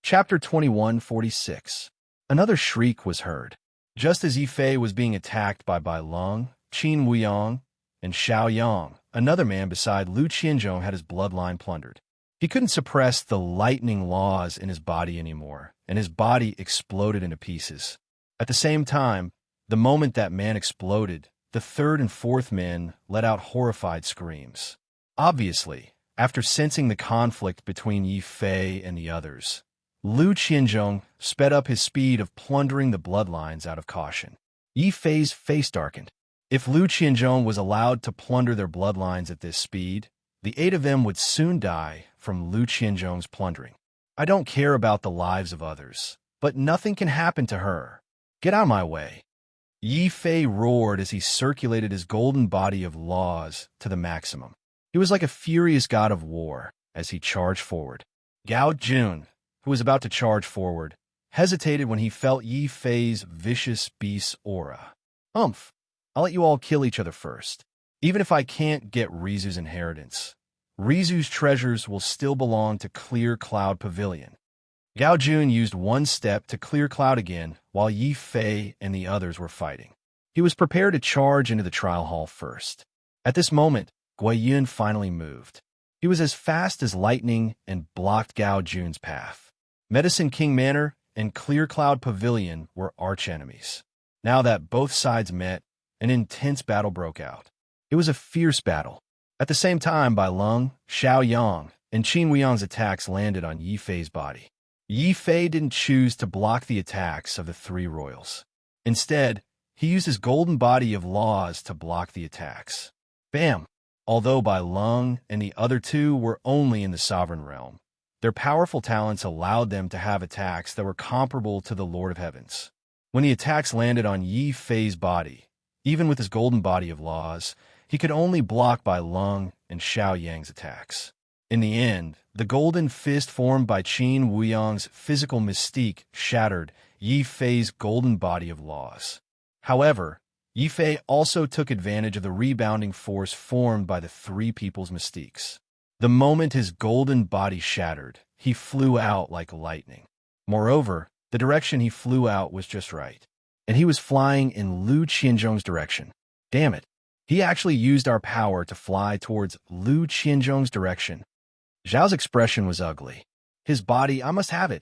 Chapter 2146. Another shriek was heard. Just as Yi Fei was being attacked by Bai Lung, Qin Wuyang, and Xiaoyang, another man beside Lu Qianzhong had his bloodline plundered. He couldn't suppress the lightning laws in his body anymore, and his body exploded into pieces. At the same time, the moment that man exploded, the third and fourth men let out horrified screams. Obviously, after sensing the conflict between Yi Fei and the others, Lu Qianzhong sped up his speed of plundering the bloodlines out of caution. Yi Fei's face darkened. If Lu Qianzhong was allowed to plunder their bloodlines at this speed, the 8 of them would soon die from Lu Qianzhong's plundering. I don't care about the lives of others, but nothing can happen to her. Get out of my way. Yi Fei roared as he circulated his golden body of laws to the maximum. He was like a furious god of war as he charged forward. Gao Jun, who was about to charge forward, hesitated when he felt Yi Fei's vicious beast aura. Humph, I'll let you all kill each other first. Even if I can't get Rizu's inheritance, Rizu's treasures will still belong to Clear Cloud Pavilion. Gao Jun used one step to Clear Cloud again while Yi Fei and the others were fighting. He was prepared to charge into the trial hall first. At this moment, Guiyun finally moved. He was as fast as lightning and blocked Gao Jun's path. Medicine King Manor and Clear Cloud Pavilion were archenemies. Now that both sides met, an intense battle broke out. It was a fierce battle. At the same time, Bai Lung, Xiao Yang, and Qin Weiyang's attacks landed on Yi Fei's body. Yi Fei didn't choose to block the attacks of the three royals. Instead, he used his golden body of laws to block the attacks. Bam! Although Bai Lung and the other two were only in the sovereign realm, their powerful talents allowed them to have attacks that were comparable to the Lord of Heavens. When the attacks landed on Yi Fei's body, even with his golden body of laws, he could only block Bai Lung and Xiao Yang's attacks. In the end, the golden fist formed by Qin Weiyang's physical mystique shattered Yi Fei's golden body of laws. However, Yi Fei also took advantage of the rebounding force formed by the three people's mystiques. The moment his golden body shattered, he flew out like lightning. Moreover, the direction he flew out was just right, and he was flying in Lu Qianzhong's direction. Damn it. He actually used our power to fly towards Lu Qianzhong's direction. Zhao's expression was ugly. His body, I must have it.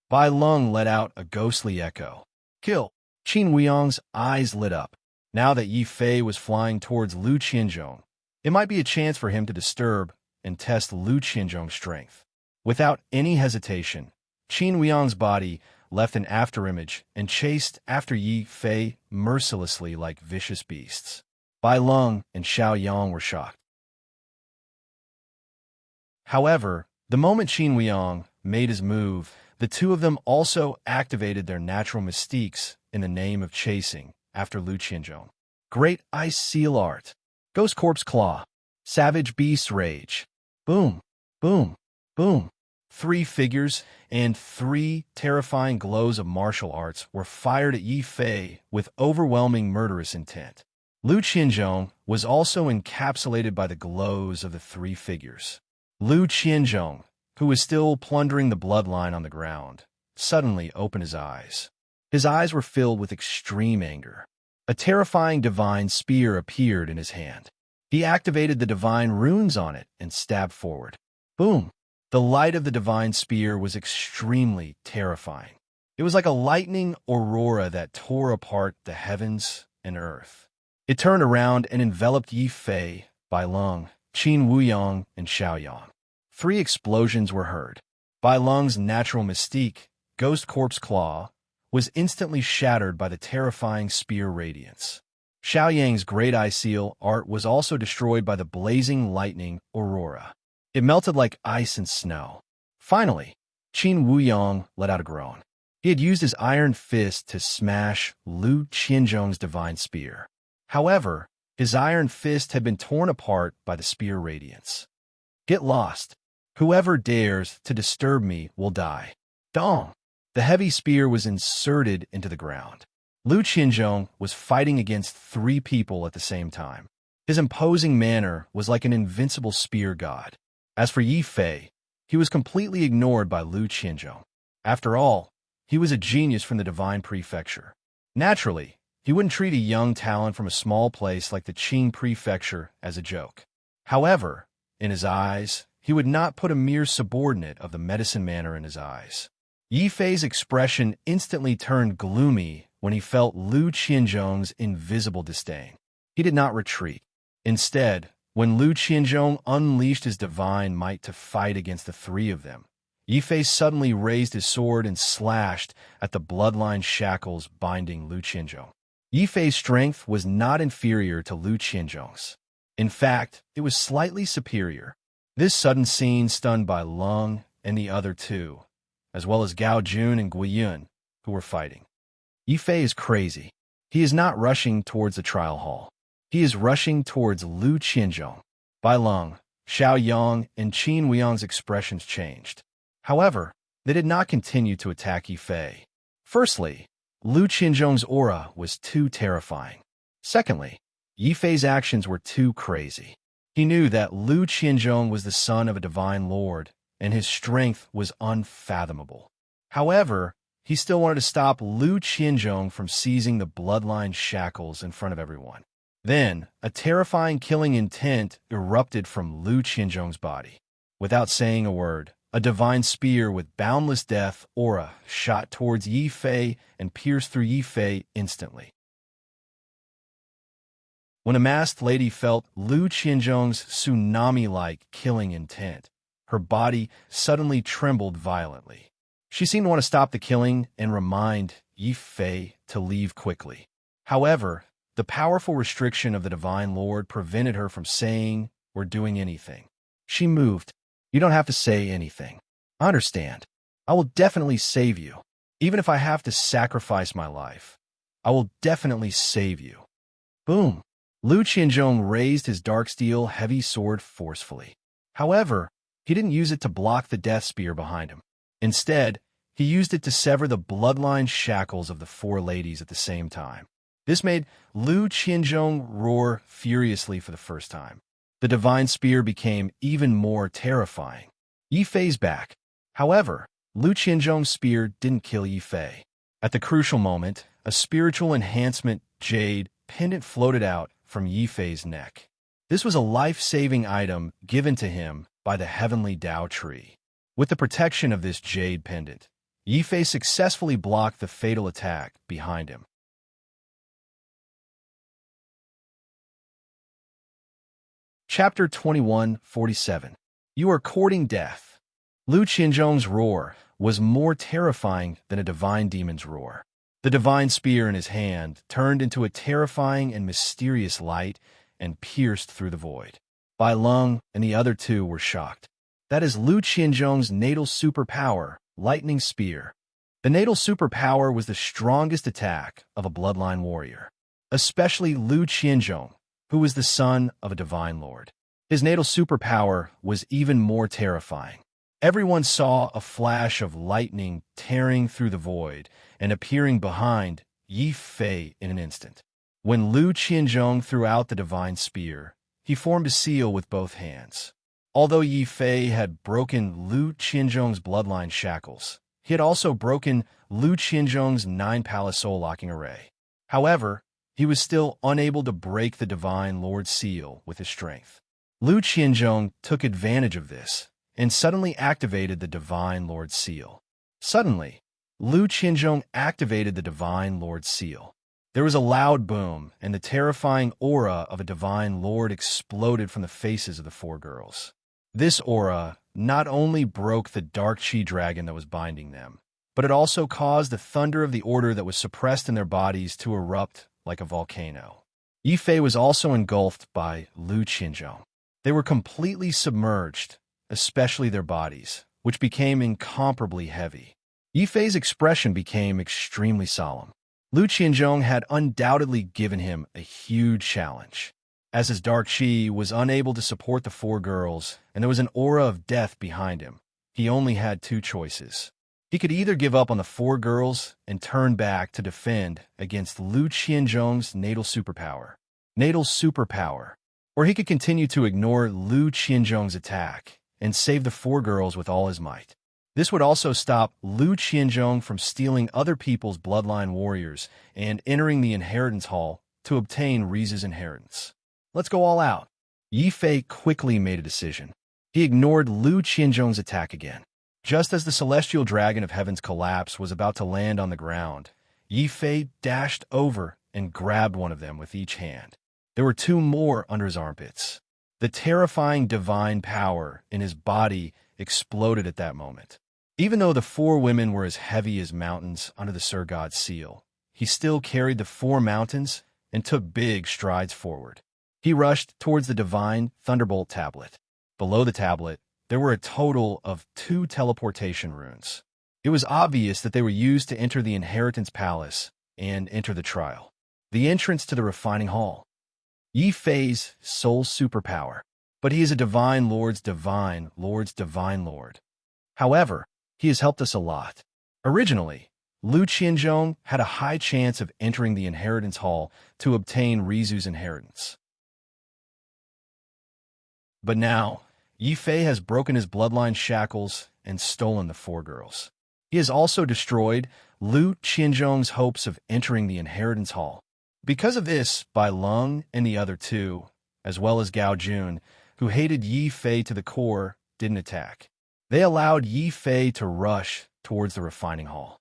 Bai Lung let out a ghostly echo. Kill! Qin Weiyang's eyes lit up. Now that Yi Fei was flying towards Lu Qianzhong, it might be a chance for him to disturb and test Lu Qianzhong's strength. Without any hesitation, Qin Weiyang's body left an afterimage and chased after Yi Fei mercilessly like vicious beasts. Bai Lung and Xiao Yang were shocked. However, the moment Qin Weiyang made his move, the two of them also activated their natural mystiques in the name of chasing after Lu Qianzhong. Great Ice Seal Art, Ghost Corpse Claw, Savage Beast Rage. Boom, boom, boom. 3 figures and 3 terrifying glows of martial arts were fired at Yi Fei with overwhelming murderous intent. Lu Qianzhong was also encapsulated by the glows of the 3 figures. Lu Qianzhong, who was still plundering the bloodline on the ground, suddenly opened his eyes. His eyes were filled with extreme anger. A terrifying divine spear appeared in his hand. He activated the divine runes on it and stabbed forward. Boom! The light of the divine spear was extremely terrifying. It was like a lightning aurora that tore apart the heavens and earth. It turned around and enveloped Yi Fei, Bai Lung, Qin Weiyang, and Xiao Yang. 3 explosions were heard. Bai Lung's natural mystique, Ghost Corpse Claw, was instantly shattered by the terrifying spear radiance. Xiao Yang's Great Eye Seal art was also destroyed by the blazing lightning aurora. It melted like ice and snow. Finally, Qin Weiyang let out a groan. He had used his iron fist to smash Lu Qianzhong's divine spear. However, his iron fist had been torn apart by the spear radiance. Get lost. Whoever dares to disturb me will die. Dong! The heavy spear was inserted into the ground. Lu Qianzhong was fighting against 3 people at the same time. His imposing manner was like an invincible spear god. As for Yi Fei, he was completely ignored by Lu Qianzhong. After all, he was a genius from the Divine Prefecture. Naturally, he wouldn't treat a young talent from a small place like the Qing Prefecture as a joke. However, in his eyes, he would not put a mere subordinate of the medicine manner in his eyes. Yi Fei's expression instantly turned gloomy when he felt Lu Qianzhong's invisible disdain. He did not retreat. Instead, when Lu Qianzhong unleashed his divine might to fight against the 3 of them, Yi Fei suddenly raised his sword and slashed at the bloodline shackles binding Lu Qianzhong. Yi Fei's strength was not inferior to Lu Qianzhong's. In fact, it was slightly superior. This sudden scene stunned Bai Lung and the other 2, as well as Gao Jun and Guiyun, who were fighting. Yi Fei is crazy. He is not rushing towards the trial hall. He is rushing towards Lu Qianzhong. Bai Lung, Xiao Yang, and Qin Weiyang's expressions changed. However, they did not continue to attack Yi Fei. Firstly, Lu Qianzhong's aura was too terrifying. Secondly, Yi Fei's actions were too crazy. He knew that Lu Qianzhong was the son of a divine lord, and his strength was unfathomable. However, he still wanted to stop Lu Qianzhong from seizing the bloodline shackles in front of everyone. Then, a terrifying killing intent erupted from Lu Qianzhong's body. Without saying a word, a divine spear with boundless death aura shot towards Yi Fei and pierced through Yi Fei instantly. When a masked lady felt Lu Qianzhong's tsunami-like killing intent, her body suddenly trembled violently. She seemed to want to stop the killing and remind Yi Fei to leave quickly. However, the powerful restriction of the Divine Lord prevented her from saying or doing anything. She moved. "You don't have to say anything. I understand. I will definitely save you. Even if I have to sacrifice my life, I will definitely save you." Boom! Lu Qianzhong raised his dark steel heavy sword forcefully. However, he didn't use it to block the death spear behind him. Instead, he used it to sever the bloodline shackles of the four ladies at the same time. This made Lu Qianzhong roar furiously for the first time. The divine spear became even more terrifying. Yi Fei's back. However, Lu Qianzhong's spear didn't kill Yi Fei. At the crucial moment, a spiritual enhancement jade pendant floated out from Yi Fei's neck. This was a life-saving item given to him by the heavenly Tao tree. With the protection of this jade pendant, Yi Fei successfully blocked the fatal attack behind him. Chapter 21:47. You are courting death. Lu Qianzhong's roar was more terrifying than a divine demon's roar. The divine spear in his hand turned into a terrifying and mysterious light and pierced through the void. Bai Lung and the other two were shocked. That is Lu Qianzhong's natal superpower, Lightning Spear. The natal superpower was the strongest attack of a bloodline warrior, especially Lu Qianzhong, who was the son of a divine lord. His natal superpower was even more terrifying. Everyone saw a flash of lightning tearing through the void and appearing behind Yi Fei in an instant. When Lu Qianzhong threw out the divine spear, he formed a seal with both hands. Although Yi Fei had broken Lu Qianzhong's bloodline shackles, he had also broken Lu Qianzhong's 9-palace soul-locking array. However, he was still unable to break the divine lord's seal with his strength. Lu Qianzhong took advantage of this and suddenly activated the divine lord's seal. Suddenly, Lu Qianzhong activated the divine lord's seal. There was a loud boom, and the terrifying aura of a divine lord exploded from the faces of the four girls. This aura not only broke the dark chi dragon that was binding them, but it also caused the thunder of the order that was suppressed in their bodies to erupt like a volcano. Yi Fei was also engulfed by Lu Qianzhong. They were completely submerged, especially their bodies, which became incomparably heavy. Yi Fei's expression became extremely solemn. Lu Qianzhong had undoubtedly given him a huge challenge. As his dark chi was unable to support the four girls and there was an aura of death behind him, he only had two choices. He could either give up on the four girls and turn back to defend against Lu Qianzhong's natal superpower, or he could continue to ignore Lu Qianzhong's attack and save the four girls with all his might. This would also stop Lu Qianzhong from stealing other people's bloodline warriors and entering the inheritance hall to obtain Rize's inheritance. Let's go all out. Yi Fei quickly made a decision. He ignored Lu Qianzhong's attack again. Just as the celestial dragon of heaven's collapse was about to land on the ground, Yi Fei dashed over and grabbed one of them with each hand. There were two more under his armpits. The terrifying divine power in his body exploded at that moment. Even though the four women were as heavy as mountains under the Sir God's seal, he still carried the four mountains and took big strides forward. He rushed towards the divine Thunderbolt tablet. Below the tablet, there were a total of 2 teleportation runes. It was obvious that they were used to enter the Inheritance Palace and enter the trial. The entrance to the Refining Hall. Yi Fei's sole superpower, but he is a divine lord's divine lord. However, he has helped us a lot. Originally, Lu Qianzhong had a high chance of entering the Inheritance Hall to obtain Rizu's inheritance. But now, Yi Fei has broken his bloodline shackles and stolen the four girls. He has also destroyed Lu Qianzhong's hopes of entering the Inheritance Hall. Because of this, Bai Lung and the other two, as well as Gao Jun, who hated Yi Fei to the core, didn't attack. They allowed Yi Fei to rush towards the Refining Hall.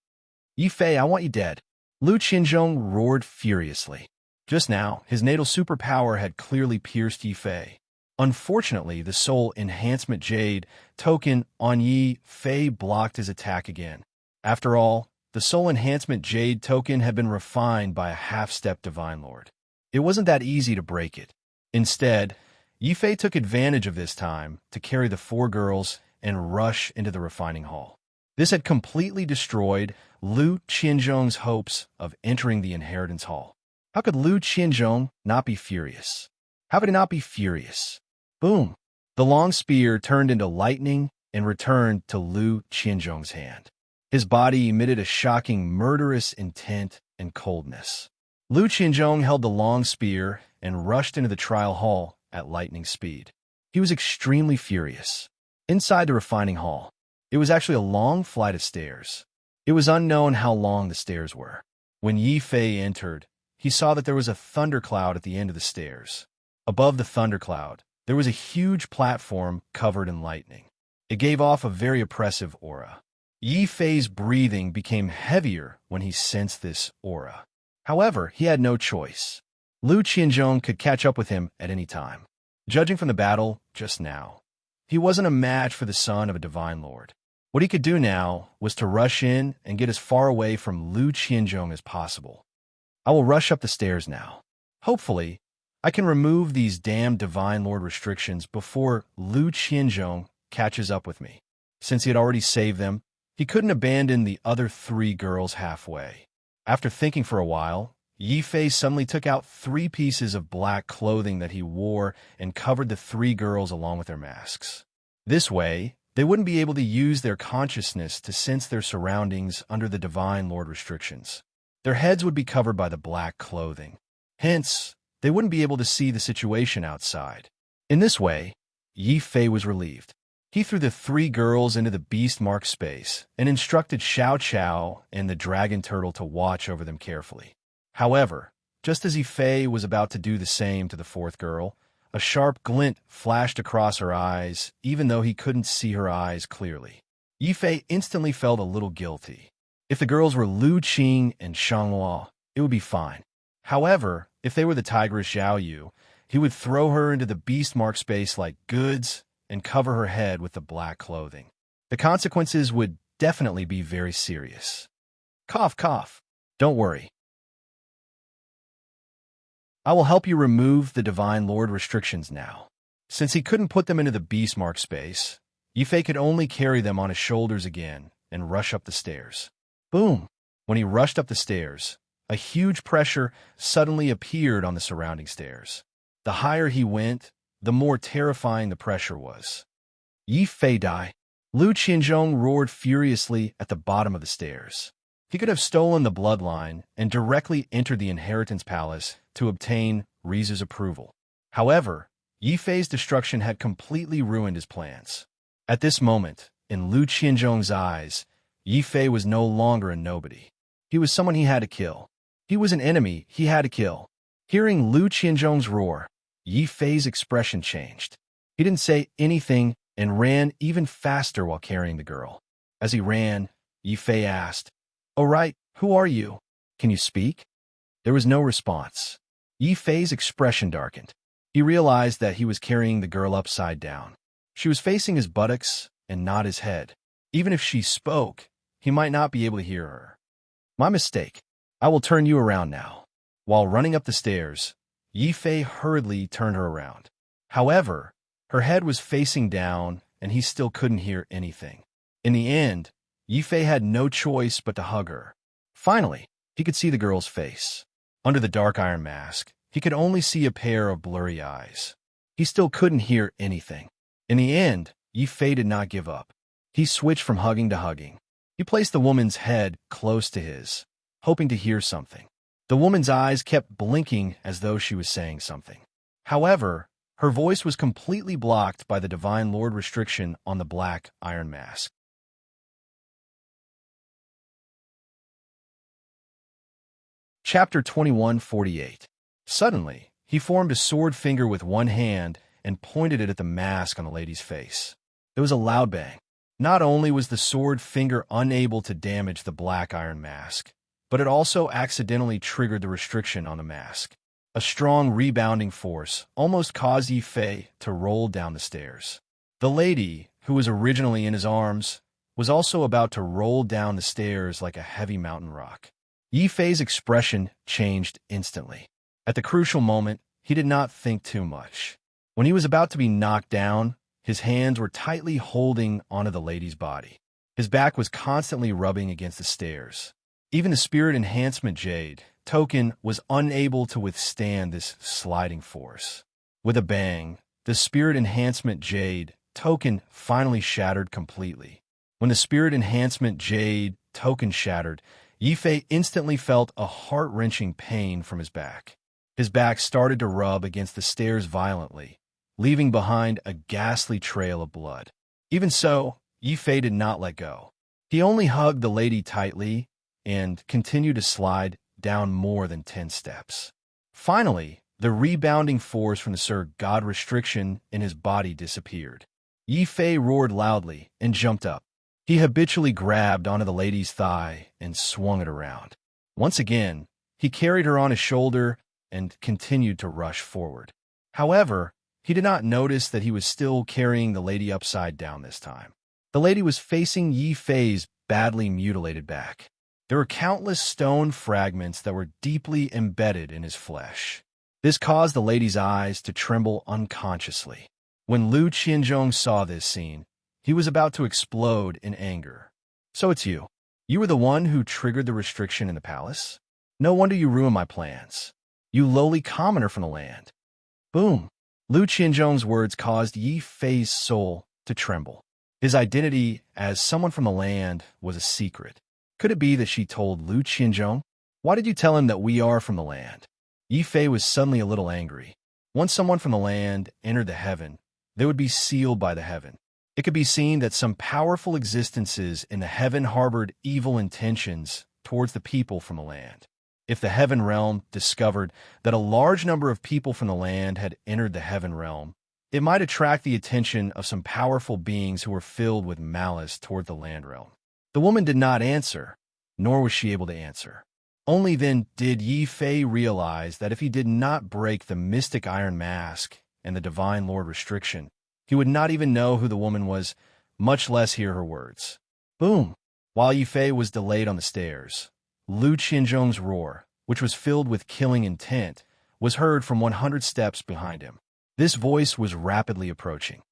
"Yi Fei, I want you dead." Lu Qianzhong roared furiously. Just now, his natal superpower had clearly pierced Yi Fei. Unfortunately, the soul enhancement jade token on Yi Fei blocked his attack again. After all, the soul enhancement jade token had been refined by a half-step Divine Lord. It wasn't that easy to break it. Instead, Yi Fei took advantage of this time to carry the four girls and rush into the refining hall. This had completely destroyed Lu Qianzhong's hopes of entering the inheritance hall. How could Lu Qianzhong not be furious? How could he not be furious? Boom! The long spear turned into lightning and returned to Lu Qianzhong's hand. His body emitted a shocking, murderous intent and coldness. Lu Qianzhong held the long spear and rushed into the trial hall at lightning speed. He was extremely furious. Inside the refining hall, it was actually a long flight of stairs. It was unknown how long the stairs were. When Yi Fei entered, he saw that there was a thundercloud at the end of the stairs. Above the thundercloud, there was a huge platform covered in lightning. It gave off a very oppressive aura. Yi Fei's breathing became heavier when he sensed this aura. However, he had no choice. Lu Qianzhong could catch up with him at any time. Judging from the battle just now, he wasn't a match for the son of a Divine Lord. What he could do now was to rush in and get as far away from Lu Qianzhong as possible. I will rush up the stairs now. Hopefully, I can remove these damn Divine Lord restrictions before Lu Qianzhong catches up with me. Since he had already saved them, he couldn't abandon the other three girls halfway. After thinking for a while, Yi Fei suddenly took out 3 pieces of black clothing that he wore and covered the 3 girls along with their masks. This way, they wouldn't be able to use their consciousness to sense their surroundings under the Divine Lord restrictions. Their heads would be covered by the black clothing. Hence, they wouldn't be able to see the situation outside. In this way, Yi Fei was relieved. He threw the 3 girls into the beast-marked space and instructed Xiao Qiao and the dragon turtle to watch over them carefully. However, just as Yi Fei was about to do the same to the 4th girl, a sharp glint flashed across her eyes, even though he couldn't see her eyes clearly. Yi Fei instantly felt a little guilty. If the girls were Lu Qing and Shanghua, it would be fine. However, if they were the tigress Xiao Yu, he would throw her into the beast-marked space like goods and cover her head with the black clothing. The consequences would definitely be very serious. Cough, cough. Don't worry. I will help you remove the Divine Lord restrictions now. Since he couldn't put them into the beast-marked space, Yi Fei could only carry them on his shoulders again and rush up the stairs. Boom! When he rushed up the stairs, a huge pressure suddenly appeared on the surrounding stairs. The higher he went, the more terrifying the pressure was. Yi Fei die. Lu Qianzhong roared furiously at the bottom of the stairs. He could have stolen the bloodline and directly entered the inheritance palace to obtain Rizu's approval. However, Yi Fei's destruction had completely ruined his plans. At this moment, in Lu Qianzhong's eyes, Yi Fei was no longer a nobody. He was someone he had to kill. He was an enemy he had to kill. Hearing Lu Qianzhong's roar, Yi Fei's expression changed. He didn't say anything and ran even faster while carrying the girl. As he ran, Yi Fei asked, "Oh right, who are you? Can you speak?" There was no response. Yi Fei's expression darkened. He realized that he was carrying the girl upside down. She was facing his buttocks and not his head. Even if she spoke, he might not be able to hear her. My mistake. I will turn you around now. While running up the stairs, Yi Fei hurriedly turned her around. However, her head was facing down and he still couldn't hear anything. In the end, Yi Fei had no choice but to hug her. Finally, he could see the girl's face. Under the dark iron mask, he could only see a pair of blurry eyes. He still couldn't hear anything. In the end, Yi Fei did not give up. He switched from hugging to hugging. He placed the woman's head close to his, hoping to hear something. The woman's eyes kept blinking as though she was saying something. However, her voice was completely blocked by the Divine Lord restriction on the black iron mask. Chapter 2148. Suddenly, he formed a sword finger with one hand and pointed it at the mask on the lady's face. There was a loud bang. Not only was the sword finger unable to damage the black iron mask, but it also accidentally triggered the restriction on the mask. A strong rebounding force almost caused Yi Fei to roll down the stairs. The lady, who was originally in his arms, was also about to roll down the stairs like a heavy mountain rock. Yi Fei's expression changed instantly. At the crucial moment, he did not think too much. When he was about to be knocked down, his hands were tightly holding onto the lady's body. His back was constantly rubbing against the stairs. Even the spirit enhancement jade token was unable to withstand this sliding force. With a bang, the spirit enhancement jade token finally shattered completely. When the spirit enhancement jade token shattered, Yi Fei instantly felt a heart-wrenching pain from his back. His back started to rub against the stairs violently, leaving behind a ghastly trail of blood. Even so, Yi Fei did not let go. He only hugged the lady tightly and continued to slide down more than 10 steps. Finally, the rebounding force from the Sir God restriction in his body disappeared. Yi Fei roared loudly and jumped up. He habitually grabbed onto the lady's thigh and swung it around. Once again, he carried her on his shoulder and continued to rush forward. However, he did not notice that he was still carrying the lady upside down this time. The lady was facing Yi Fei's badly mutilated back. There were countless stone fragments that were deeply embedded in his flesh. This caused the lady's eyes to tremble unconsciously. When Lu Qianzhong saw this scene, he was about to explode in anger. So it's you. You were the one who triggered the restriction in the palace? No wonder you ruined my plans. You lowly commoner from the land. Boom. Lu Qianzhong's words caused Yi Fei's soul to tremble. His identity as someone from the land was a secret. Could it be that she told Lu Qianzhong? Why did you tell him that we are from the land? Yi Fei was suddenly a little angry. Once someone from the land entered the heaven, they would be sealed by the heaven. It could be seen that some powerful existences in the heaven harbored evil intentions towards the people from the land. If the heaven realm discovered that a large number of people from the land had entered the heaven realm, it might attract the attention of some powerful beings who were filled with malice toward the land realm. The woman did not answer, nor was she able to answer. Only then did Yi Fei realize that if he did not break the mystic iron mask and the divine lord restriction, he would not even know who the woman was, much less hear her words. Boom! While Yi Fei was delayed on the stairs, Lu Qianzhong's roar, which was filled with killing intent, was heard from 100 steps behind him. This voice was rapidly approaching.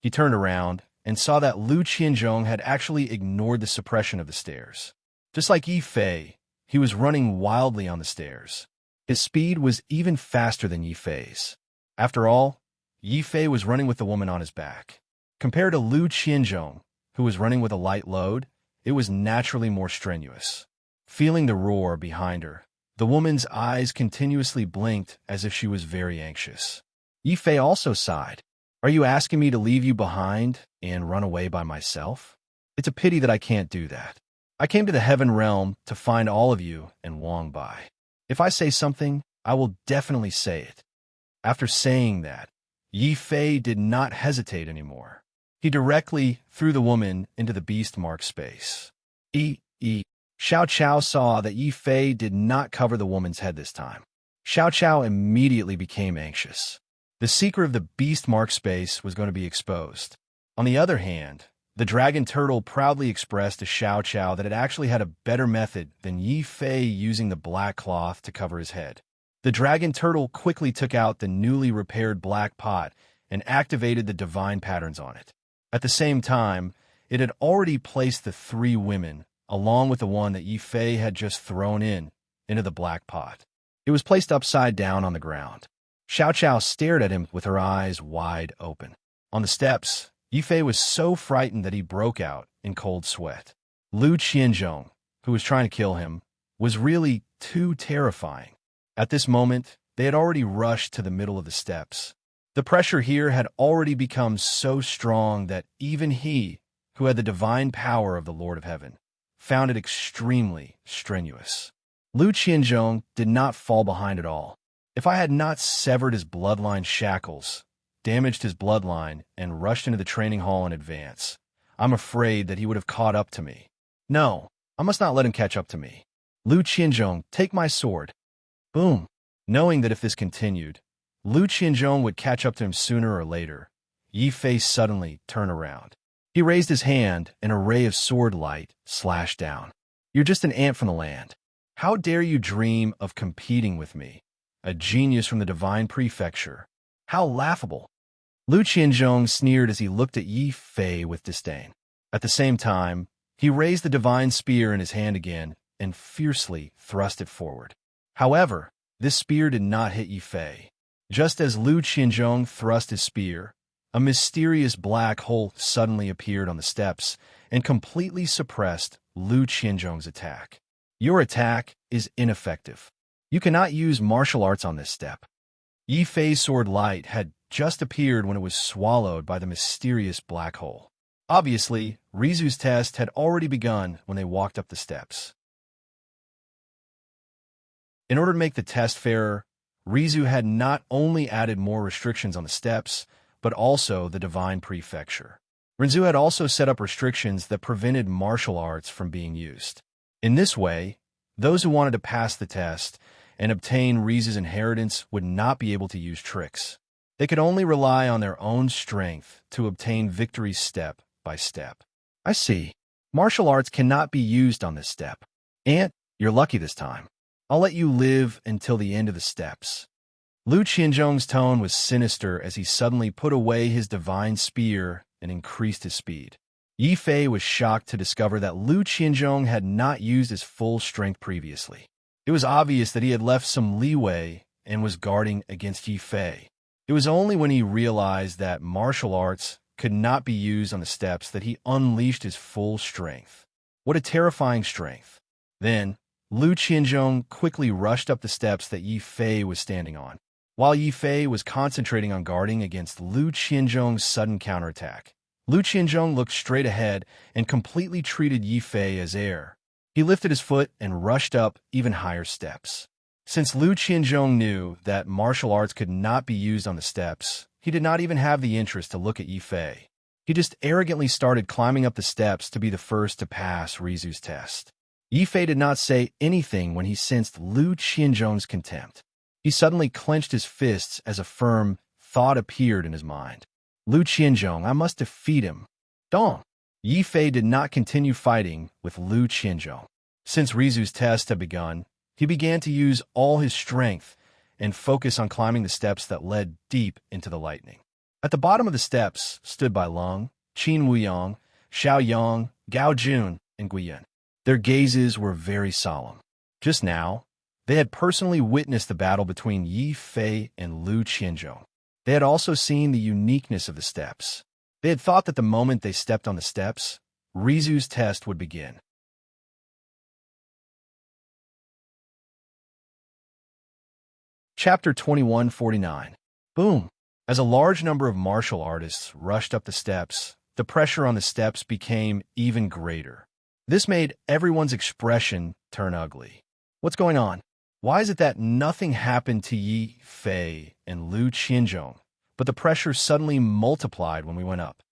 He turned around and saw that Lu Qianzhong had actually ignored the suppression of the stairs. Just like Yi Fei, he was running wildly on the stairs. His speed was even faster than Yi Fei's. After all, Yi Fei was running with the woman on his back. Compared to Lu Qianzhong, who was running with a light load, it was naturally more strenuous. Feeling the roar behind her, the woman's eyes continuously blinked as if she was very anxious. Yi Fei also sighed. Are you asking me to leave you behind and run away by myself? It's a pity that I can't do that. I came to the heaven realm to find all of you and Wang Bai. If I say something, I will definitely say it. After saying that, Yi Fei did not hesitate anymore. He directly threw the woman into the beast mark space. Xiao Chao saw that Yi Fei did not cover the woman's head this time. Xiao Chao immediately became anxious. The secret of the beast mark space was going to be exposed. On the other hand, the dragon turtle proudly expressed to Xiao Chao that it actually had a better method than Yi Fei using the black cloth to cover his head. The dragon turtle quickly took out the newly repaired black pot and activated the divine patterns on it. At the same time, it had already placed the 3 women, along with the one that Yi Fei had just thrown into the black pot. It was placed upside down on the ground. Xiao Chao stared at him with her eyes wide open. On the steps, Yi Fei was so frightened that he broke out in cold sweat. Lu Qianzhong, who was trying to kill him, was really too terrifying. At this moment, they had already rushed to the middle of the steps. The pressure here had already become so strong that even he, who had the divine power of the Lord of Heaven, found it extremely strenuous. Lu Qianzhong did not fall behind at all. If I had not severed his bloodline shackles, damaged his bloodline, and rushed into the training hall in advance, I'm afraid that he would have caught up to me. No, I must not let him catch up to me. Lu Qianzhong, take my sword. Boom. Knowing that if this continued, Lu Qianzhong would catch up to him sooner or later, Yi Fei suddenly turned around. He raised his hand, and a ray of sword light slashed down. You're just an ant from the land. How dare you dream of competing with me, a genius from the divine prefecture? How laughable. Lu Qianzhong sneered as he looked at Yi Fei with disdain. At the same time, he raised the divine spear in his hand again and fiercely thrust it forward. However, this spear did not hit Yi Fei. Just as Lu Qianzhong thrust his spear, a mysterious black hole suddenly appeared on the steps and completely suppressed Lu Qianzhong's attack. Your attack is ineffective. You cannot use martial arts on this step. Yi Fei's sword light had just appeared when it was swallowed by the mysterious black hole. Obviously, Rizu's test had already begun when they walked up the steps. In order to make the test fairer, Rizu had not only added more restrictions on the steps, but also the divine prefecture. Rizu had also set up restrictions that prevented martial arts from being used. In this way, those who wanted to pass the test and obtain Rizu's inheritance would not be able to use tricks. They could only rely on their own strength to obtain victory step by step. I see. Martial arts cannot be used on this step. Ant, you're lucky this time. I'll let you live until the end of the steps. Lu Qianzhong's tone was sinister as he suddenly put away his divine spear and increased his speed. Yi Fei was shocked to discover that Lu Qianzhong had not used his full strength previously. It was obvious that he had left some leeway and was guarding against Yi Fei. It was only when he realized that martial arts could not be used on the steps that he unleashed his full strength. What a terrifying strength. Then, Lu Qianzhong quickly rushed up the steps that Yi Fei was standing on. While Yi Fei was concentrating on guarding against Lu Qianzhong's sudden counterattack, Lu Qianzhong looked straight ahead and completely treated Yi Fei as air. He lifted his foot and rushed up even higher steps. Since Lu Qianzhong knew that martial arts could not be used on the steps, he did not even have the interest to look at Yi Fei. He just arrogantly started climbing up the steps to be the first to pass Rizu's test. Yi Fei did not say anything when he sensed Lu Qianzhong's contempt. He suddenly clenched his fists as a firm thought appeared in his mind. Lu Qianzhong, I must defeat him. Dong! Yi Fei did not continue fighting with Lu Qianzhong. Since Rizu's test had begun, he began to use all his strength and focus on climbing the steps that led deep into the lightning. At the bottom of the steps stood Bai Lung, Qin Wuyang, Xiao Yang, Gao Jun, and Guiyan. Their gazes were very solemn. Just now, they had personally witnessed the battle between Yi Fei and Lu Qianzhong. They had also seen the uniqueness of the steps. They had thought that the moment they stepped on the steps, Rizu's test would begin. Chapter 2149. Boom! As a large number of martial artists rushed up the steps, the pressure on the steps became even greater. This made everyone's expression turn ugly. What's going on? Why is it that nothing happened to Yi Fei and Lu Qianzhong, but the pressure suddenly multiplied when we went up?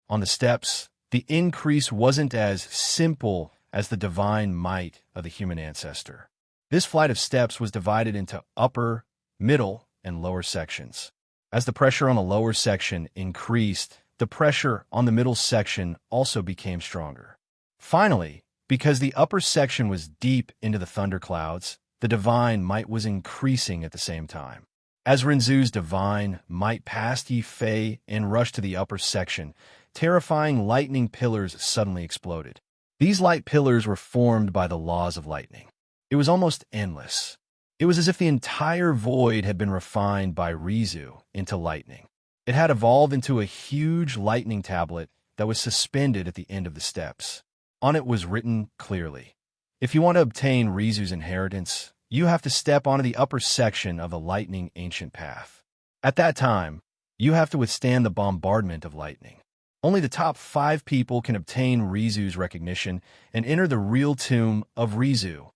On the steps, the increase wasn't as simple as the divine might of the human ancestor. This flight of steps was divided into upper, middle, and lower sections. As the pressure on the lower section increased, the pressure on the middle section also became stronger. Finally, because the upper section was deep into the thunderclouds, the divine might was increasing at the same time. As Renzu's divine might passed Yi Fei and rushed to the upper section, terrifying lightning pillars suddenly exploded. These light pillars were formed by the laws of lightning. It was almost endless. It was as if the entire void had been refined by Rizu into lightning. It had evolved into a huge lightning tablet that was suspended at the end of the steps. On it was written clearly, if you want to obtain Rizu's inheritance, you have to step onto the upper section of the lightning ancient path. At that time, you have to withstand the bombardment of lightning. Only the top 5 people can obtain Rizu's recognition and enter the real tomb of Rizu.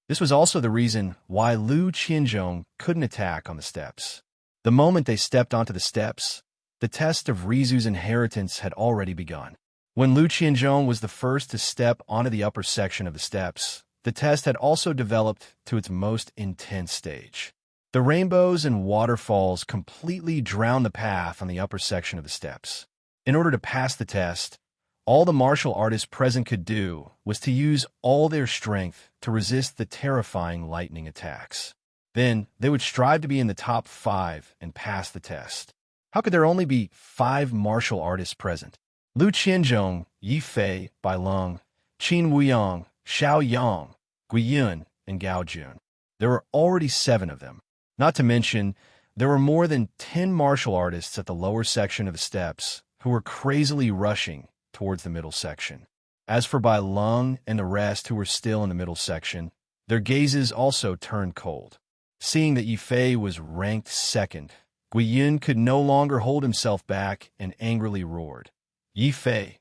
This was also the reason why Lu Qianzhong couldn't attack on the steps. The moment they stepped onto the steps, the test of Rizu's inheritance had already begun. When Lu Qianzhong was the first to step onto the upper section of the steps, the test had also developed to its most intense stage. The rainbows and waterfalls completely drowned the path on the upper section of the steps. In order to pass the test, all the martial artists present could do was to use all their strength to resist the terrifying lightning attacks. Then, they would strive to be in the top 5 and pass the test. How could there only be 5 martial artists present? Lu Qianzhong, Yi Fei, Bai Lung, Qin Wuyang, Xiao Yang, Gui Yun, and Gao Jun. There were already 7 of them. Not to mention, there were more than 10 martial artists at the lower section of the steps who were crazily rushing towards the middle section. As for Bai Lung and the rest who were still in the middle section, their gazes also turned cold. Seeing that Yi Fei was ranked second, Gui Yun could no longer hold himself back and angrily roared, "Yi Fei,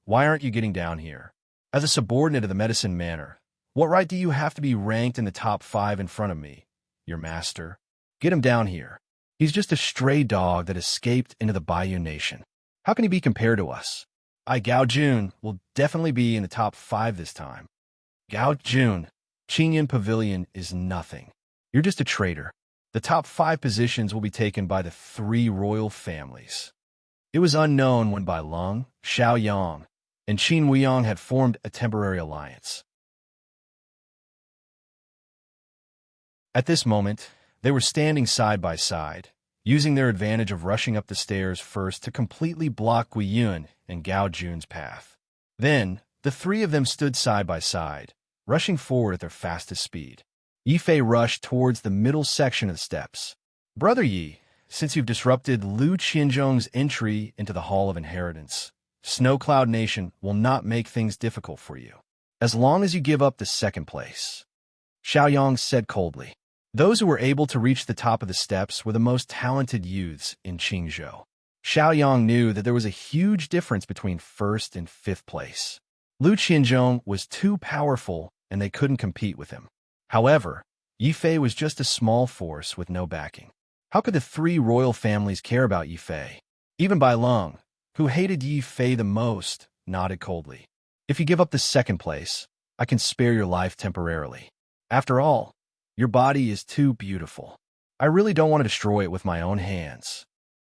why aren't you getting down here? As a subordinate of the medicine manor, what right do you have to be ranked in the top 5 in front of me, your master? Get him down here. He's just a stray dog that escaped into the Bayou Nation. How can he be compared to us? Gao Jun will definitely be in the top 5 this time. Gao Jun, Qinyan Pavilion is nothing. You're just a traitor. The top 5 positions will be taken by the 3 royal families." It was unknown when Bai Lung, Xiao Yang, and Qin Wuyang had formed a temporary alliance. At this moment, they were standing side by side, using their advantage of rushing up the stairs first to completely block Gui Yun and Gao Jun's path. Then, the 3 of them stood side by side, rushing forward at their fastest speed. Yi Fei rushed towards the middle section of the steps. "Brother Yi, since you've disrupted Lu Qianzhong's entry into the Hall of Inheritance, Snow Cloud Nation will not make things difficult for you, as long as you give up the second place," Xiao Yang said coldly. Those who were able to reach the top of the steps were the most talented youths in Qingzhou. Xiao Yang knew that there was a huge difference between first and 5th place. Lu Qianzhong was too powerful and they couldn't compete with him. However, Yi Fei was just a small force with no backing. How could the 3 royal families care about Yi Fei? Even Bai Lung, who hated Yi Fei the most, nodded coldly. "If you give up the second place, I can spare your life temporarily. After all, your body is too beautiful. I really don't want to destroy it with my own hands."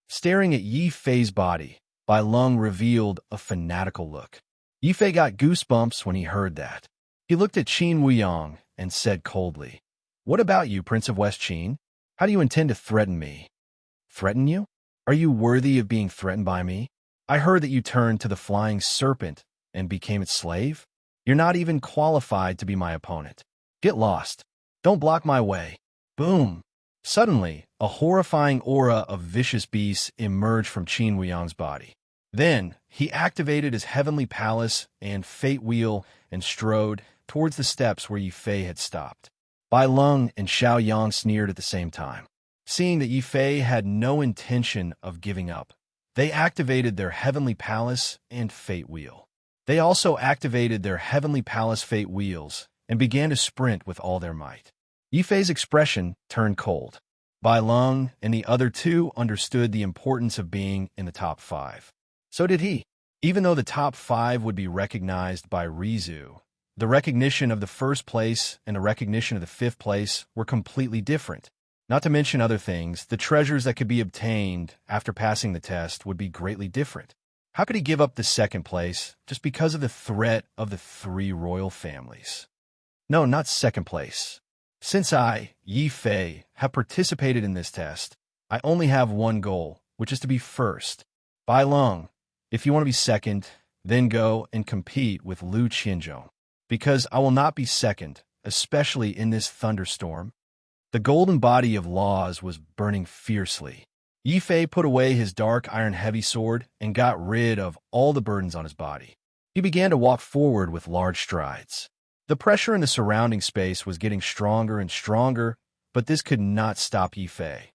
Staring at Yi Fei's body, Bai Lung revealed a fanatical look. Yi Fei got goosebumps when he heard that. He looked at Qin Wuyang and said coldly, "What about you, Prince of West Qin? How do you intend to threaten me?" "Threaten you? Are you worthy of being threatened by me? I heard that you turned to the flying serpent and became its slave. You're not even qualified to be my opponent. Get lost. Don't block my way." Boom! Suddenly, a horrifying aura of vicious beasts emerged from Qin Wuyang's body. Then, he activated his heavenly palace and fate wheel and strode towards the steps where Yi Fei had stopped. Bai Lung and Xiao Yang sneered at the same time. Seeing that Yi Fei had no intention of giving up, they activated their heavenly palace and fate wheel. They also activated their heavenly palace fate wheels and began to sprint with all their might. Yi Fei's expression turned cold. Bai Lung and the other 2 understood the importance of being in the top 5. So did he. Even though the top 5 would be recognized by Rizu, the recognition of the 1st place and the recognition of the 5th place were completely different. Not to mention other things, the treasures that could be obtained after passing the test would be greatly different. How could he give up the 2nd place just because of the threat of the 3 royal families? No, not 2nd place. Since I, Yi Fei, have participated in this test, I only have one goal, which is to be 1st. Bai Lung, if you want to be 2nd, then go and compete with Lu Qianzhong, because I will not be 2nd, especially in this thunderstorm. The golden body of laws was burning fiercely. Yi Fei put away his dark iron heavy sword and got rid of all the burdens on his body. He began to walk forward with large strides. The pressure in the surrounding space was getting stronger and stronger, but this could not stop Yi Fei.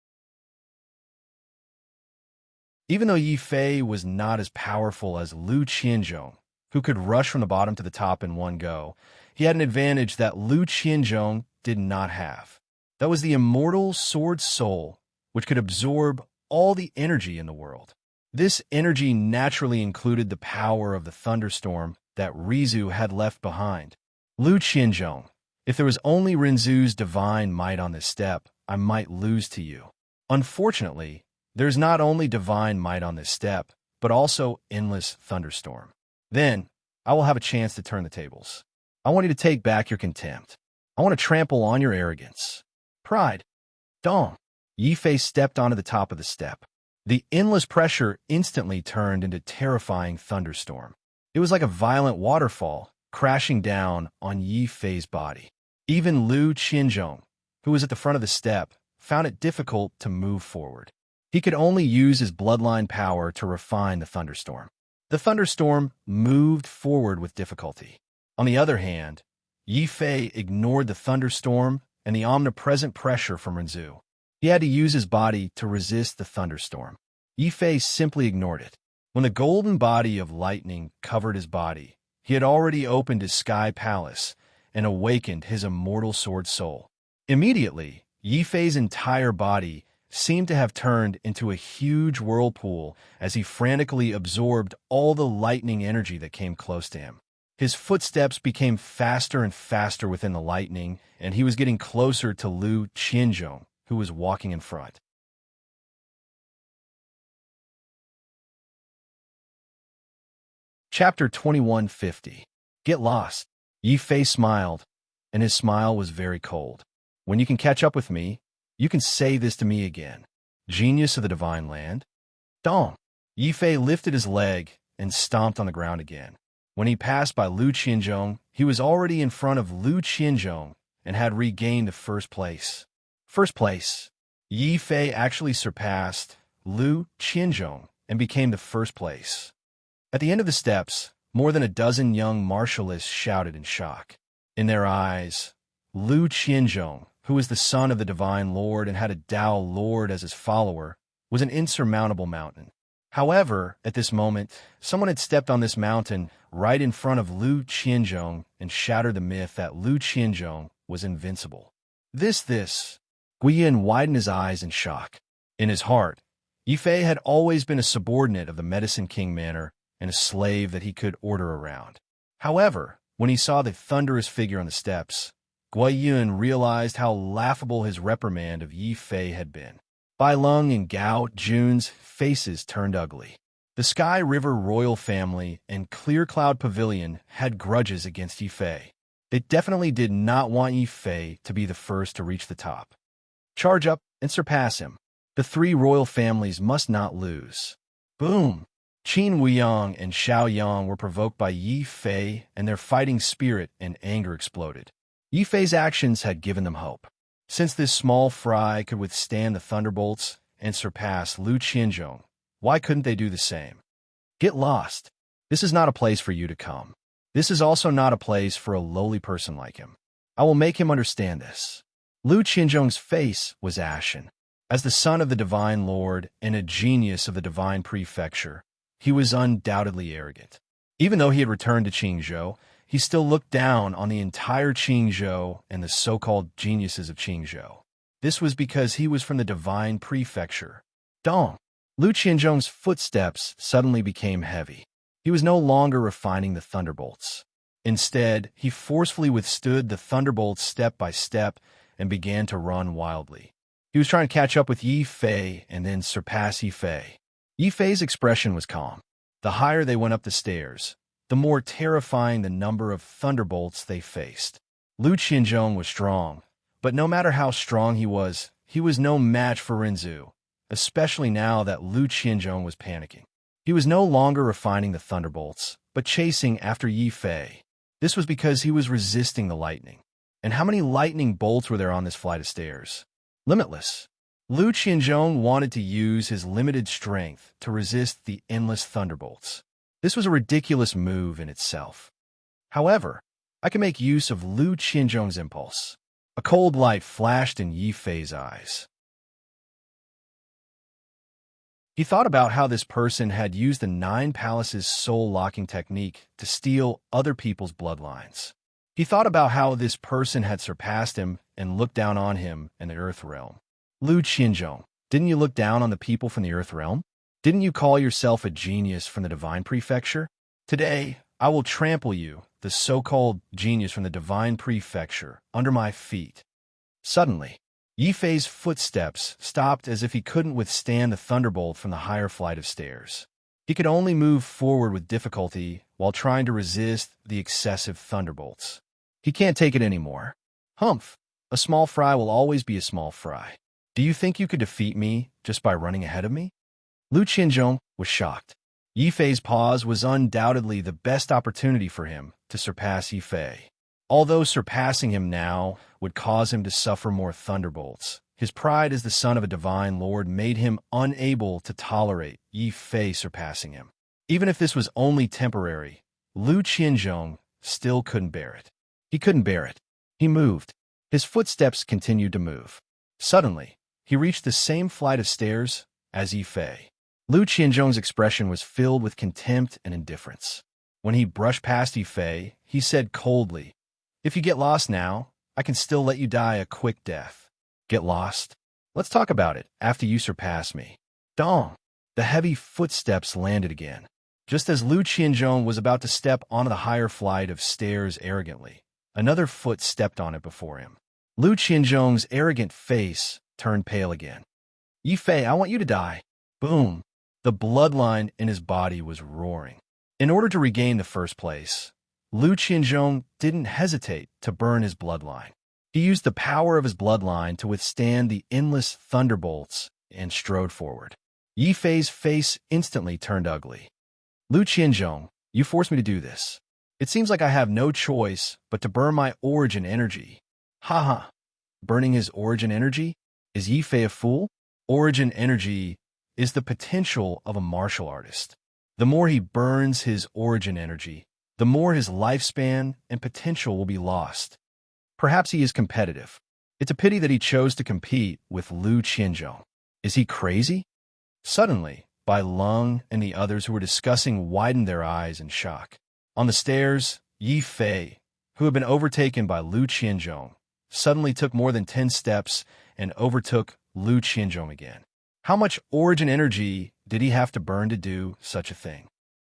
Even though Yi Fei was not as powerful as Lu Qianzhong, who could rush from the bottom to the top in one go, he had an advantage that Lu Qianzhong did not have. That was the immortal sword soul, which could absorb all the energy in the world. This energy naturally included the power of the thunderstorm that Rizu had left behind. Lu Qianzhong, If there was only Rinzu's divine might on this step, I might lose to you. Unfortunately, there's not only divine might on this step, but also endless thunderstorm. Then, I will have a chance to turn the tables. I want you to take back your contempt. I want to trample on your arrogance. Pride. Dong. Yifei stepped onto the top of the step. The endless pressure instantly turned into terrifying thunderstorm. It was like a violent waterfall crashing down on Yifei's body. Even Lu Qianzhong, who was at the front of the step, found it difficult to move forward. He could only use his bloodline power to refine the thunderstorm. The thunderstorm moved forward with difficulty. On the other hand, Yifei ignored the thunderstorm and the omnipresent pressure from Rinzu. He had to use his body to resist the thunderstorm. Yifei simply ignored it. When the golden body of lightning covered his body, he had already opened his sky palace and awakened his immortal sword soul. Immediately, Yifei's entire body seemed to have turned into a huge whirlpool as he frantically absorbed all the lightning energy that came close to him. His footsteps became faster and faster within the lightning, and he was getting closer to Lu Qianzhong, who was walking in front. Chapter 2150. Get lost. Yifei smiled, and his smile was very cold. When you can catch up with me, you can say this to me again. Genius of the divine land. Dong. Yifei lifted his leg and stomped on the ground again. When he passed by Lu Qianzhong, he was already in front of Lu Qianzhong and had regained the first place. First place. Yifei actually surpassed Lu Qianzhong and became the first place. At the end of the steps, more than a dozen young martialists shouted in shock. In their eyes, Lu Qianzhong, who was the son of the Divine Lord and had a Tao Lord as his follower, was an insurmountable mountain. However, at this moment, someone had stepped on this mountain right in front of Lu Qianzhong and shattered the myth that Lu Qianzhong was invincible. Guiyan widened his eyes in shock. In his heart, Yifei had always been a subordinate of the Medicine King Manor and a slave that he could order around. However, when he saw the thunderous figure on the steps, Guiyan realized how laughable his reprimand of Yifei had been. Bai Lung and Gao Jun's faces turned ugly. The Sky River royal family and Clear Cloud Pavilion had grudges against Yifei. They definitely did not want Yifei to be the first to reach the top. Charge up and surpass him. The three royal families must not lose. Boom! Qin Wuyang and Xiao Yang were provoked by Yifei, and their fighting spirit and anger exploded. Yifei's actions had given them hope. Since this small fry could withstand the thunderbolts and surpass Lu Qianzhong, why couldn't they do the same? Get lost. This is not a place for you to come. This is also not a place for a lowly person like him. I will make him understand this. Lu Qianzhong's face was ashen. As the son of the Divine Lord and a genius of the Divine Prefecture, he was undoubtedly arrogant. Even though he had returned to Qingzhou, he still looked down on the entire Qingzhou and the so-called geniuses of Qingzhou. This was because he was from the Divine Prefecture. Dong. Lu Qianzhong's footsteps suddenly became heavy. He was no longer refining the thunderbolts. Instead, he forcefully withstood the thunderbolts step by step and began to run wildly. He was trying to catch up with Yifei and then surpass Yifei. Yifei's expression was calm. The higher they went up the stairs, the more terrifying the number of thunderbolts they faced. Lu Qianzhong was strong, but no matter how strong he was no match for Rinzu, especially now that Lu Qianzhong was panicking. He was no longer refining the thunderbolts, but chasing after Yifei. This was because he was resisting the lightning. And how many lightning bolts were there on this flight of stairs? Limitless. Lu Qianzhong wanted to use his limited strength to resist the endless thunderbolts. This was a ridiculous move in itself. However, I can make use of Lu Qianzhong's impulse. A cold light flashed in Yifei's eyes. He thought about how this person had used the Nine Palaces soul-locking technique to steal other people's bloodlines. He thought about how this person had surpassed him and looked down on him in the Earth Realm. Lu Qianzhong, didn't you look down on the people from the Earth Realm? Didn't you call yourself a genius from the Divine Prefecture? Today, I will trample you the so-called genius from the divine prefecture, under my feet. Suddenly, Yi Fei's footsteps stopped as if he couldn't withstand the thunderbolt from the higher flight of stairs. He could only move forward with difficulty while trying to resist the excessive thunderbolts. He can't take it anymore. Humph! A small fry will always be a small fry. Do you think you could defeat me just by running ahead of me? Lu Qianzhong was shocked. Yi Fei's pause was undoubtedly the best opportunity for him to surpass Yi Fei. Although surpassing him now would cause him to suffer more thunderbolts, his pride as the son of a divine lord made him unable to tolerate Yi Fei surpassing him. Even if this was only temporary, Lu Qianzhong still couldn't bear it. He couldn't bear it. He moved. His footsteps continued to move. Suddenly, he reached the same flight of stairs as Yi Fei. Lu Qianzhong's expression was filled with contempt and indifference. When he brushed past Yi Fei, he said coldly, "If you get lost now, I can still let you die a quick death." Get lost? Let's talk about it after you surpass me. Dong! The heavy footsteps landed again. Just as Lu Qianzhong was about to step onto the higher flight of stairs arrogantly, another foot stepped on it before him. Lu Qianzhong's arrogant face turned pale again. "Yi Fei, I want you to die." Boom! The bloodline in his body was roaring. In order to regain the first place, Lu Qianzhong didn't hesitate to burn his bloodline. He used the power of his bloodline to withstand the endless thunderbolts and strode forward. Yi Fei's face instantly turned ugly. "Lu Qianzhong, you forced me to do this. It seems like I have no choice but to burn my origin energy." Haha. Burning his origin energy? Is Yi Fei a fool? Origin energy is the potential of a martial artist. The more he burns his origin energy, the more his lifespan and potential will be lost. Perhaps he is competitive. It's a pity that he chose to compete with Lu Qianzhong. Is he crazy? Suddenly, Bai Lung and the others who were discussing widened their eyes in shock. On the stairs, Yi Fei, who had been overtaken by Lu Qianzhong, suddenly took more than 10 steps and overtook Lu Qianzhong again. How much origin energy did he have to burn to do such a thing?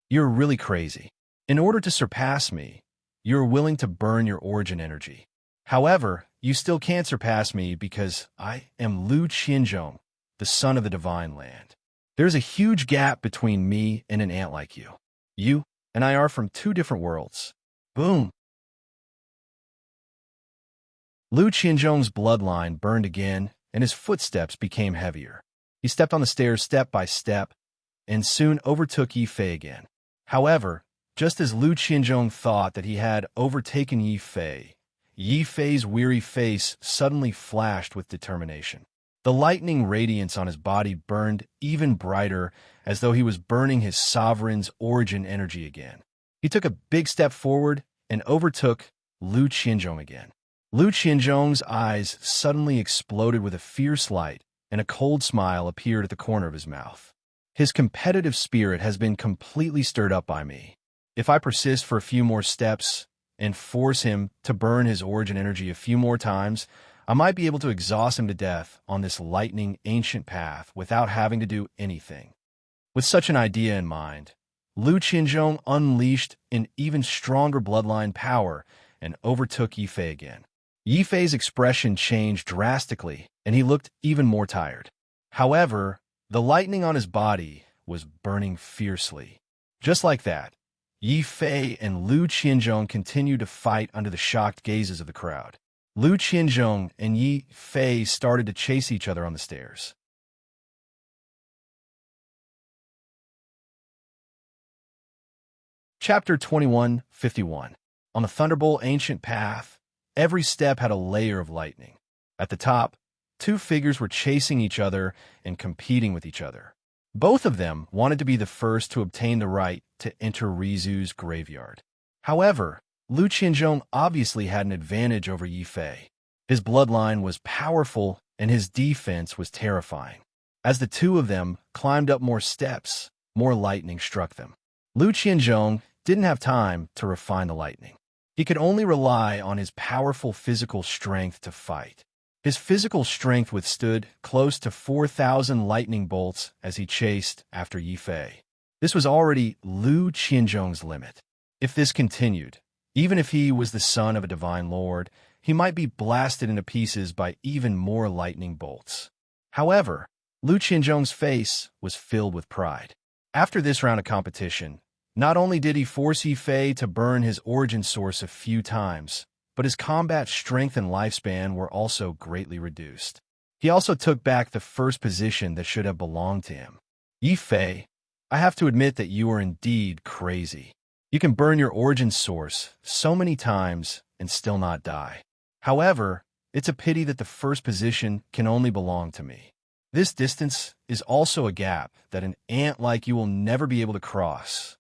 You're really crazy. In order to surpass me, you're willing to burn your origin energy. However, you still can't surpass me because I am Lu Qianzhong, the son of the divine land. There's a huge gap between me and an ant like you. You and I are from two different worlds. Boom! Lu Qianzhong's bloodline burned again, and his footsteps became heavier. He stepped on the stairs step by step, and soon overtook Yi Fei again. However, just as Lu Qianzhong thought that he had overtaken Yi Fei's weary face suddenly flashed with determination. The lightning radiance on his body burned even brighter, as though he was burning his sovereign's origin energy again. He took a big step forward and overtook Lu Qianzhong again. Lu Qianzhong's eyes suddenly exploded with a fierce light, and a cold smile appeared at the corner of his mouth. His competitive spirit has been completely stirred up by me. If I persist for a few more steps and force him to burn his origin energy a few more times, I might be able to exhaust him to death on this lightning ancient path without having to do anything. With such an idea in mind, Lu Qianzhong unleashed an even stronger bloodline power and overtook Yi Fei again. Yi Fei's expression changed drastically, and he looked even more tired. However, the lightning on his body was burning fiercely. Just like that, Yi Fei and Lu Qianzhong continued to fight under the shocked gazes of the crowd. Lu Qianzhong and Yi Fei started to chase each other on the stairs. Chapter 21:51. On the Thunderbolt Ancient Path, every step had a layer of lightning. At the top, two figures were chasing each other and competing with each other. Both of them wanted to be the first to obtain the right to enter Rizu's graveyard. However, Lu Qianzhong obviously had an advantage over Yi Fei. His bloodline was powerful and his defense was terrifying. As the two of them climbed up more steps, more lightning struck them. Lu Qianzhong didn't have time to refine the lightning. He could only rely on his powerful physical strength to fight. His physical strength withstood close to 4,000 lightning bolts as he chased after Yi Fei. This was already Lu Qianzhong's limit. If this continued, Even if he was the son of a divine lord, he might be blasted into pieces by even more lightning bolts. However, Lu Qianzhong's face was filled with pride. After this round of competition, not only did he force Yi Fei to burn his origin source a few times, but his combat strength and lifespan were also greatly reduced. He also took back the first position that should have belonged to him. Yi Fei, I have to admit that you are indeed crazy. You can burn your origin source so many times and still not die. However, it's a pity that the first position can only belong to me. This distance is also a gap that an ant like you will never be able to cross.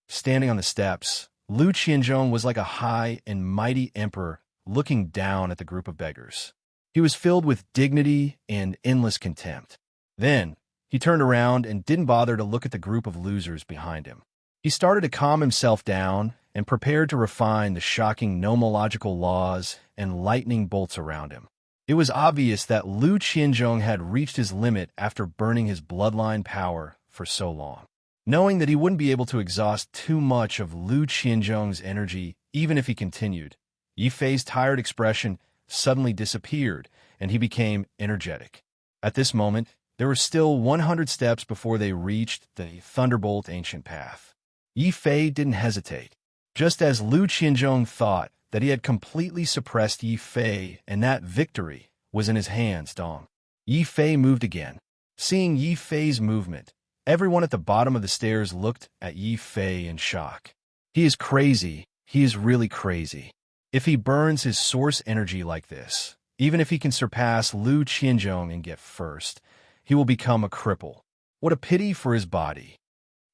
Standing on the steps, Lu Qianzhong was like a high and mighty emperor looking down at the group of beggars. He was filled with dignity and endless contempt. Then, he turned around and didn't bother to look at the group of losers behind him. He started to calm himself down and prepared to refine the shocking nomological laws and lightning bolts around him. It was obvious that Lu Qianzhong had reached his limit after burning his bloodline power for so long. Knowing that he wouldn't be able to exhaust too much of Lu Qianzhong's energy even if he continued, Yi Fei's tired expression suddenly disappeared and he became energetic. At this moment, there were still 100 steps before they reached the Thunderbolt Ancient Path. Yi Fei didn't hesitate. Just as Lu Qianzhong thought that he had completely suppressed Yi Fei and that victory was in his hands, Dong. Yi Fei moved again. Seeing Yi Fei's movement, everyone at the bottom of the stairs looked at Yi Fei in shock. He is crazy. He is really crazy. If he burns his source energy like this, even if he can surpass Lu Qianzhong and get first, he will become a cripple. What a pity for his body.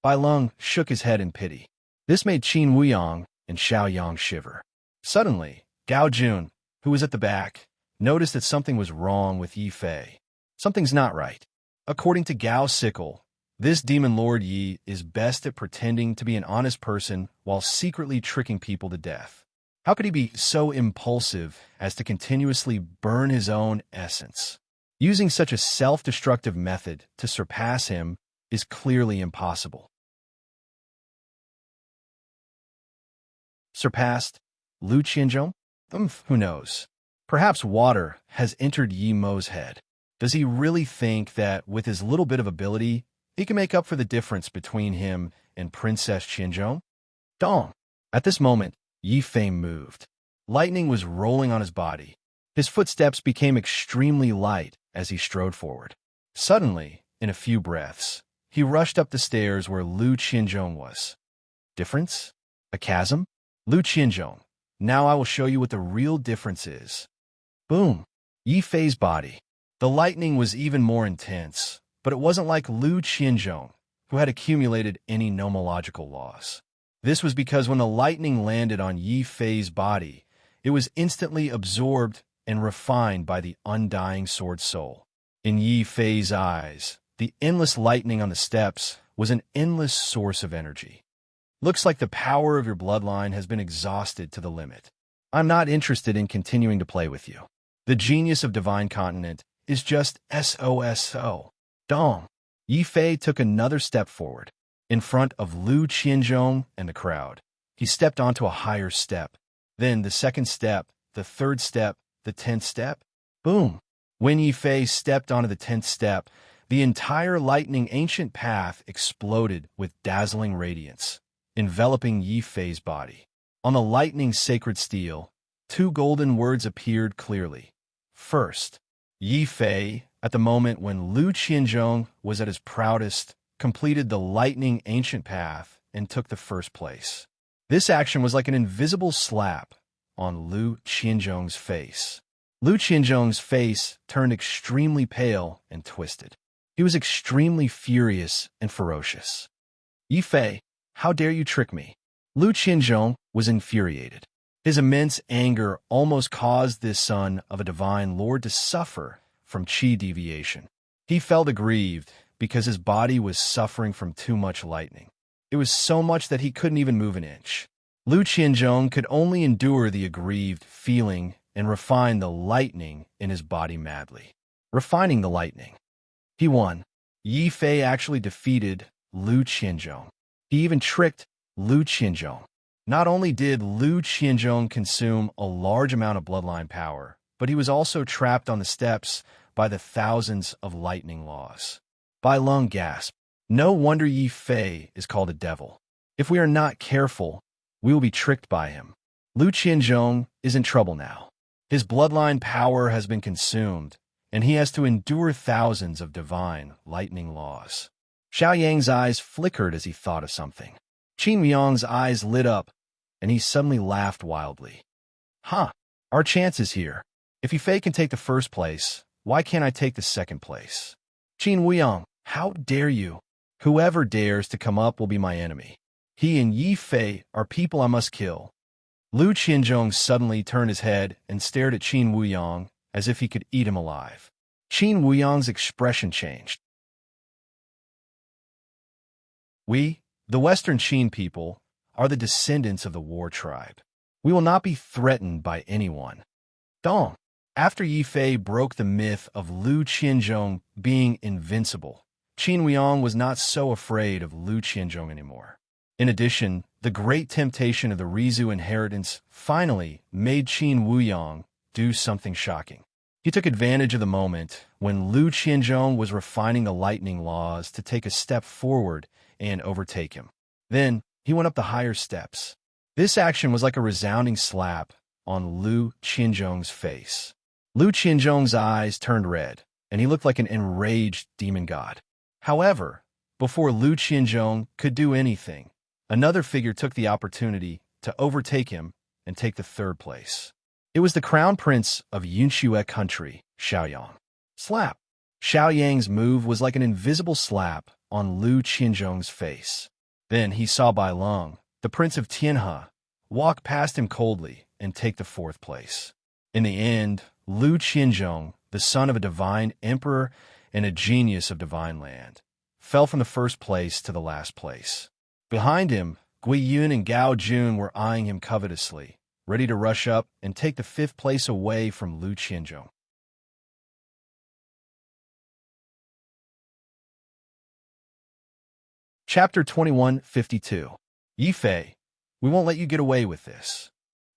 Bai Lung shook his head in pity. This made Qin Wuyang and Xiao Yang shiver. Suddenly, Gao Jun, who was at the back, noticed that something was wrong with Yi Fei. Something's not right. According to Gao Sickle, this demon lord Yi is best at pretending to be an honest person while secretly tricking people to death. How could he be so impulsive as to continuously burn his own essence? Using such a self-destructive method to surpass him is clearly impossible. Surpassed Lu Qianzhong? Who knows? Perhaps water has entered Yi Mo's head. Does he really think that with his little bit of ability, he can make up for the difference between him and Princess Qianzhong? Dong! At this moment, Yi Fei moved. Lightning was rolling on his body. His footsteps became extremely light as he strode forward. Suddenly, in a few breaths, he rushed up the stairs where Lu Qianzhong was. Difference? A chasm? Lu Qianzhong, now I will show you what the real difference is. Boom! Yi Fei's body. The lightning was even more intense, but it wasn't like Lu Qianzhong, who had accumulated any nomological laws. This was because when the lightning landed on Yi Fei's body, it was instantly absorbed and refined by the undying sword soul. In Yi Fei's eyes, the endless lightning on the steps was an endless source of energy. Looks like the power of your bloodline has been exhausted to the limit. I'm not interested in continuing to play with you. The genius of Divine Continent is just SOSO. Dong! Yi Fei took another step forward, in front of Lu Qianzhong and the crowd. He stepped onto a higher step. Then the second step, the third step, the 10th step. Boom! When Yi Fei stepped onto the 10th step, the entire lightning ancient path exploded with dazzling radiance, enveloping Yi Fei's body. On the lightning's sacred steel, two golden words appeared clearly. First, Yi Fei, at the moment when Lu Qianzhong was at his proudest, completed the lightning ancient path and took the first place. This action was like an invisible slap on Lu Qianzhong's face. Lu Qianzhong's face turned extremely pale and twisted. He was extremely furious and ferocious. Yi Fei, how dare you trick me? Lu Qianzhong was infuriated. His immense anger almost caused this son of a divine lord to suffer from qi deviation. He felt aggrieved because his body was suffering from too much lightning. It was so much that he couldn't even move an inch. Lu Qianzhong could only endure the aggrieved feeling and refine the lightning in his body madly. Refining the lightning. He won. Yi Fei actually defeated Lu Qianzhong. He even tricked Lu Qianzhong. Not only did Lu Qianzhong consume a large amount of bloodline power, but he was also trapped on the steps by the thousands of lightning laws. Bai Lung gasped. No wonder Yi Fei is called a devil. If we are not careful, we will be tricked by him. Lu Qianzhong is in trouble now. His bloodline power has been consumed, and he has to endure thousands of divine lightning laws. Xiao Yang's eyes flickered as he thought of something. Qin Yang's eyes lit up, and he suddenly laughed wildly. Huh, our chance is here. If Yi Fei can take the first place, why can't I take the second place? Qin Wuyang, how dare you? Whoever dares to come up will be my enemy. He and Yi Fei are people I must kill. Lu Qianzhong suddenly turned his head and stared at Qin Wuyang as if he could eat him alive. Qin Wuyang's expression changed. We, the Western Qin people, are the descendants of the war tribe. We will not be threatened by anyone. Dong. After Yi Fei broke the myth of Lu Qianzhong being invincible, Qin Wuyang was not so afraid of Lu Qianzhong anymore. In addition, the great temptation of the Rizu inheritance finally made Qin Wuyang do something shocking. He took advantage of the moment when Lu Qianzhong was refining the lightning laws to take a step forward and overtake him. Then, he went up the higher steps. This action was like a resounding slap on Lu Qianzhong's face. Lu Qianzhong's eyes turned red, and he looked like an enraged demon god. However, before Lu Qianzhong could do anything, another figure took the opportunity to overtake him and take the third place. It was the crown prince of Yunxue country, Xiaoyang. Slap! Xiaoyang's move was like an invisible slap on Lu Qianzhong's face. Then he saw Bai Lung, the prince of Tianhe, walk past him coldly and take the fourth place. In the end, Lu Qianzhong, the son of a divine emperor and a genius of divine land, fell from the first place to the last place. Behind him, Gui Yun and Gao Jun were eyeing him covetously, ready to rush up and take the fifth place away from Lu Qianzhong. Chapter 2152. Yi Fei, we won't let you get away with this.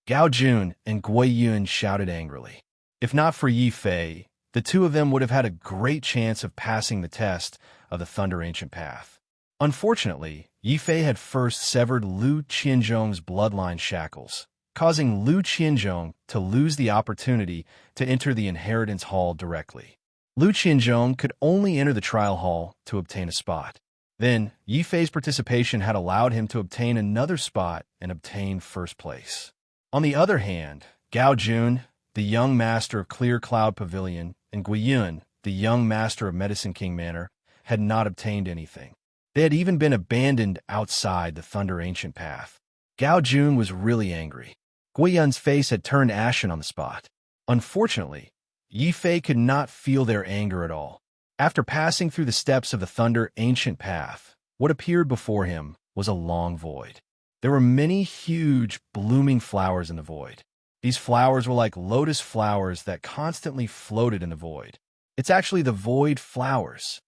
Gao Jun and Gui Yun shouted angrily. If not for Yi Fei, the two of them would have had a great chance of passing the test of the Thunder Ancient Path. Unfortunately, Yi Fei had first severed Lu Qianzhong's bloodline shackles, causing Lu Qianzhong to lose the opportunity to enter the inheritance hall directly. Lu Qianzhong could only enter the trial hall to obtain a spot. Then, Yi Fei's participation had allowed him to obtain another spot and obtain first place. On the other hand, Gao Jun, the young master of Clear Cloud Pavilion, and Gui Yun, the young master of Medicine King Manor, had not obtained anything. They had even been abandoned outside the Thunder Ancient Path. Gao Jun was really angry. Gui Yun's face had turned ashen on the spot. Unfortunately, Yi Fei could not feel their anger at all. After passing through the steps of the Thunder Ancient Path, what appeared before him was a long void. There were many huge, blooming flowers in the void. These flowers were like lotus flowers that constantly floated in the void. It's actually the void flowers.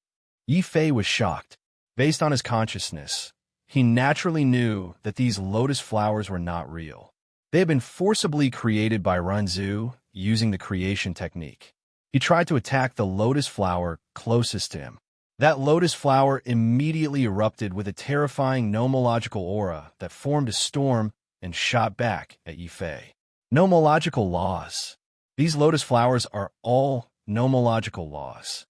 Yi Fei was shocked. Based on his consciousness, he naturally knew that these lotus flowers were not real. They had been forcibly created by Runzu using the creation technique. He tried to attack the lotus flower closest to him. That lotus flower immediately erupted with a terrifying nomological aura that formed a storm and shot back at Yi Fei. Nomological laws. These lotus flowers are all nomological laws.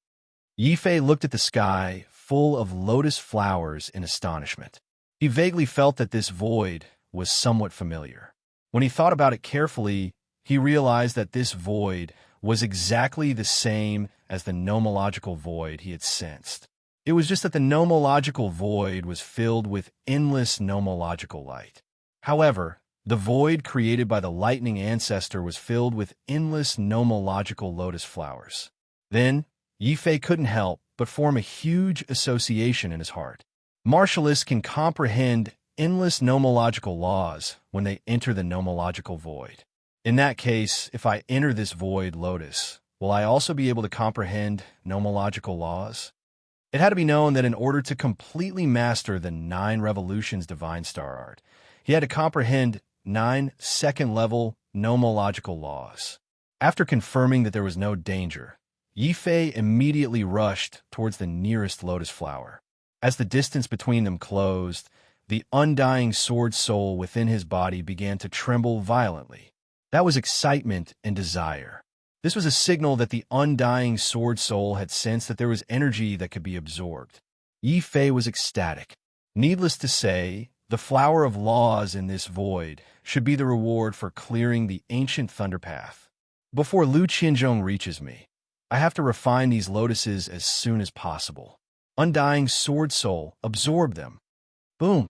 Yi Fei looked at the sky full of lotus flowers in astonishment. He vaguely felt that this void was somewhat familiar. When he thought about it carefully, he realized that this void was exactly the same as the nomological void he had sensed. It was just that the nomological void was filled with endless nomological light. However, the void created by the lightning ancestor was filled with endless nomological lotus flowers. Then, Yi Fei couldn't help but form a huge association in his heart. Martialists can comprehend endless nomological laws when they enter the nomological void. In that case, if I enter this void lotus, will I also be able to comprehend nomological laws? It had to be known that in order to completely master the 9 Revolutions Divine Star Art, He had to comprehend 9 second-level nomological laws. After confirming that there was no danger, Yifei immediately rushed towards the nearest lotus flower. As the distance between them closed, the undying sword soul within his body began to tremble violently. That was excitement and desire. This was a signal that the undying sword soul had sensed that there was energy that could be absorbed. Yifei was ecstatic. Needless to say, the flower of laws in this void should be the reward for clearing the ancient thunder path. Before Lu Qianzhong reaches me, I have to refine these lotuses as soon as possible. Undying sword soul, absorb them. Boom!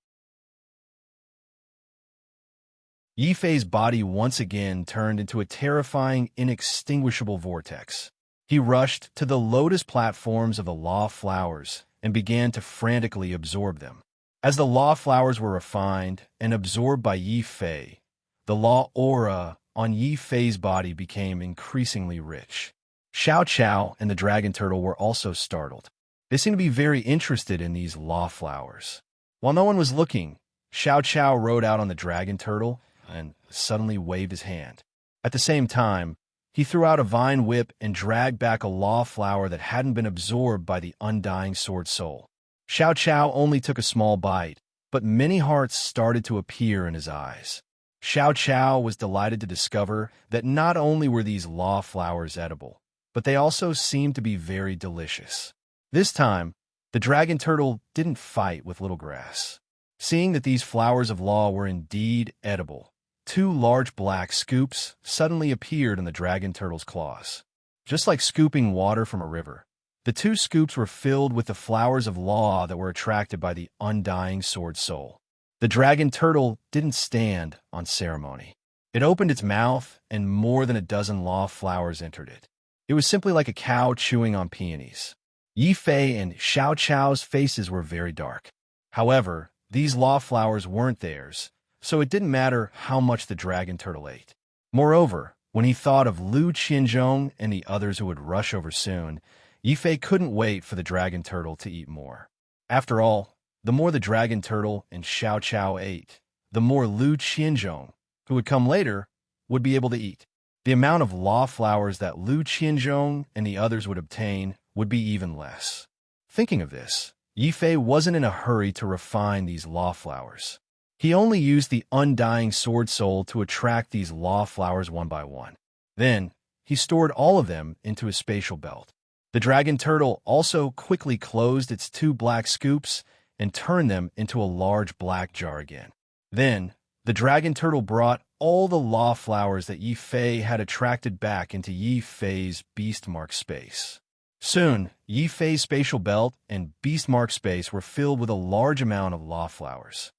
Yifei's body once again turned into a terrifying, inextinguishable vortex. He rushed to the lotus platforms of the law flowers and began to frantically absorb them. As the law flowers were refined and absorbed by Yifei, the law aura on Yifei's body became increasingly rich. Xiao Qiao and the dragon turtle were also startled. They seemed to be very interested in these law flowers. While no one was looking, Xiao Qiao rode out on the dragon turtle and suddenly waved his hand. At the same time, he threw out a vine whip and dragged back a law flower that hadn't been absorbed by the undying sword soul. Xiao Qiao only took a small bite, but many hearts started to appear in his eyes. Xiao Qiao was delighted to discover that not only were these law flowers edible, but they also seemed to be very delicious. This time, the dragon turtle didn't fight with little grass. Seeing that these flowers of law were indeed edible, 2 large black scoops suddenly appeared in the dragon turtle's claws. Just like scooping water from a river, the 2 scoops were filled with the flowers of law that were attracted by the undying sword soul. The dragon turtle didn't stand on ceremony. It opened its mouth, and more than a dozen law flowers entered it. It was simply like a cow chewing on peonies. Yifei and Xiao Qiao's faces were very dark. However, these law flowers weren't theirs, so it didn't matter how much the dragon turtle ate. Moreover, when he thought of Lu Qianzhong and the others who would rush over soon, Yifei couldn't wait for the dragon turtle to eat more. After all, the more the dragon turtle and Xiao Qiao ate, the more Lu Qianzhong, who would come later, would be able to eat. The amount of law flowers that Lu Qianzhong and the others would obtain would be even less. Thinking of this, Yifei wasn't in a hurry to refine these law flowers. He only used the undying sword soul to attract these law flowers one by one. Then, he stored all of them into his spatial belt. The dragon turtle also quickly closed its 2 black scoops and turned them into a large black jar again. Then, the dragon turtle brought all the law flowers that Yifei had attracted back into Yifei's beastmark space. Soon, Yifei's spatial belt and beastmark space were filled with a large amount of law flowers.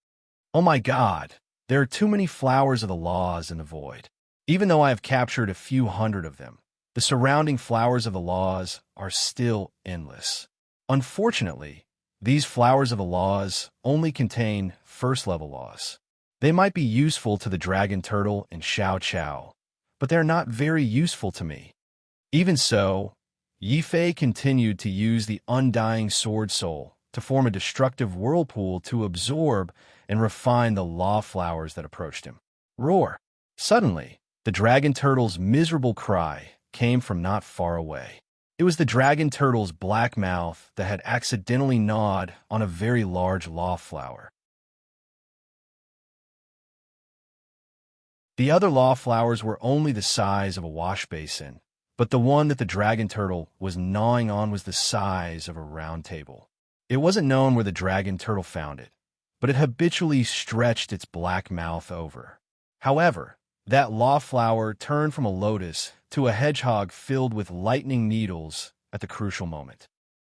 Oh my God, there are too many flowers of the laws in the void. Even though I have captured a few hundred of them, the surrounding flowers of the laws are still endless. Unfortunately, these flowers of the laws only contain first-level laws. They might be useful to the dragon turtle and Xiao Qiao, but they're not very useful to me. Even so, Yifei continued to use the undying sword soul to form a destructive whirlpool to absorb and refine the law flowers that approached him. Roar! Suddenly, the dragon turtle's miserable cry came from not far away. It was the dragon turtle's black mouth that had accidentally gnawed on a very large law flower. The other law flowers were only the size of a wash basin, but the one that the dragon turtle was gnawing on was the size of a round table. It wasn't known where the dragon turtle found it, but it habitually stretched its black mouth over. However, that law flower turned from a lotus to a hedgehog filled with lightning needles at the crucial moment.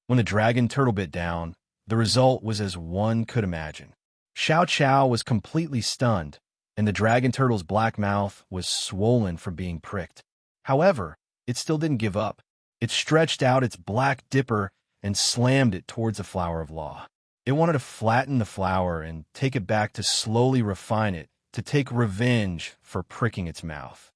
When the dragon turtle bit down, the result was as one could imagine. Xiao Qiao was completely stunned, and the dragon turtle's black mouth was swollen from being pricked. However, it still didn't give up. It stretched out its black dipper and slammed it towards the flower of law. It wanted to flatten the flower and take it back to slowly refine it, to take revenge for pricking its mouth.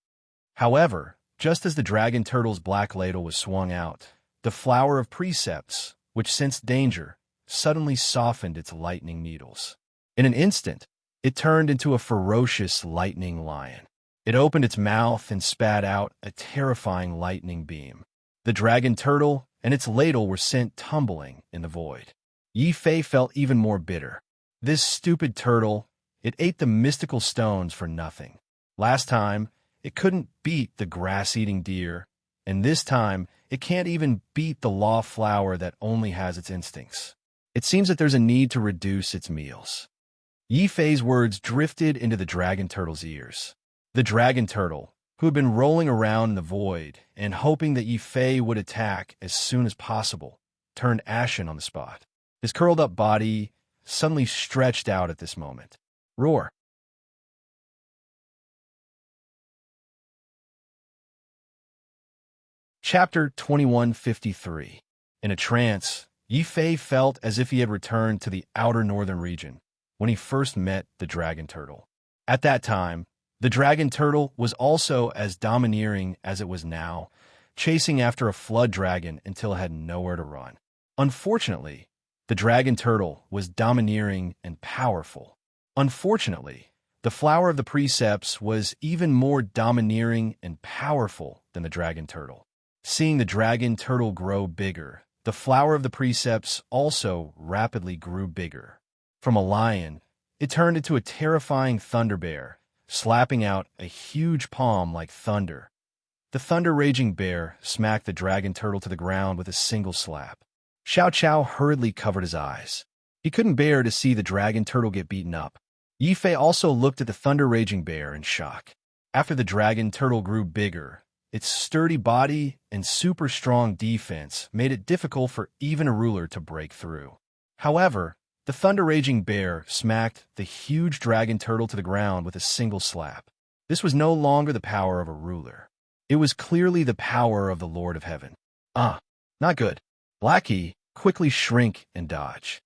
However, just as the dragon turtle's black ladle was swung out, the flower of precepts, which sensed danger, suddenly softened its lightning needles. In an instant, it turned into a ferocious lightning lion. It opened its mouth and spat out a terrifying lightning beam. The dragon turtle and its ladle were sent tumbling in the void. Yi Fei felt even more bitter. This stupid turtle, it ate the mystical stones for nothing. Last time, it couldn't beat the grass-eating deer, and this time, it can't even beat the law flower that only has its instincts. It seems that there's a need to reduce its meals. Yi Fei's words drifted into the dragon turtle's ears. The dragon turtle, who had been rolling around in the void and hoping that Yi Fei would attack as soon as possible, turned ashen on the spot. His curled-up body suddenly stretched out at this moment. Roar! Chapter 2153. In a trance, Yi Fei felt as if he had returned to the outer northern region when he first met the dragon turtle. At that time, the dragon turtle was also as domineering as it was now, chasing after a flood dragon until it had nowhere to run. Unfortunately, the dragon turtle was domineering and powerful. Unfortunately, the flower of the precepts was even more domineering and powerful than the dragon turtle. Seeing the dragon turtle grow bigger, the flower of the precepts also rapidly grew bigger. From a lion, it turned into a terrifying thunder bear, slapping out a huge palm like thunder. The thunder-raging bear smacked the dragon turtle to the ground with a single slap. Xiao Qiao hurriedly covered his eyes. He couldn't bear to see the dragon turtle get beaten up. Yi Fei also looked at the thunder-raging bear in shock. After the dragon turtle grew bigger, its sturdy body and super strong defense made it difficult for even a ruler to break through. However, the thunder-raging bear smacked the huge dragon turtle to the ground with a single slap. This was no longer the power of a ruler. It was clearly the power of the Lord of Heaven. Not good. Blackie, quickly shrink and dodge.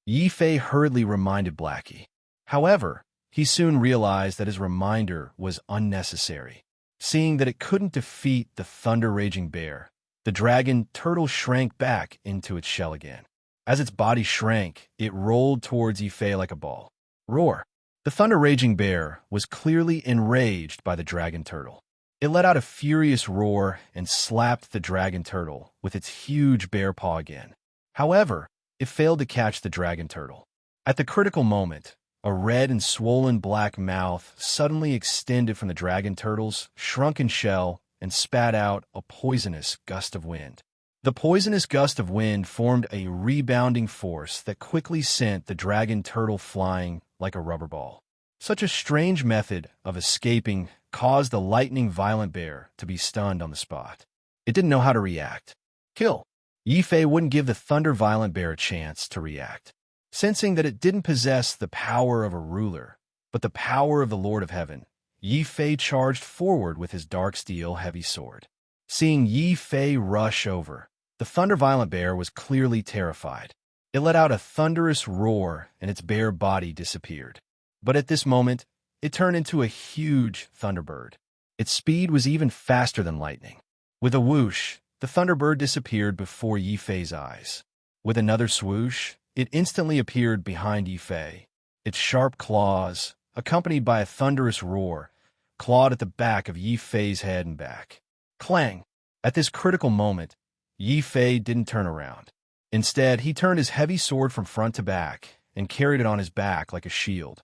Yi Fei hurriedly reminded Blackie. However, he soon realized that his reminder was unnecessary. Seeing that it couldn't defeat the thunder-raging bear, the dragon turtle shrank back into its shell again. As its body shrank, it rolled towards Yi Fei like a ball. Roar! The thunder-raging bear was clearly enraged by the dragon turtle. It let out a furious roar and slapped the dragon turtle with its huge bear paw again. However, it failed to catch the dragon turtle. At the critical moment, a red and swollen black mouth suddenly extended from the dragon turtle's shrunken shell and spat out a poisonous gust of wind. The poisonous gust of wind formed a rebounding force that quickly sent the dragon turtle flying like a rubber ball. Such a strange method of escaping caused the lightning-violent bear to be stunned on the spot. It didn't know how to react. Kill! Yi Fei wouldn't give the thunder-violent bear a chance to react. Sensing that it didn't possess the power of a ruler, but the power of the Lord of Heaven, Yi Fei charged forward with his dark steel heavy sword. Seeing Yi Fei rush over, the thunder-violent bear was clearly terrified. It let out a thunderous roar and its bare body disappeared. But at this moment, it turned into a huge thunderbird. Its speed was even faster than lightning. With a whoosh, the thunderbird disappeared before Yi Fei's eyes. With another swoosh, it instantly appeared behind Yi Fei. Its sharp claws, accompanied by a thunderous roar, clawed at the back of Yi Fei's head and back. Clang! At this critical moment, Yi Fei didn't turn around. Instead, he turned his heavy sword from front to back and carried it on his back like a shield.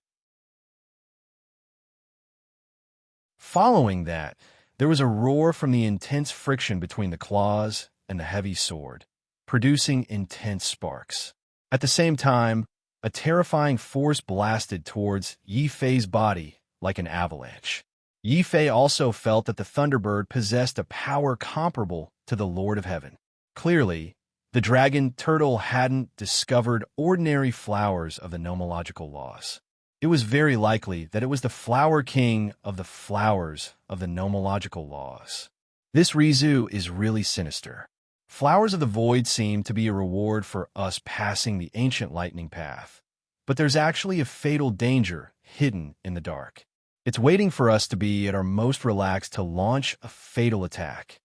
Following that, there was a roar from the intense friction between the claws and the heavy sword, producing intense sparks. At the same time, a terrifying force blasted towards Yi Fei's body like an avalanche. Yi Fei also felt that the Thunderbird possessed a power comparable to the Lord of Heaven. Clearly, the dragon turtle hadn't discovered ordinary flowers of the nomological laws. It was very likely that it was the flower king of the flowers of the nomological laws. This Rizu is really sinister. Flowers of the void seem to be a reward for us passing the ancient lightning path, but there's actually a fatal danger hidden in the dark. It's waiting for us to be at our most relaxed to launch a fatal attack.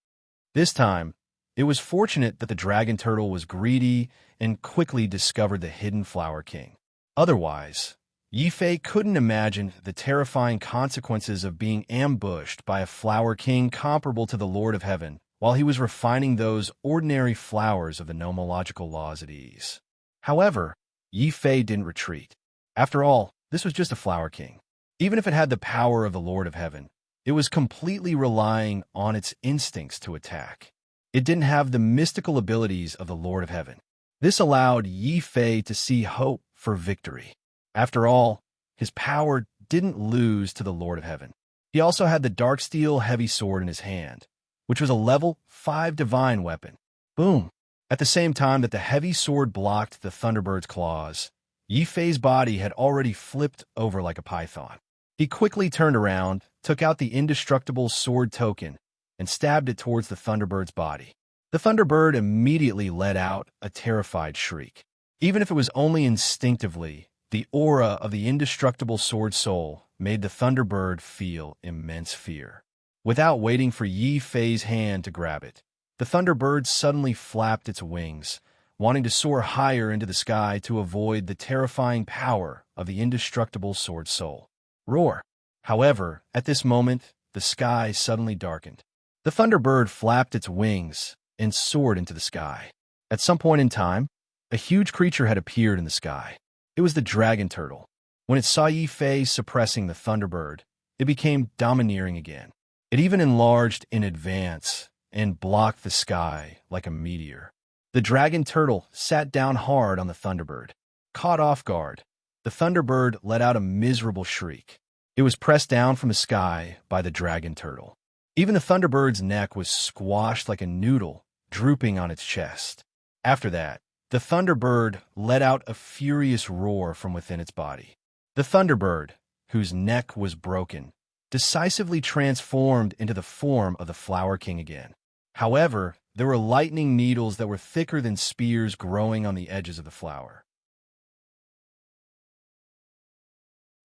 This time, it was fortunate that the dragon turtle was greedy and quickly discovered the hidden flower king. Otherwise, Yi Fei couldn't imagine the terrifying consequences of being ambushed by a flower king comparable to the Lord of Heaven while he was refining those ordinary flowers of the nomological laws at ease. However, Yi Fei didn't retreat. After all, this was just a flower king. Even if it had the power of the Lord of Heaven, it was completely relying on its instincts to attack. It didn't have the mystical abilities of the Lord of Heaven. This allowed Yi Fei to see hope for victory. After all, his power didn't lose to the Lord of Heaven. He also had the dark steel heavy sword in his hand, which was a level 5 divine weapon. Boom! At the same time that the heavy sword blocked the Thunderbird's claws, Yi Fei's body had already flipped over like a python. He quickly turned around, took out the indestructible sword token, and stabbed it towards the Thunderbird's body. The Thunderbird immediately let out a terrified shriek. Even if it was only instinctively, the aura of the indestructible sword soul made the Thunderbird feel immense fear. Without waiting for Yi Fei's hand to grab it, the Thunderbird suddenly flapped its wings, wanting to soar higher into the sky to avoid the terrifying power of the indestructible sword soul. Roar! However, at this moment, the sky suddenly darkened. The Thunderbird flapped its wings and soared into the sky. At some point in time, a huge creature had appeared in the sky. It was the dragon turtle. When it saw Yi Fei suppressing the Thunderbird, it became domineering again. It even enlarged in advance and blocked the sky like a meteor. The dragon turtle sat down hard on the Thunderbird. Caught off guard, the Thunderbird let out a miserable shriek. It was pressed down from the sky by the dragon turtle. Even the Thunderbird's neck was squashed like a noodle, drooping on its chest. After that, the Thunderbird let out a furious roar from within its body. The Thunderbird, whose neck was broken, decisively transformed into the form of the Flower King again. However, there were lightning needles that were thicker than spears growing on the edges of the flower.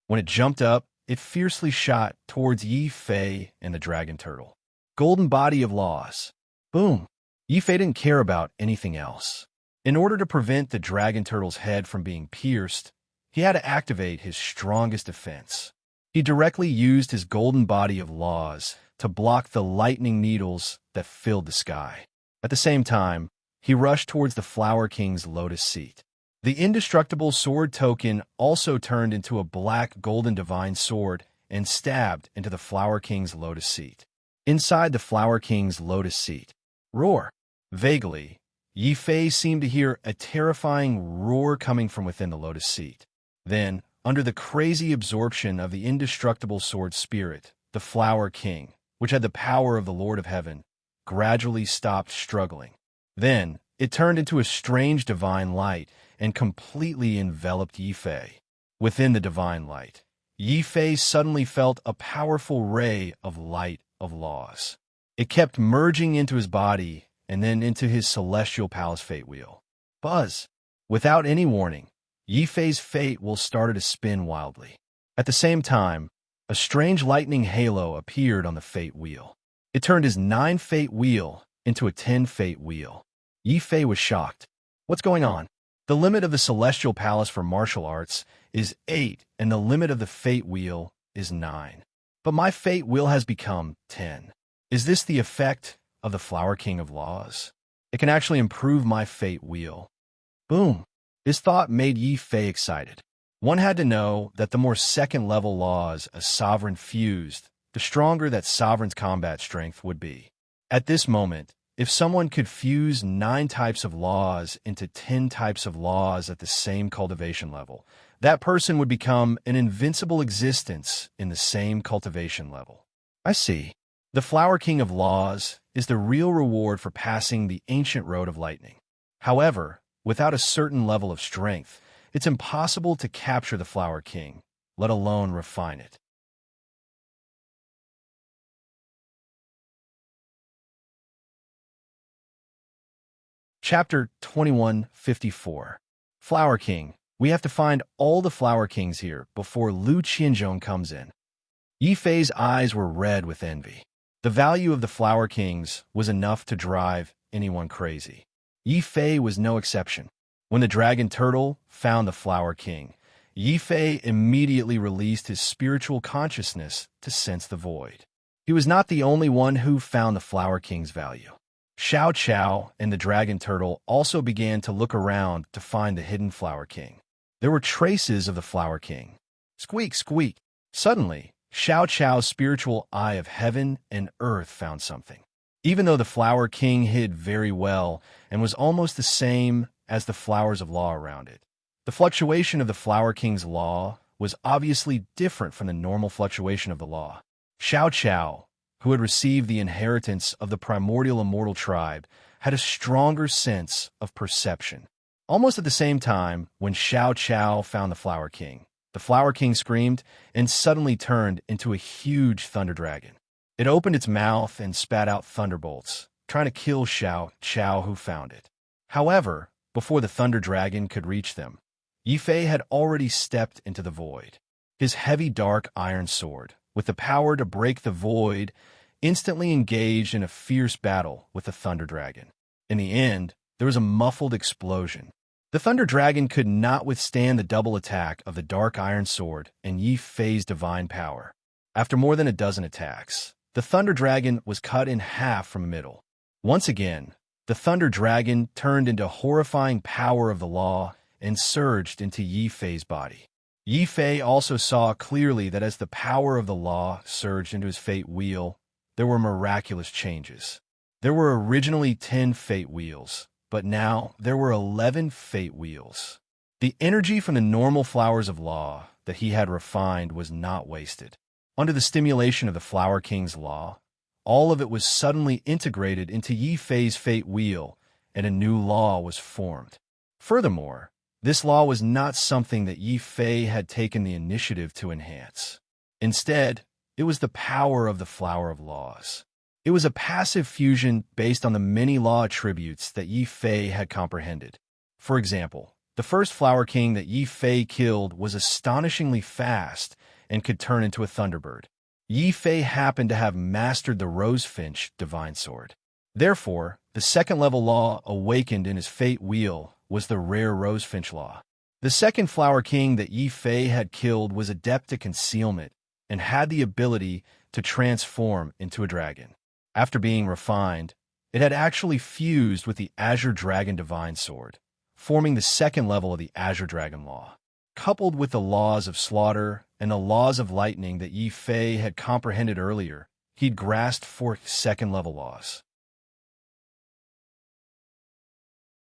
When it jumped up, it fiercely shot towards Yi Fei and the dragon turtle. Golden body of laws. Boom! Yi Fei didn't care about anything else. In order to prevent the dragon turtle's head from being pierced, he had to activate his strongest defense. He directly used his golden body of laws to block the lightning needles that filled the sky. At the same time, he rushed towards the Flower King's lotus seat. The indestructible sword token also turned into a black golden divine sword and stabbed into the Flower King's lotus seat. Inside the Flower King's lotus seat, roar! Vaguely, Yi Fei seemed to hear a terrifying roar coming from within the lotus seat. Then, under the crazy absorption of the indestructible sword spirit, the Flower King, which had the power of the Lord of Heaven, gradually stopped struggling. Then, it turned into a strange divine light and completely enveloped Yi Fei. Within the divine light, Yi Fei suddenly felt a powerful ray of light of laws. It kept merging into his body and then into his celestial palace fate wheel. Buzz! Without any warning, Yi Fei's fate wheel started to spin wildly. At the same time, a strange lightning halo appeared on the fate wheel. It turned his 9 fate wheel into a 10 fate wheel. Yi Fei was shocked. What's going on? The limit of the Celestial Palace for martial arts is 8, and the limit of the Fate Wheel is 9. But my Fate Wheel has become 10. Is this the effect of the Flower King of Laws? It can actually improve my Fate Wheel. Boom! This thought made Yi Fei excited. One had to know that the more second-level laws a sovereign fused, the stronger that sovereign's combat strength would be. At this moment, if someone could fuse 9 types of laws into 10 types of laws at the same cultivation level, that person would become an invincible existence in the same cultivation level. I see. The Flower King of Laws is the real reward for passing the ancient road of lightning. However, without a certain level of strength, it's impossible to capture the Flower King, let alone refine it. Chapter 2154. Flower King. We have to find all the Flower Kings here before Lu Qianzhong comes in. Yi Fei's eyes were red with envy. The value of the Flower Kings was enough to drive anyone crazy. Yi Fei was no exception. When the Dragon Turtle found the Flower King, Yi Fei immediately released his spiritual consciousness to sense the void. He was not the only one who found the Flower King's value. Xiao Qiao and the Dragon Turtle also began to look around to find the hidden Flower King. There were traces of the Flower King. Squeak, squeak. Suddenly, Xiao Qiao's spiritual eye of heaven and earth found something. Even though the Flower King hid very well and was almost the same as the flowers of law around it, the fluctuation of the Flower King's law was obviously different from the normal fluctuation of the law. Xiao Qiao, who had received the inheritance of the primordial immortal tribe, had a stronger sense of perception. Almost at the same time, when Xiao Qiao found the Flower King screamed and suddenly turned into a huge thunder dragon. It opened its mouth and spat out thunderbolts, trying to kill Xiao Qiao who found it. However, before the thunder dragon could reach them, Yi Fei had already stepped into the void. His heavy dark iron sword, with the power to break the void, instantly engaged in a fierce battle with the thunder dragon. In the end, there was a muffled explosion. The thunder dragon could not withstand the double attack of the dark iron sword and Yi Fei's divine power. After more than a dozen attacks, the thunder dragon was cut in half from the middle. Once again, the thunder dragon turned into horrifying power of the law and surged into Yi Fei's body. Yi Fei also saw clearly that as the power of the law surged into his fate wheel, there were miraculous changes. There were originally 10 fate wheels, but now there were 11 fate wheels. The energy from the normal flowers of law that he had refined was not wasted. Under the stimulation of the Flower King's law, all of it was suddenly integrated into Yi Fei's fate wheel, and a new law was formed. Furthermore, this law was not something that Yi Fei had taken the initiative to enhance. Instead, it was the power of the Flower of Laws. It was a passive fusion based on the many law attributes that Yi Fei had comprehended. For example, the first Flower King that Yi Fei killed was astonishingly fast and could turn into a thunderbird. Yi Fei happened to have mastered the Rosefinch divine sword. Therefore, the second-level law awakened in his fate wheel was the rare Rosefinch law. The second Flower King that Yi Fei had killed was adept at concealment and had the ability to transform into a dragon. After being refined, it had actually fused with the Azure Dragon Divine Sword, forming the second level of the Azure Dragon Law. Coupled with the laws of slaughter and the laws of lightning that Yi Fei had comprehended earlier, he'd grasped for second-level laws.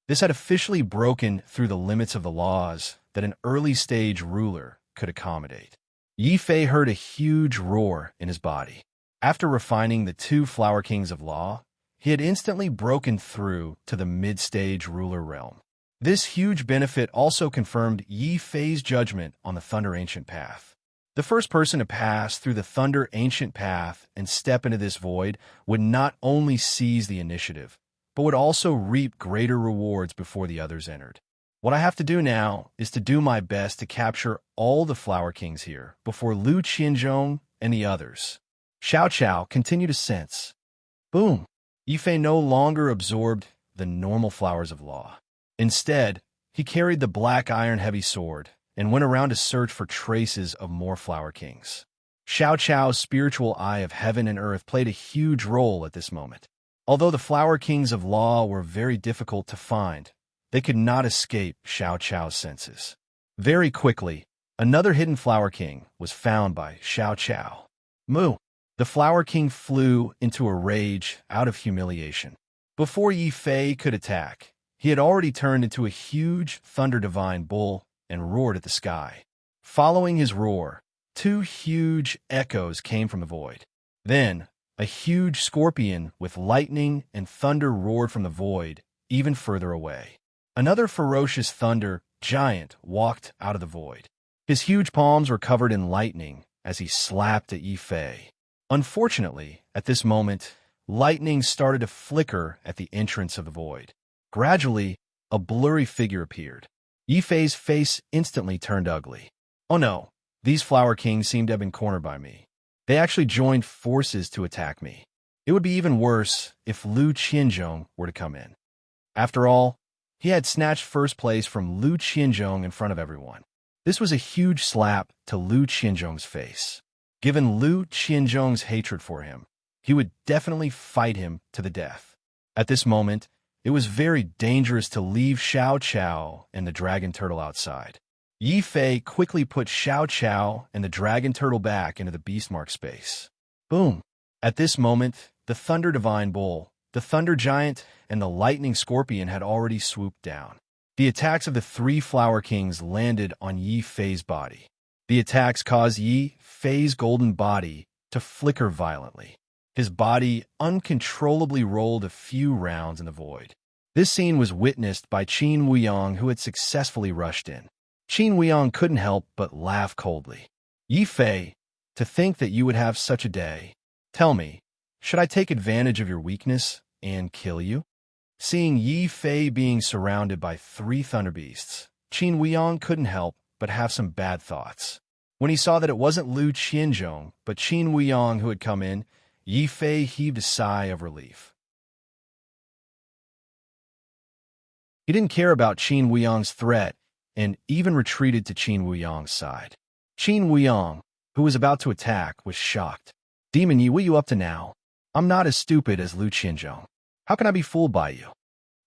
This had officially broken through the limits of the laws that an early-stage ruler could accommodate. Yi Fei heard a huge roar in his body. After refining the 2 Flower Kings of Law, he had instantly broken through to the mid-stage ruler realm. This huge benefit also confirmed Yi Fei's judgment on the Thunder Ancient Path. The first person to pass through the Thunder Ancient Path and step into this void would not only seize the initiative, but would also reap greater rewards before the others entered. What I have to do now is to do my best to capture all the Flower Kings here before Lu Qianzhong and the others. Xiao Qiao continued to sense. Boom! Yi Fei no longer absorbed the normal flowers of law. Instead, he carried the black iron heavy sword and went around to search for traces of more Flower Kings. Xiao Qiao's spiritual eye of heaven and earth played a huge role at this moment. Although the Flower Kings of Law were very difficult to find, they could not escape Xiao Qiao's senses. Very quickly, another hidden Flower King was found by Xiao Qiao. Moo! The Flower King flew into a rage out of humiliation. Before Yi Fei could attack, he had already turned into a huge thunder divine bull and roared at the sky. Following his roar, 2 huge echoes came from the void. Then, a huge scorpion with lightning and thunder roared from the void, even further away. Another ferocious thunder giant walked out of the void. His huge palms were covered in lightning as he slapped at Yi Fei. Unfortunately, at this moment, lightning started to flicker at the entrance of the void. Gradually, a blurry figure appeared. Yi Fei's face instantly turned ugly. Oh no, these Flower Kings seem to have been cornered by me. They actually joined forces to attack me. It would be even worse if Lu Qianzhong were to come in. After all, he had snatched first place from Lu Qianzhong in front of everyone. This was a huge slap to Lu Qianzhong's face. Given Lu Qianzhong's hatred for him, he would definitely fight him to the death. At this moment, it was very dangerous to leave Xiao Chao and the dragon turtle outside. Yi Fei quickly put Xiao Chao and the dragon turtle back into the beastmark space. Boom! At this moment, the Thunder Divine Bull, the Thunder Giant, and the Lightning Scorpion had already swooped down. The attacks of the three Flower Kings landed on Yi Fei's body. The attacks caused Yi Fei's golden body to flicker violently. His body uncontrollably rolled a few rounds in the void. This scene was witnessed by Qin Wuyong, who had successfully rushed in. Qin Wuyong couldn't help but laugh coldly. Yi Fei, to think that you would have such a day. Tell me, should I take advantage of your weakness and kill you? Seeing Yi Fei being surrounded by three thunder beasts, Qin Wuyong couldn't help but have some bad thoughts. When he saw that it wasn't Lu Qianzhong, but Qin Wuyong who had come in, Yi Fei heaved a sigh of relief. He didn't care about Qin Wuyong's threat and even retreated to Qin Wuyong's side. Qin Wuyong, who was about to attack, was shocked. Demon Yi, what are you up to now? I'm not as stupid as Lu Qianzhong. How can I be fooled by you?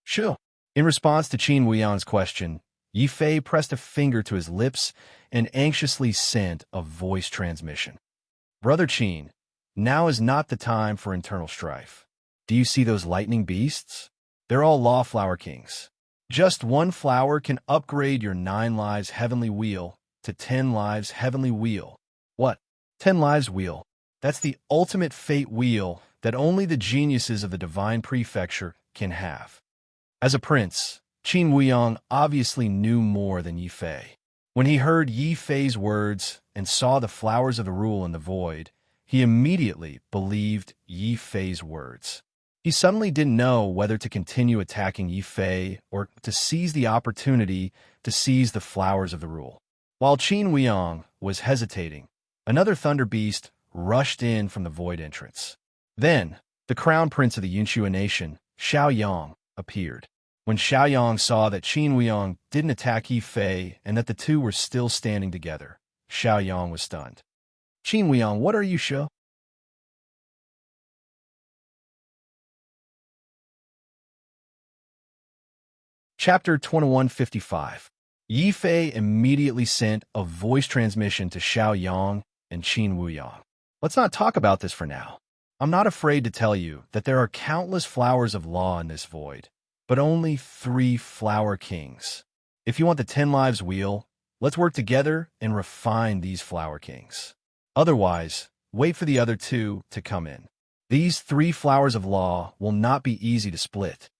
Shoo. In response to Qin Wuyong's question, Yi Fei pressed a finger to his lips and anxiously sent a voice transmission. Brother Qin, now is not the time for internal strife. Do you see those lightning beasts? They're all Law Flower Kings. Just one flower can upgrade your 9 lives heavenly wheel to 10 lives heavenly wheel. What? 10 lives wheel? That's the ultimate fate wheel that only the geniuses of the Divine Prefecture can have. As a prince, Qin Wuyong obviously knew more than Yi Fei. When he heard Yi Fei's words and saw the flowers of the rule in the void, he immediately believed Yi Fei's words. He suddenly didn't know whether to continue attacking Yi Fei or to seize the opportunity to seize the flowers of the rule. While Qin Wuyong was hesitating, another thunder beast rushed in from the void entrance. Then, the crown prince of the Yunxua nation, Xiaoyang, appeared. When Xiaoyang saw that Qin Wuyong didn't attack Yi Fei and that the two were still standing together, Xiaoyang was stunned. Qin Wuyong, what are you, Shu? Chapter 2155. Yi Fei immediately sent a voice transmission to Xiaoyang and Qin Wuyong. Let's not talk about this for now. I'm not afraid to tell you that there are countless flowers of law in this void, but only 3 flower kings. If you want the 10 lives wheel, let's work together and refine these flower kings. Otherwise, wait for the other 2 to come in. These 3 flowers of law will not be easy to split.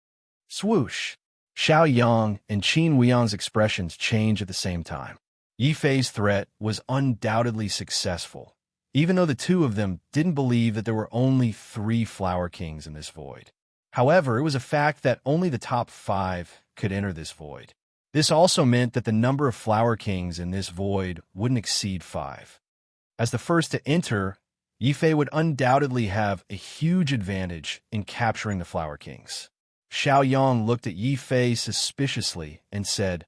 Swoosh! Xiaoyang and Qin Wuyong's expressions changed at the same time. Yi Fei's threat was undoubtedly successful, even though the 2 of them didn't believe that there were only 3 flower kings in this void. However, it was a fact that only the top 5 could enter this void. This also meant that the number of flower kings in this void wouldn't exceed 5. As the first to enter, Yi Fei would undoubtedly have a huge advantage in capturing the flower kings. Xiaoyang looked at Yi Fei suspiciously and said,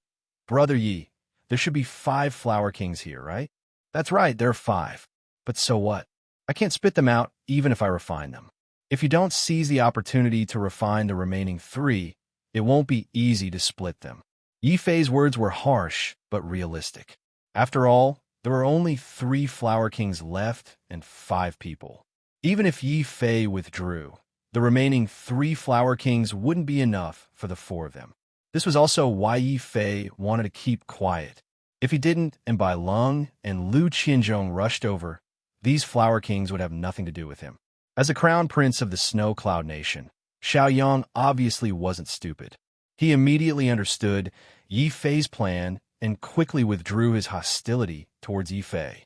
Brother Yi, there should be 5 flower kings here, right? That's right, there are 5. But so what? I can't spit them out even if I refine them. If you don't seize the opportunity to refine the remaining 3, it won't be easy to split them. Yi Fei's words were harsh but realistic. After all, there are only 3 flower kings left and 5 people. Even if Yi Fei withdrew, the remaining 3 flower kings wouldn't be enough for the 4 of them. This was also why Yi Fei wanted to keep quiet. If he didn't, and Bai Lung and Lu Qianzhong rushed over, these flower kings would have nothing to do with him. As a crown prince of the Snow Cloud Nation, Xiaoyang obviously wasn't stupid. He immediately understood Yi Fei's plan and quickly withdrew his hostility towards Yi Fei.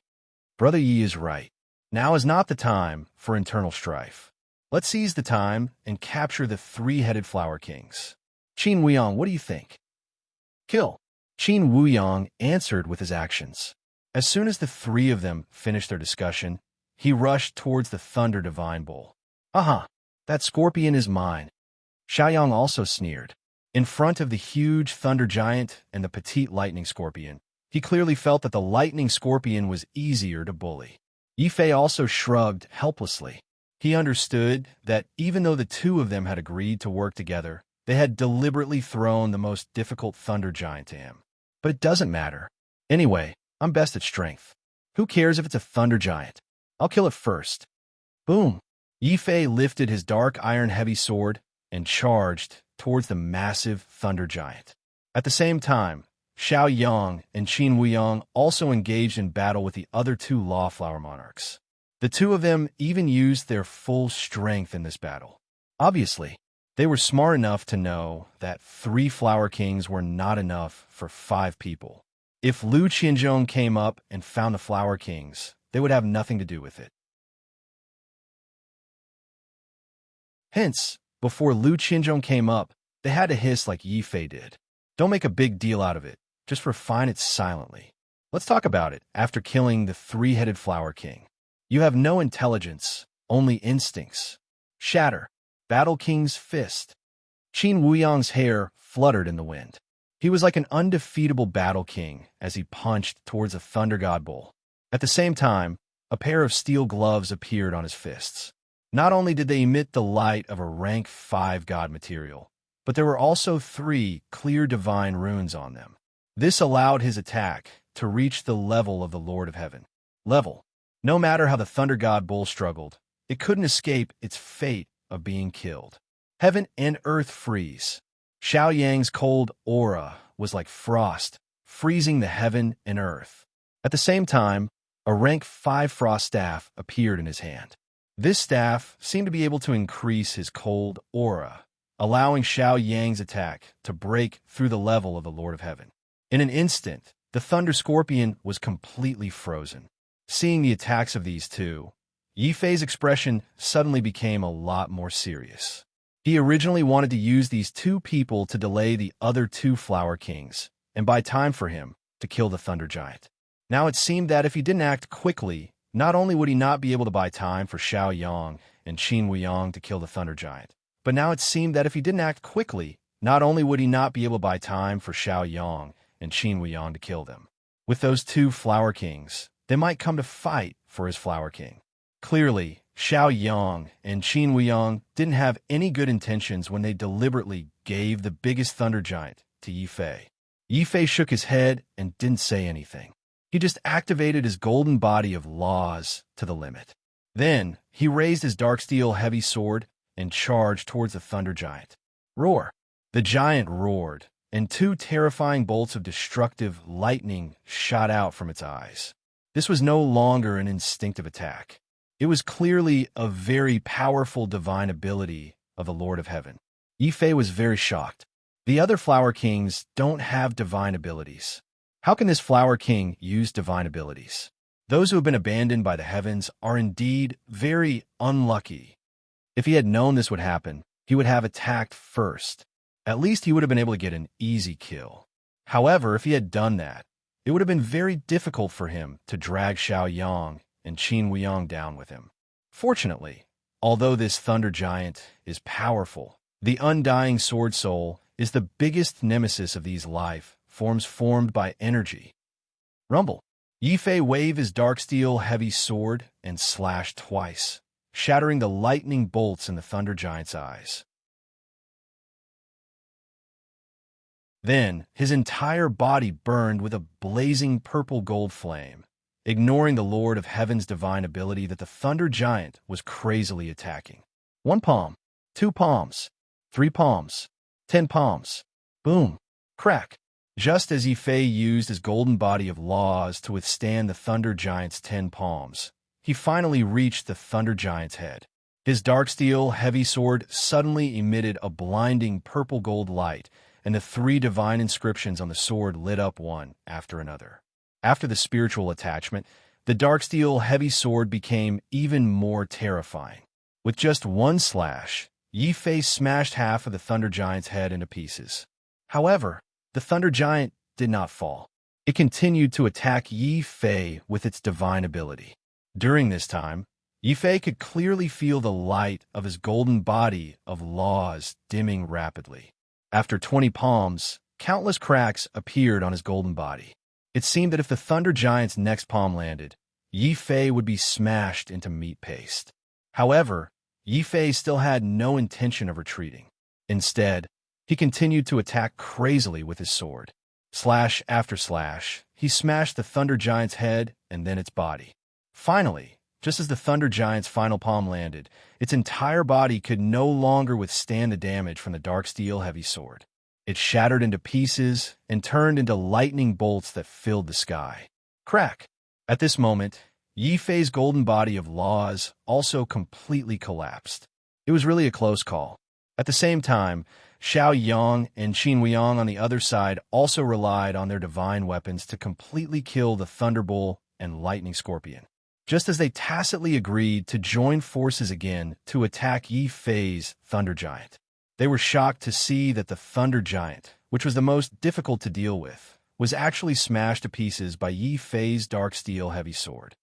Brother Yi is right. Now is not the time for internal strife. Let's seize the time and capture the 3-headed flower kings. Qin Wuyong, what do you think? Kill. Qin Wuyong answered with his actions. As soon as the 3 of them finished their discussion, he rushed towards the Thunder Divine Bull. That scorpion is mine. Xiaoyang also sneered. In front of the huge Thunder Giant and the petite Lightning Scorpion, He clearly felt that the lightning scorpion was easier to bully. Yi Fei also shrugged helplessly. He understood that even though the two of them had agreed to work together, they had deliberately thrown the most difficult thunder giant to him. But it doesn't matter. Anyway, I'm best at strength. Who cares if it's a thunder giant? I'll kill it first. Boom! Yi Fei lifted his dark iron heavy sword and charged towards the massive thunder giant. At the same time, Xiao Yang and Qin Wuyang also engaged in battle with the other two Law Flower monarchs. The two of them even used their full strength in this battle. Obviously, they were smart enough to know that 3 Flower Kings were not enough for 5 people. If Lu Qianzhong came up and found the Flower Kings, they would have nothing to do with it. Hence, before Lu Qianzhong came up, they had to hiss like Yi Fei did. Don't make a big deal out of it. Just refine it silently. Let's talk about it after killing the 3-headed Flower King. You have no intelligence, only instincts. Shatter. Battle King's fist. Qin Wuyang's hair fluttered in the wind. He was like an undefeatable Battle King as he punched towards a Thunder God Bull. At the same time, a pair of steel gloves appeared on his fists. Not only did they emit the light of a rank 5 god material, but there were also 3 clear divine runes on them. This allowed his attack to reach the level of the Lord of Heaven. Level. No matter how the Thunder God Bull struggled, it couldn't escape its fate of being killed. Heaven and earth freeze. Xiao Yang's cold aura was like frost, freezing the heaven and earth. At the same time, a rank 5 frost staff appeared in his hand. This staff seemed to be able to increase his cold aura, allowing Xiao Yang's attack to break through the level of the Lord of Heaven. In an instant, the Thunder Scorpion was completely frozen. Seeing the attacks of these two, Yi Fei's expression suddenly became a lot more serious. He originally wanted to use these 2 people to delay the other 2 Flower Kings and buy time for him to kill the Thunder Giant. Now it seemed that if he didn't act quickly, not only would he not be able to buy time for Xiao Yang and Qin Wuyang to kill the Thunder Giant, but now it seemed that if he didn't act quickly, not only would he not be able to buy time for Xiao Yang and Qin Wuyang to kill them. With those 2 Flower Kings, they might come to fight for his Flower King. Clearly, Xiao Yang and Qin Wuyang didn't have any good intentions when they deliberately gave the biggest Thunder Giant to Yi Fei. Yi Fei shook his head and didn't say anything. He just activated his golden body of laws to the limit. Then, he raised his dark steel heavy sword and charged towards the Thunder Giant. Roar! The giant roared, and 2 terrifying bolts of destructive lightning shot out from its eyes. This was no longer an instinctive attack. It was clearly a very powerful divine ability of the Lord of Heaven. Yi Fei was very shocked. The other Flower Kings don't have divine abilities. How can this Flower King use divine abilities? Those who have been abandoned by the heavens are indeed very unlucky. If he had known this would happen, he would have attacked first. At least he would have been able to get an easy kill. However, if he had done that, it would have been very difficult for him to drag Xiao Yang and Qin Wuyang down with him. Fortunately, although this Thunder Giant is powerful, the undying Sword Soul is the biggest nemesis of these life forms formed by energy. Rumble. Yi Fei waved his dark steel heavy sword and slashed twice, shattering the lightning bolts in the Thunder Giant's eyes. Then, his entire body burned with a blazing purple-gold flame, ignoring the Lord of Heaven's divine ability that the Thunder Giant was crazily attacking. 1 palm, 2 palms, 3 palms, 10 palms. Boom. Crack. Just as Yi Fei used his golden body of laws to withstand the Thunder Giant's 10 palms, he finally reached the Thunder Giant's head. His dark steel heavy sword suddenly emitted a blinding purple-gold light, and the 3 divine inscriptions on the sword lit up one after another. After the spiritual attachment, the dark steel heavy sword became even more terrifying. With just 1 slash, Yi Fei smashed half of the Thunder Giant's head into pieces. However, the Thunder Giant did not fall. It continued to attack Yi Fei with its divine ability. During this time, Yi Fei could clearly feel the light of his golden body of laws dimming rapidly. After 20 palms, countless cracks appeared on his golden body. It seemed that if the Thunder Giant's next palm landed, Yi Fei would be smashed into meat paste. However, Yi Fei still had no intention of retreating. Instead, he continued to attack crazily with his sword. Slash after slash, he smashed the Thunder Giant's head and then its body. Finally, just as the Thunder Giant's final palm landed, its entire body could no longer withstand the damage from the dark steel heavy sword. It shattered into pieces and turned into lightning bolts that filled the sky. Crack! At this moment, Yi Fei's golden body of laws also completely collapsed. It was really a close call. At the same time, Xiao Yang and Qin Weiyang on the other side also relied on their divine weapons to completely kill the Thunderbolt and Lightning Scorpion, just as they tacitly agreed to join forces again to attack Yi Fei's Thunder Giant. They were shocked to see that the Thunder Giant, which was the most difficult to deal with, was actually smashed to pieces by Yi Fei's dark steel heavy sword.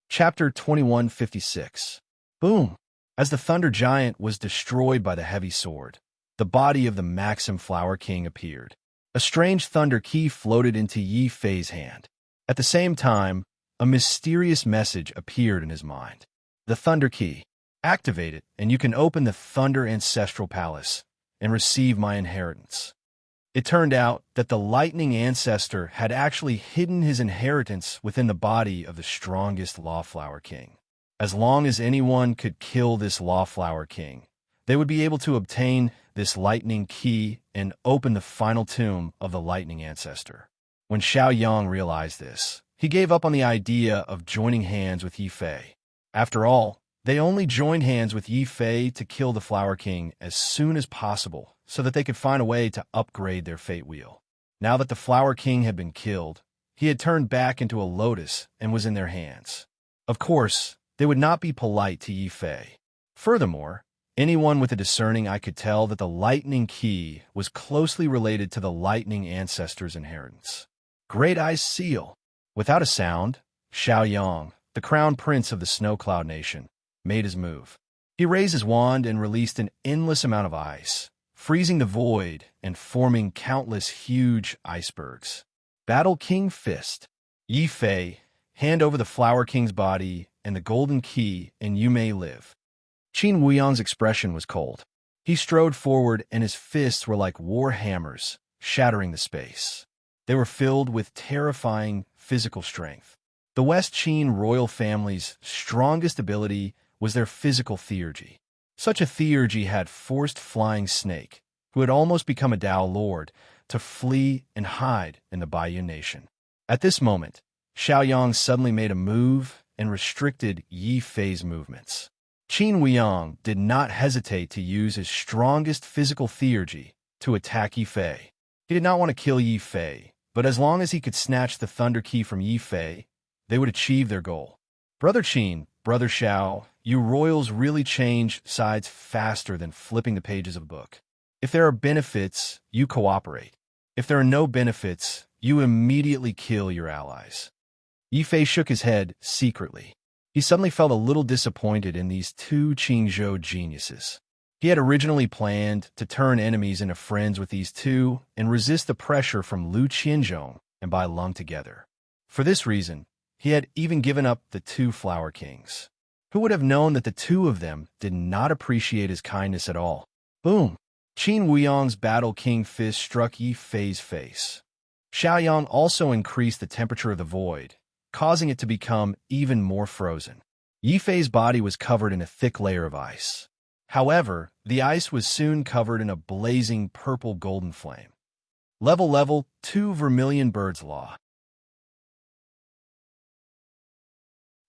Chapter 2156. Boom! As the Thunder Giant was destroyed by the heavy sword, the body of the Maxim Flower King appeared. A strange thunder key floated into Yi Fei's hand. At the same time, a mysterious message appeared in his mind. The Thunder Key. Activate it, and you can open the Thunder Ancestral Palace and receive my inheritance. It turned out that the Lightning Ancestor had actually hidden his inheritance within the body of the strongest Lawflower King. As long as anyone could kill this Lawflower King, they would be able to obtain this Lightning Key and open the final tomb of the Lightning Ancestor. When Xiao Yang realized this, he gave up on the idea of joining hands with Yi Fei. After all, they only joined hands with Yi Fei to kill the Flower King as soon as possible, so that they could find a way to upgrade their fate wheel. Now that the Flower King had been killed, he had turned back into a lotus and was in their hands. Of course, they would not be polite to Yi Fei. Furthermore, anyone with a discerning eye could tell that the Lightning Key was closely related to the Lightning Ancestor's inheritance. Great Eye's Seal. Without a sound, Xiao Yang, the crown prince of the Snow Cloud Nation, made his move. He raised his wand and released an endless amount of ice, freezing the void and forming countless huge icebergs. Battle King Fist. Yi Fei, hand over the Flower King's body and the golden key, and you may live. Qin Weiyang's expression was cold. He strode forward, and his fists were like war hammers, shattering the space. They were filled with terrifying physical strength. The West Qin royal family's strongest ability was their physical theurgy. Such a theurgy had forced Flying Snake, who had almost become a Dao Lord, to flee and hide in the Baiyu Nation. At this moment, Xiao Yang suddenly made a move and restricted Yi Fei's movements. Qin Weiyang did not hesitate to use his strongest physical theurgy to attack Yi Fei. He did not want to kill Yi Fei, but as long as he could snatch the Thunder Key from Yi Fei, they would achieve their goal. Brother Qin, Brother Xiao, you royals really change sides faster than flipping the pages of a book. If there are benefits, you cooperate. If there are no benefits, you immediately kill your allies. Yi Fei shook his head secretly. He suddenly felt a little disappointed in these two Qingzhou geniuses. He had originally planned to turn enemies into friends with these two and resist the pressure from Lu Qianzhong and Bai Lung together. For this reason, he had even given up the two Flower Kings. Who would have known that the two of them did not appreciate his kindness at all? Boom! Qin Weiyang's Battle King Fist struck Yi Fei's face. Xiao Yang also increased the temperature of the void, causing it to become even more frozen. Yi Fei's body was covered in a thick layer of ice. However, the ice was soon covered in a blazing purple-golden flame. Level 2 Vermilion Bird's Law.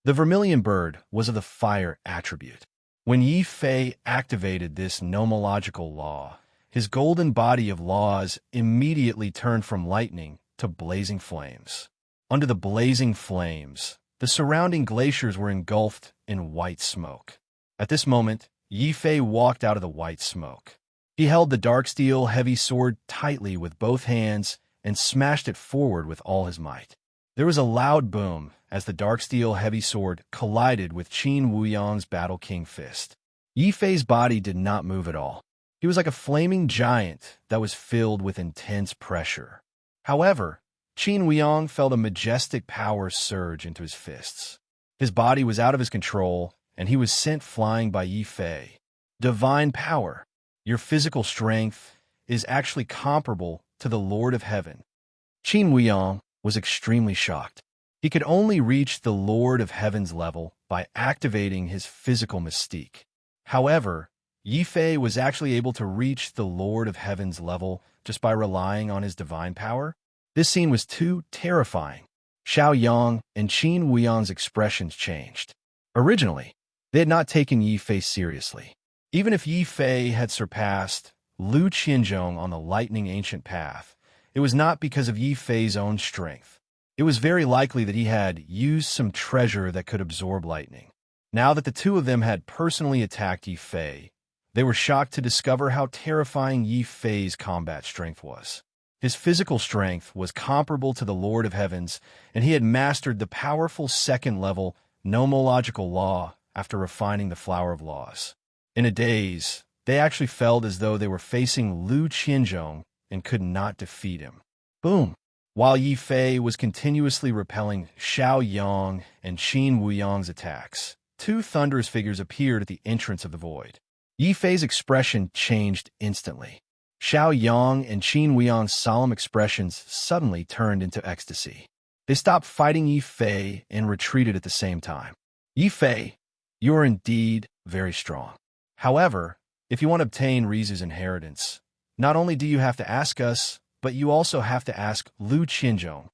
The Vermilion Bird was of the fire attribute. When Yi Fei activated this nomological law, his golden body of laws immediately turned from lightning to blazing flames. Under the blazing flames, the surrounding glaciers were engulfed in white smoke. At this moment, Yi Fei walked out of the white smoke. He held the dark steel heavy sword tightly with both hands and smashed it forward with all his might. There was a loud boom as the dark steel heavy sword collided with Qin Weiyang's Battle King Fist. Yi Fei's body did not move at all. He was like a flaming giant that was filled with intense pressure. However, Qin Huiyang felt a majestic power surge into his fists. His body was out of his control, and he was sent flying by Yi Fei. Divine power. Your physical strength is actually comparable to the Lord of Heaven. Qin Huiyang was extremely shocked. He could only reach the Lord of Heaven's level by activating his physical mystique. However, Yi Fei was actually able to reach the Lord of Heaven's level just by relying on his divine power. This scene was too terrifying. Xiao Yang and Qin Huiyang's expressions changed. Originally, they had not taken Yi Fei seriously. Even if Yi Fei had surpassed Lu Qianzhong on the lightning ancient path, it was not because of Yi Fei's own strength. It was very likely that he had used some treasure that could absorb lightning. Now that the two of them had personally attacked Yi Fei, they were shocked to discover how terrifying Yi Fei's combat strength was. His physical strength was comparable to the Lord of Heaven's, and he had mastered the powerful second-level nomological law after refining the flower of laws. In a daze, they actually felt as though they were facing Lu Qianzhong and could not defeat him. Boom! While Yi Fei was continuously repelling Xiao Yang and Qin Huiyang's attacks, two thunderous figures appeared at the entrance of the void. Yi Fei's expression changed instantly. Xiao Yang and Qin Huiyang's solemn expressions suddenly turned into ecstasy. They stopped fighting Yi Fei and retreated at the same time. Yi Fei, you are indeed very strong. However, if you want to obtain Rizu's inheritance, not only do you have to ask us, but you also have to ask Lu Qianzhong.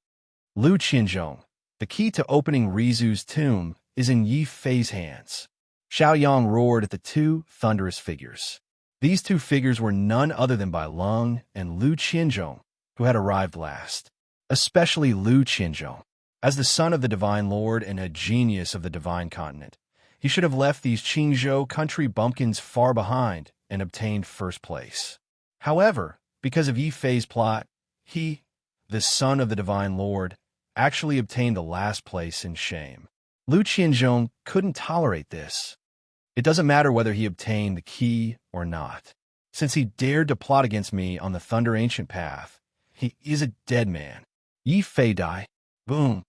Lu Qianzhong, the key to opening Rizu's tomb is in Yi Fei's hands. Xiao Yang roared at the two thunderous figures. These two figures were none other than Bai Lung and Lu Qianzhong, who had arrived last. Especially Lu Qianzhong. As the son of the Divine Lord and a genius of the Divine Continent, he should have left these Qingzhou country bumpkins far behind and obtained first place. However, because of Yi Fei's plot, he, the son of the Divine Lord, actually obtained the last place in shame. Lu Qianzhong couldn't tolerate this. It doesn't matter whether he obtained the key or not. Since he dared to plot against me on the Thunder Ancient Path, he is a dead man. Yi Fei die. Boom.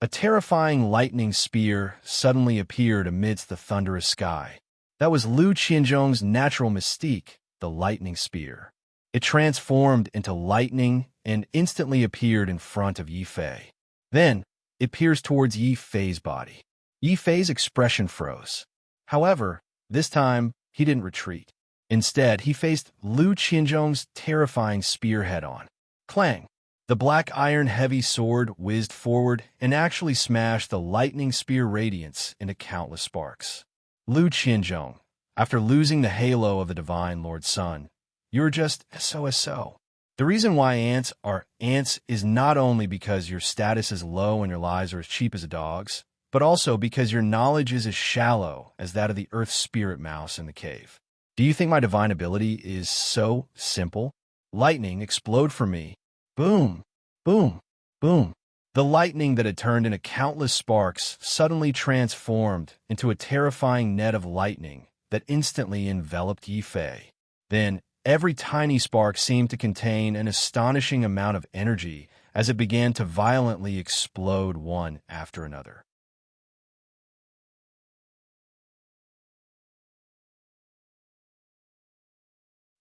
A terrifying lightning spear suddenly appeared amidst the thunderous sky. That was Lu Qianzhong's natural mystique, the lightning spear. It transformed into lightning and instantly appeared in front of Yi Fei. Then, it pierced towards Yi Fei's body. Yi Fei's expression froze. However, this time, he didn't retreat. Instead, he faced Lu Qianzhong's terrifying spear head-on. Clang! The black iron heavy sword whizzed forward and actually smashed the lightning spear radiance into countless sparks. Lu Qianzhong, after losing the halo of the Divine Lord's Son, you're just so. The reason why ants are ants is not only because your status is low and your lives are as cheap as a dog's, but also because your knowledge is as shallow as that of the earth's spirit mouse in the cave. Do you think my divine ability is so simple? Lightning, explode for me. Boom, boom, boom. The lightning that had turned into countless sparks suddenly transformed into a terrifying net of lightning that instantly enveloped Yi Fei. Then, every tiny spark seemed to contain an astonishing amount of energy as it began to violently explode one after another.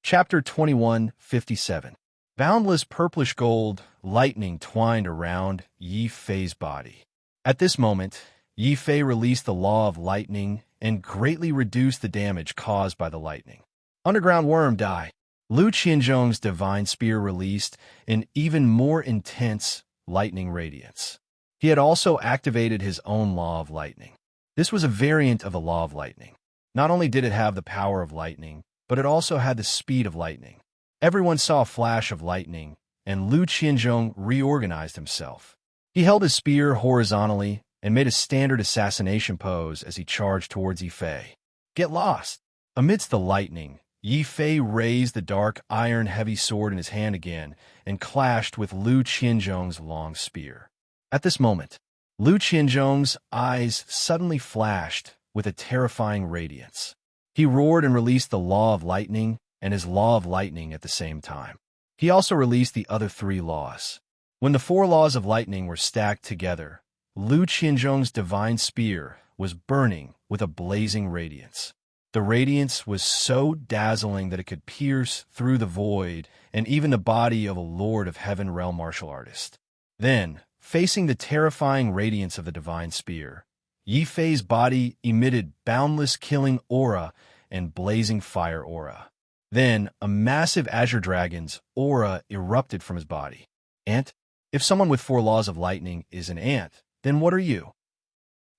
Chapter 21:57. Boundless purplish gold lightning twined around Yi Fei's body. At this moment, Yi Fei released the law of lightning and greatly reduced the damage caused by the lightning. Underground worm die. Lu Qianzhong's divine spear released an even more intense lightning radiance. He had also activated his own law of lightning. This was a variant of the law of lightning. Not only did it have the power of lightning, but it also had the speed of lightning. Everyone saw a flash of lightning, and Lu Qianzhong reorganized himself. He held his spear horizontally and made a standard assassination pose as he charged towards Yi Fei. Get lost! Amidst the lightning, Yi Fei raised the dark iron heavy sword in his hand again and clashed with Lu Qianzhong's long spear. At this moment, Lu Qianzhong's eyes suddenly flashed with a terrifying radiance. He roared and released the Law of Lightning and his Law of Lightning at the same time. He also released the other 3 laws. When the 4 laws of lightning were stacked together, Lu Qianzhong's divine spear was burning with a blazing radiance. The radiance was so dazzling that it could pierce through the void and even the body of a Lord of Heaven realm martial artist. Then, facing the terrifying radiance of the divine spear, Yi Fei's body emitted boundless killing aura and blazing fire aura. Then, a massive azure dragon's aura erupted from his body. Ant? If someone with 4 laws of lightning is an ant, then what are you?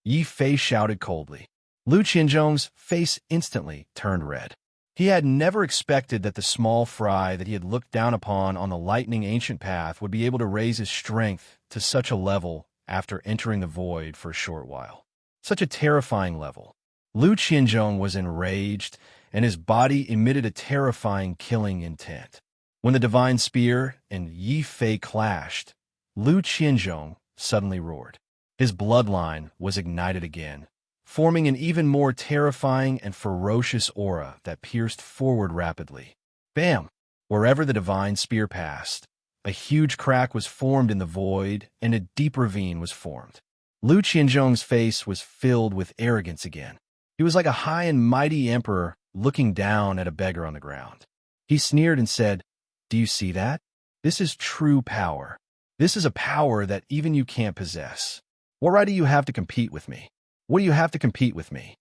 Yi Fei shouted coldly. Lu Qianzhong's face instantly turned red. He had never expected that the small fry that he had looked down upon on the lightning ancient path would be able to raise his strength to such a level after entering the void for a short while. Such a terrifying level. Lu Qianzhong was enraged, and his body emitted a terrifying killing intent. When the divine spear and Yi Fei clashed, Lu Qianzhong suddenly roared. His bloodline was ignited again, forming an even more terrifying and ferocious aura that pierced forward rapidly. Bam! Wherever the divine spear passed, a huge crack was formed in the void and a deep ravine was formed. Lu Qianzhong's face was filled with arrogance again. He was like a high and mighty emperor looking down at a beggar on the ground. He sneered and said, "Do you see that? This is true power. This is a power that even you can't possess. What right do you have to compete with me? What do you have to compete with me?"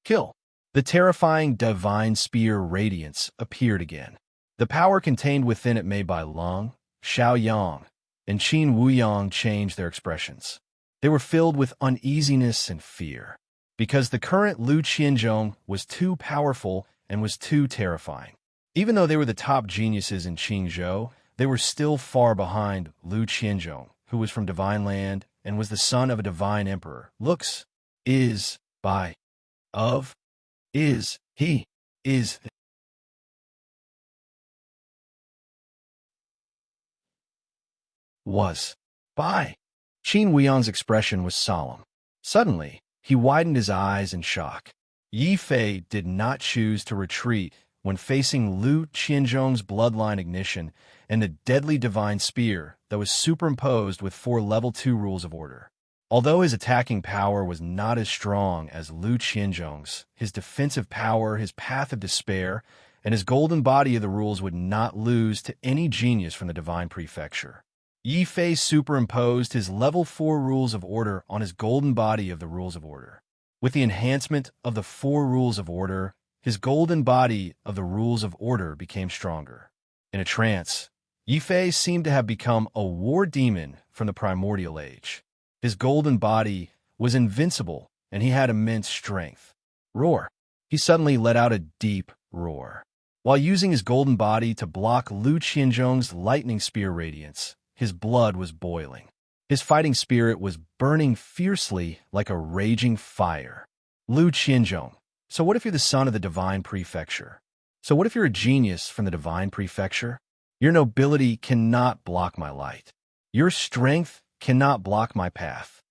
Kill. The terrifying divine spear radiance appeared again. The power contained within it made by Lung, Xiaoyang, and Qin Wuyang changed their expressions. They were filled with uneasiness and fear, because the current Lu Qianzhong was too powerful and was too terrifying. Even though they were the top geniuses in Qingzhou, they were still far behind Lu Qianzhong, who was from divine land and was the son of a divine emperor. Looks, is, by, of, is, he, is. Was, by. Qin Wuyang's expression was solemn. Suddenly, he widened his eyes in shock. Yi Fei did not choose to retreat when facing Lu Qianzhong's bloodline ignition and the deadly divine spear that was superimposed with 4 level 2 rules of order. Although his attacking power was not as strong as Lu Qianzhong's, his defensive power, his path of despair, and his golden body of the rules would not lose to any genius from the divine prefecture. Yi Fei superimposed his level 4 rules of order on his golden body of the rules of order. With the enhancement of the 4 rules of order, his golden body of the rules of order became stronger. In a trance, Yi Fei seemed to have become a war demon from the primordial age. His golden body was invincible, and he had immense strength. Roar! He suddenly let out a deep roar. While using his golden body to block Lu Qianzhong's lightning spear radiance, his blood was boiling. His fighting spirit was burning fiercely like a raging fire. Lu Qianzhong. So what if you're the son of the divine prefecture? So what if you're a genius from the divine prefecture? Your nobility cannot block my light. Your strength cannot block my path.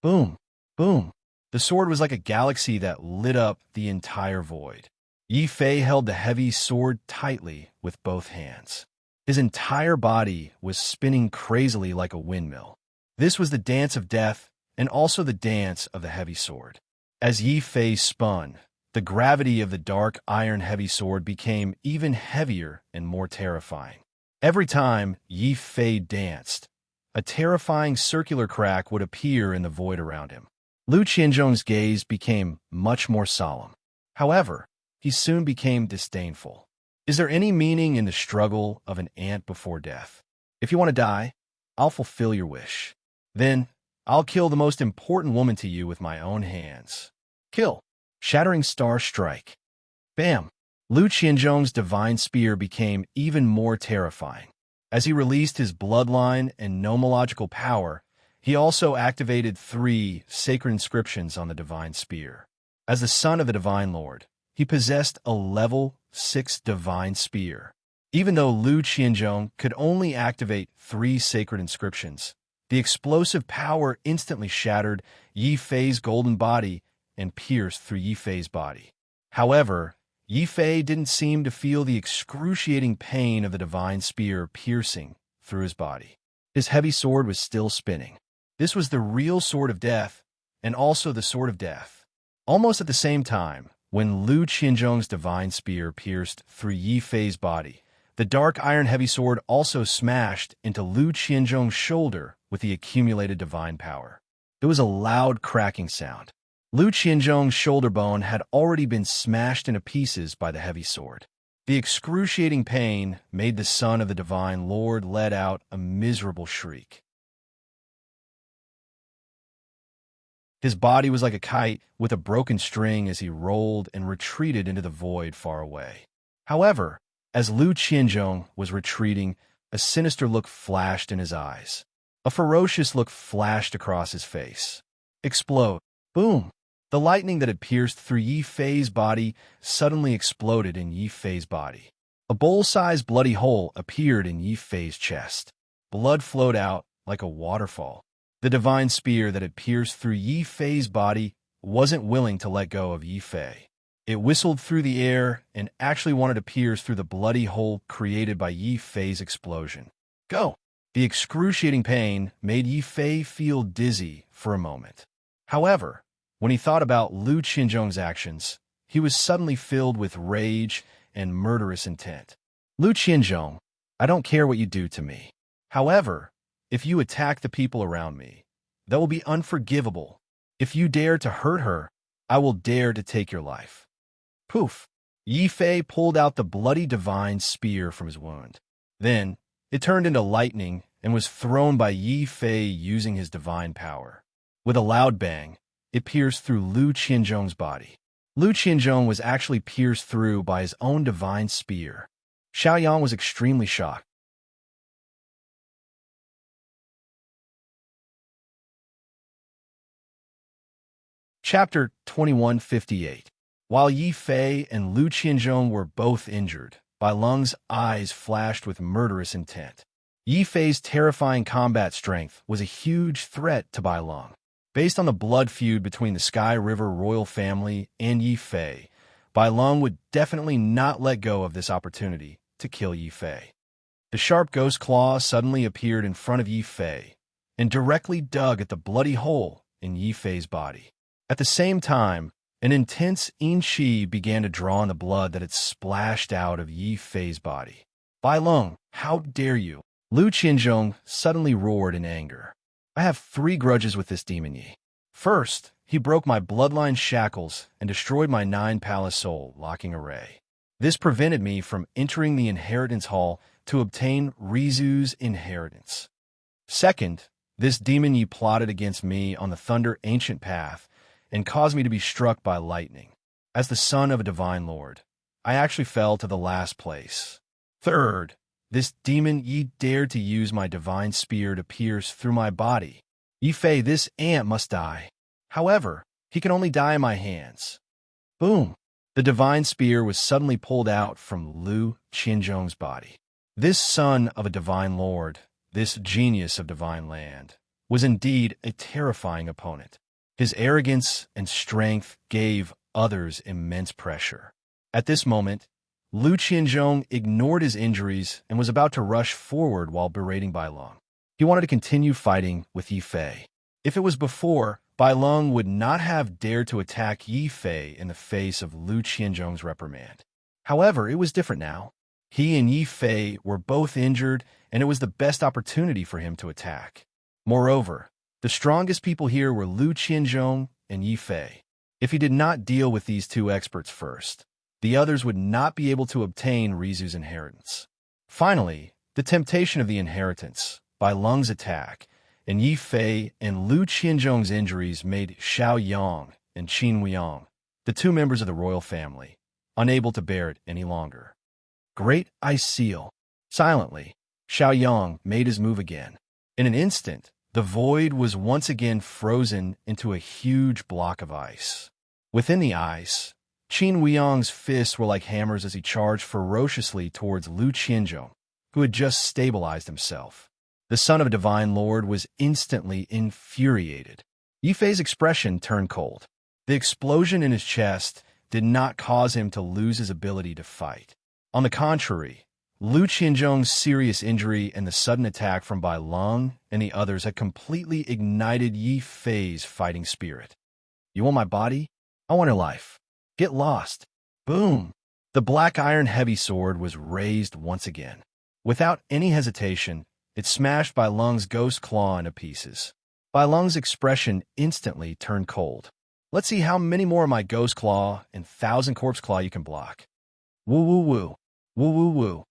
Boom, boom. The sword was like a galaxy that lit up the entire void. Yi Fei held the heavy sword tightly with both hands. His entire body was spinning crazily like a windmill. This was the dance of death and also the dance of the heavy sword. As Yi Fei spun, the gravity of the dark iron heavy sword became even heavier and more terrifying. Every time Yi Fei danced, a terrifying circular crack would appear in the void around him. Lu Qianzhong's gaze became much more solemn. However, he soon became disdainful. Is there any meaning in the struggle of an ant before death? If you want to die, I'll fulfill your wish. Then, I'll kill the most important woman to you with my own hands. Kill. Shattering star strike. Bam! Lu Qianzhong's divine spear became even more terrifying. As he released his bloodline and nomological power, he also activated 3 sacred inscriptions on the divine spear. As the son of the divine lord, he possessed a level 6 divine spear. Even though Lu Qianzhong could only activate 3 sacred inscriptions, the explosive power instantly shattered Yi Fei's golden body and pierced through Yi Fei's body. However, Yi Fei didn't seem to feel the excruciating pain of the divine spear piercing through his body. His heavy sword was still spinning. This was the real sword of death, and also the sword of death. Almost at the same time, when Lu Qianzhong's divine spear pierced through Yi Fei's body, the dark iron heavy sword also smashed into Lu Qianzhong's shoulder with the accumulated divine power. It was a loud cracking sound. Lu Qianzhong's shoulder bone had already been smashed into pieces by the heavy sword. The excruciating pain made the son of the divine lord let out a miserable shriek. His body was like a kite with a broken string as he rolled and retreated into the void far away. However, as Lu Qianzhong was retreating, a sinister look flashed in his eyes. A ferocious look flashed across his face. Explode. Boom! The lightning that had pierced through Yi Fei's body suddenly exploded in Yi Fei's body. A bowl-sized bloody hole appeared in Yi Fei's chest. Blood flowed out like a waterfall. The divine spear that had pierced through Yi Fei's body wasn't willing to let go of Yi Fei. It whistled through the air and actually wanted to pierce through the bloody hole created by Yi Fei's explosion. Go! The excruciating pain made Yi Fei feel dizzy for a moment. However, when he thought about Lu Qianzhong's actions, he was suddenly filled with rage and murderous intent. Lu Qianzhong, I don't care what you do to me. However, if you attack the people around me, that will be unforgivable. If you dare to hurt her, I will dare to take your life. Poof! Yi Fei pulled out the bloody divine spear from his wound. Then, it turned into lightning and was thrown by Yi Fei using his divine power. With a loud bang, it pierced through Lu Qianzhong's body. Lu Qianzhong was actually pierced through by his own divine spear. Xiaoyang was extremely shocked. Chapter 2158. While Yi Fei and Lu Qianzhong were both injured, Bai Lung's eyes flashed with murderous intent. Yi Fei's terrifying combat strength was a huge threat to Bai Lung. Based on the blood feud between the Sky River royal family and Yi Fei, Bai Lung would definitely not let go of this opportunity to kill Yi Fei. The sharp ghost claw suddenly appeared in front of Yi Fei and directly dug at the bloody hole in Yi Fei's body. At the same time, an intense yin qi began to draw on the blood that had splashed out of Yi Fei's body. Bai Lung, how dare you? Lu Qianzhong suddenly roared in anger. I have 3 grudges with this demon Yi. First, he broke my bloodline shackles and destroyed my 9-palace soul locking array. This prevented me from entering the inheritance hall to obtain Rizu's inheritance. Second, this demon Yi plotted against me on the Thunder Ancient Path and caused me to be struck by lightning. As the son of a divine lord, I actually fell to the last place. Third, this demon Yi dared to use my divine spear to pierce through my body. Yi Fei, this ant must die. However, he can only die in my hands. Boom! The divine spear was suddenly pulled out from Lu Qianzhong's body. This son of a divine lord, this genius of divine land, was indeed a terrifying opponent. His arrogance and strength gave others immense pressure. At this moment, Lu Qianzhong ignored his injuries and was about to rush forward while berating Bai Lung. He wanted to continue fighting with Yi Fei. If it was before, Bai Lung would not have dared to attack Yi Fei in the face of Lu Qianzhong's reprimand. However, it was different now. He and Yi Fei were both injured, and it was the best opportunity for him to attack. Moreover, the strongest people here were Lu Qianzhong and Yi Fei. If he did not deal with these 2 experts first, the others would not be able to obtain Rizu's inheritance. Finally, the temptation of the inheritance, Bai Lung's attack, and Yi Fei and Lu Qianzhong's injuries made Xiaoyang and Qin Weiyang, the 2 members of the royal family, unable to bear it any longer. Great Ice Seal. Silently, Xiaoyang made his move again. In an instant, the void was once again frozen into a huge block of ice. Within the ice, Qin Weiyang's fists were like hammers as he charged ferociously towards Lu Qianzhong, who had just stabilized himself. The son of a divine lord was instantly infuriated. Yi Fei's expression turned cold. The explosion in his chest did not cause him to lose his ability to fight. On the contrary, Lu Qianzhong's serious injury and the sudden attack from Bai Long and the others had completely ignited Yi Fei's fighting spirit. You want my body? I want her life. Get lost. Boom! The black iron heavy sword was raised once again. Without any hesitation, it smashed Bai Long's ghost claw into pieces. Bai Long's expression instantly turned cold. Let's see how many more of my ghost claw and 1,000 corpse claw you can block. Woo woo woo. Woo woo woo.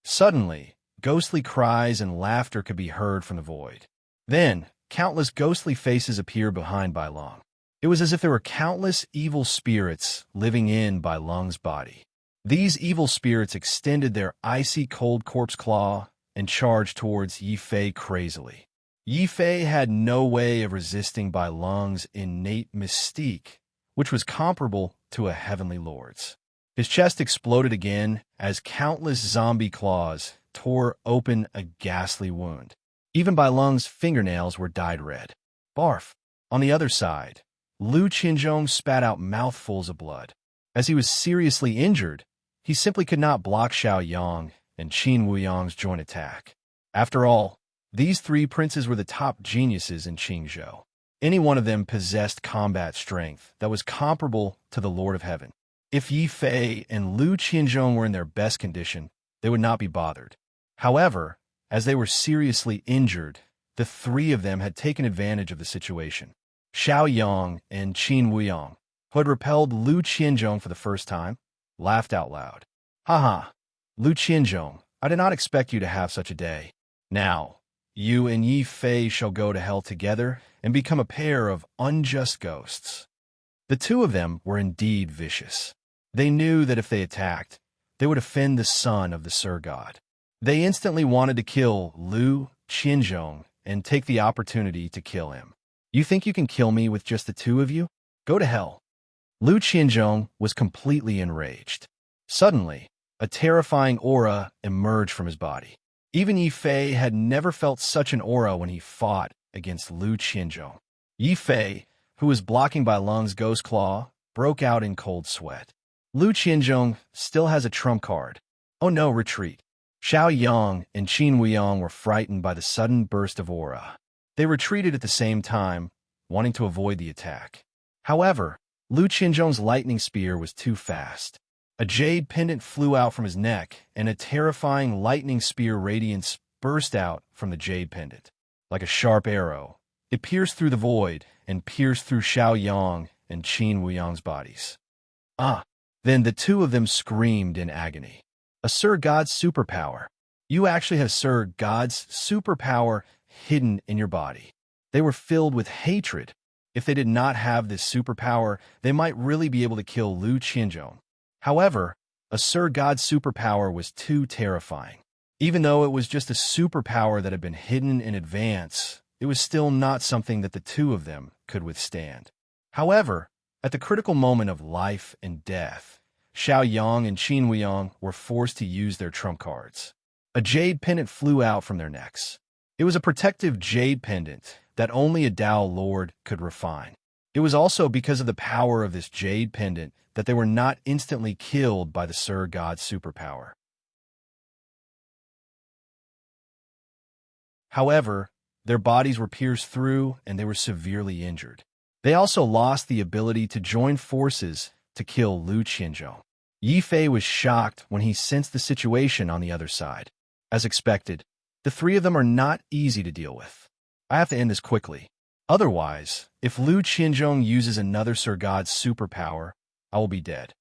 Suddenly, ghostly cries and laughter could be heard from the void. Then, countless ghostly faces appeared behind Bai Long. It was as if there were countless evil spirits living in Bai Long's body. These evil spirits extended their icy cold corpse claw and charged towards Yi Fei crazily. Yi Fei had no way of resisting Bai Long's innate mystique, which was comparable to a heavenly lord's. His chest exploded again as countless zombie claws tore open a ghastly wound. Even Bai Long's fingernails were dyed red. Barf! On the other side, Lu Qianzhong spat out mouthfuls of blood. As he was seriously injured, he simply could not block Xiao Yang and Qin Wuyang's joint attack. After all, these three princes were the top geniuses in Qingzhou. Any one of them possessed combat strength that was comparable to the Lord of Heaven. If Yi Fei and Lu Qianzhong were in their best condition, they would not be bothered. However, as they were seriously injured, the three of them had taken advantage of the situation. Xiao Yang and Qin Wuyang, who had repelled Lu Qianzhong for the first time, laughed out loud. Haha, Lu Qianzhong, I did not expect you to have such a day. Now, you and Yi Fei shall go to hell together and become a pair of unjust ghosts. The two of them were indeed vicious. They knew that if they attacked, they would offend the son of the Sir God. They instantly wanted to kill Lu Qianzhong and take the opportunity to kill him. You think you can kill me with just the two of you? Go to hell. Lu Qianzhong was completely enraged. Suddenly, a terrifying aura emerged from his body. Even Yi Fei had never felt such an aura when he fought against Lu Qianzhong. Yi Fei, who was blocking Bai Long's ghost claw, broke out in cold sweat. Lu Qianzhong still has a trump card. Oh no, retreat. Xiao Yang and Qin Wuyang were frightened by the sudden burst of aura. They retreated at the same time, wanting to avoid the attack. However, Lu Qianzhong's lightning spear was too fast. A jade pendant flew out from his neck, and a terrifying lightning spear radiance burst out from the jade pendant. Like a sharp arrow, it pierced through the void and pierced through Xiao Yang and Qin Wuyang's bodies. Then the two of them screamed in agony. A Sir God's superpower. You actually have Sir God's superpower hidden in your body. They were filled with hatred. If they did not have this superpower, they might really be able to kill Lu Qianzhong. However, a Sir God's superpower was too terrifying. Even though it was just a superpower that had been hidden in advance, it was still not something that the two of them could withstand. However, at the critical moment of life and death, Xiao Yang and Qin Wuyang were forced to use their trump cards. A jade pendant flew out from their necks. It was a protective jade pendant that only a Dao Lord could refine. It was also because of the power of this jade pendant that they were not instantly killed by the Sir God's superpower. However, their bodies were pierced through and they were severely injured. They also lost the ability to join forces to kill Lu Qianzhong. Yi Fei was shocked when he sensed the situation on the other side. As expected, the three of them are not easy to deal with. I have to end this quickly. Otherwise, if Lu Qianzhong uses another Sir God's superpower, I will be dead.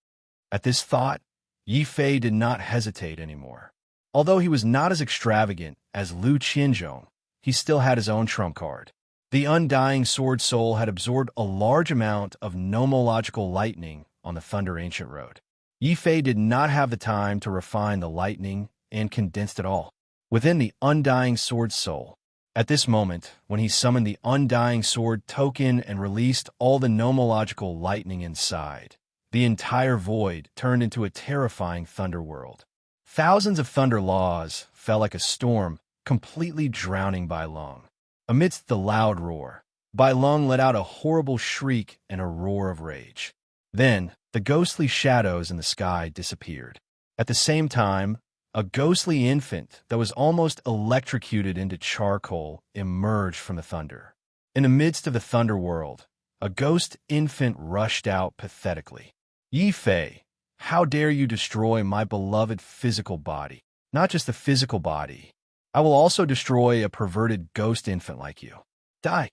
At this thought, Yi Fei did not hesitate anymore. Although he was not as extravagant as Lu Qianzhong, he still had his own trump card. The undying sword soul had absorbed a large amount of nomological lightning on the Thunder Ancient Road. Yi Fei did not have the time to refine the lightning and condensed it all within the undying sword soul. At this moment, when he summoned the undying sword token and released all the nomological lightning inside, the entire void turned into a terrifying thunder world. Thousands of thunder laws fell like a storm, completely drowning Bai Long. Amidst the loud roar, Bai Lung let out a horrible shriek and a roar of rage. Then, the ghostly shadows in the sky disappeared. At the same time, a ghostly infant that was almost electrocuted into charcoal emerged from the thunder. In the midst of the thunder world, a ghost infant rushed out pathetically. Yi Fei, how dare you destroy my beloved physical body? Not just the physical body. I will also destroy a perverted ghost infant like you. Die.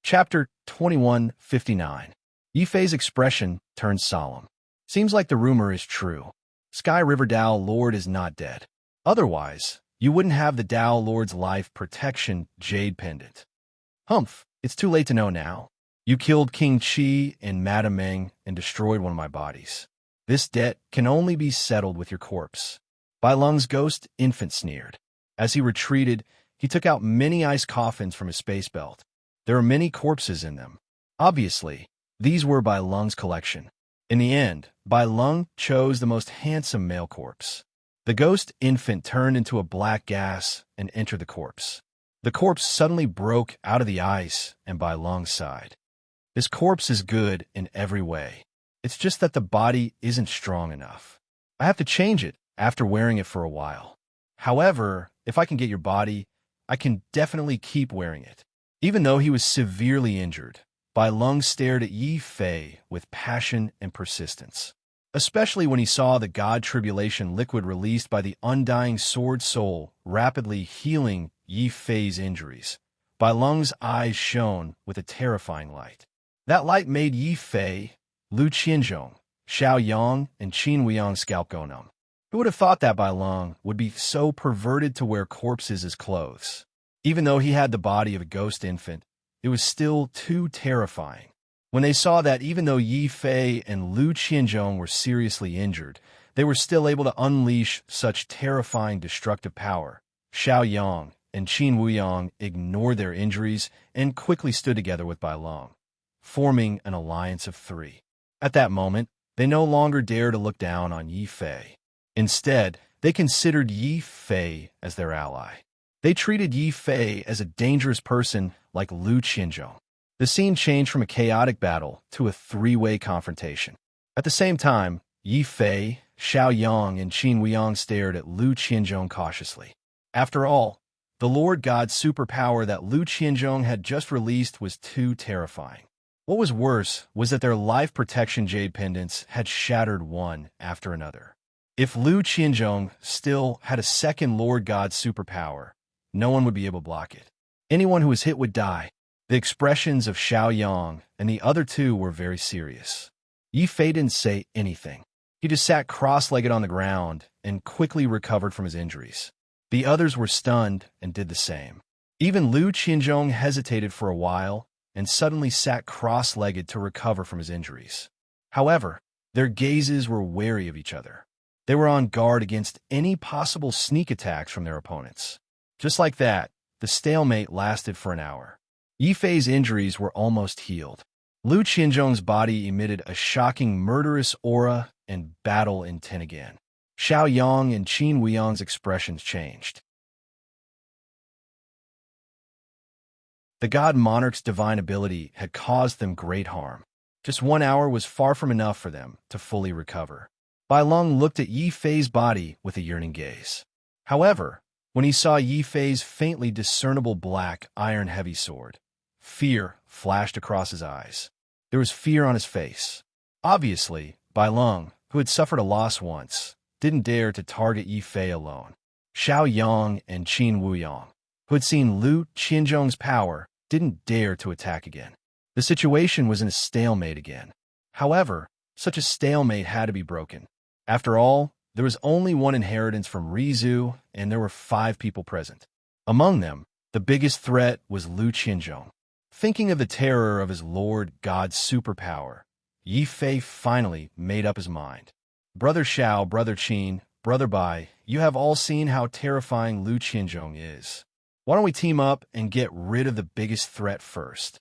Chapter 2159. Yi Fei's expression turns solemn. Seems like the rumor is true. Sky River Dao Lord is not dead. Otherwise, you wouldn't have the Dao Lord's life protection jade pendant. Humph, it's too late to know now. You killed King Qi and Madame Meng and destroyed one of my bodies. This debt can only be settled with your corpse. Bai Lung's ghost infant sneered. As he retreated, he took out many ice coffins from his space belt. There are many corpses in them. Obviously, these were Bai Lung's collection. In the end, Bai Lung chose the most handsome male corpse. The ghost infant turned into a black gas and entered the corpse. The corpse suddenly broke out of the ice, and Bai Lung sighed. This corpse is good in every way. It's just that the body isn't strong enough. I have to change it after wearing it for a while. However, if I can get your body, I can definitely keep wearing it. Even though he was severely injured, Bai Lung stared at Yi Fei with passion and persistence. Especially when he saw the God Tribulation liquid released by the undying sword soul rapidly healing Yi Fei's injuries. Bai Lung's eyes shone with a terrifying light. That light made Yi Fei, Lu Qianzhong, Xiao Yang, and Qin Weiyang's scalp go numb. Who would have thought that Bai Lung would be so perverted to wear corpses as clothes? Even though he had the body of a ghost infant, it was still too terrifying. When they saw that even though Yi Fei and Lu Qianzhong were seriously injured, they were still able to unleash such terrifying destructive power, Xiao Yang and Qin Weiyang ignored their injuries and quickly stood together with Bai Lung, forming an alliance of three. At that moment, they no longer dared to look down on Yi Fei. Instead, they considered Yi Fei as their ally. They treated Yi Fei as a dangerous person like Lu Qianzhong. The scene changed from a chaotic battle to a three-way confrontation. At the same time, Yi Fei, Xiao Yang, and Qin Weiyang stared at Lu Qianzhong cautiously. After all, the Lord God's superpower that Lu Qianzhong had just released was too terrifying. What was worse was that their life protection jade pendants had shattered one after another. If Lu Qianzhong still had a second Lord God superpower, no one would be able to block it. Anyone who was hit would die. The expressions of Xiao Yang and the other two were very serious. Yi Fei didn't say anything. He just sat cross-legged on the ground and quickly recovered from his injuries. The others were stunned and did the same. Even Lu Qianzhong hesitated for a while and suddenly sat cross-legged to recover from his injuries. However, their gazes were wary of each other. They were on guard against any possible sneak attacks from their opponents. Just like that, the stalemate lasted for an hour. Yi Fei's injuries were almost healed. Lu Qianzhong's body emitted a shocking murderous aura and battle intent again. Xiao Yang and Qin Weiyang's expressions changed. The God Monarch's divine ability had caused them great harm. Just 1 hour was far from enough for them to fully recover. Bai Lung looked at Yi Fei's body with a yearning gaze. However, when he saw Yi Fei's faintly discernible black, iron-heavy sword, fear flashed across his eyes. There was fear on his face. Obviously, Bai Lung, who had suffered a loss once, didn't dare to target Yi Fei alone. Xiao Yang and Qin Weiyang, who had seen Lu Qianzhong's power, didn't dare to attack again. The situation was in a stalemate again. However, such a stalemate had to be broken. After all, there was only one inheritance from Rizhu, and there were 5 people present. Among them, the biggest threat was Lu Qianzhong. Thinking of the terror of his Lord God's superpower, Yi Fei finally made up his mind. Brother Xiao, Brother Qin, Brother Bai, you have all seen how terrifying Lu Qianzhong is. Why don't we team up and get rid of the biggest threat first?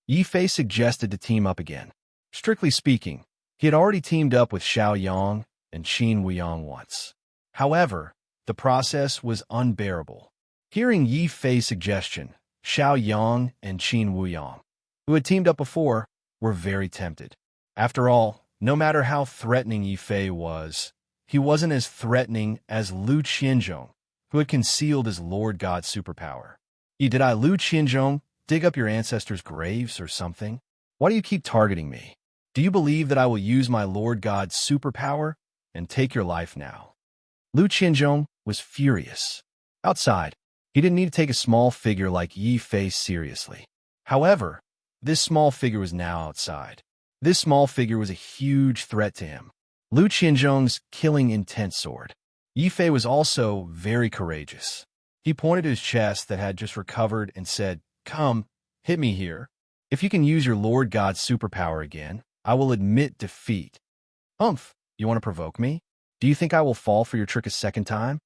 Yi Fei suggested to team up again. Strictly speaking, he had already teamed up with Xiao Yang, and Qin Wuyang once. However, the process was unbearable. Hearing Yi Fei's suggestion, Xiao Yang and Qin Wuyang, who had teamed up before, were very tempted. After all, no matter how threatening Yi Fei was, he wasn't as threatening as Lu Qianzhong, who had concealed his Lord God's superpower. Did I, Lu Qianzhong, dig up your ancestors' graves or something? Why do you keep targeting me? Do you believe that I will use my Lord God's superpower and take your life now? Lu Qianzhong was furious. Outside, he didn't need to take a small figure like Yi Fei seriously. However, this small figure was now outside. This small figure was a huge threat to him. Lu Qianzhong's killing intent sword. Yi Fei was also very courageous. He pointed to his chest that had just recovered and said, "Come, hit me here. If you can use your Lord God's superpower again, I will admit defeat." "Umph, you want to provoke me? Do you think I will fall for your trick a second time?"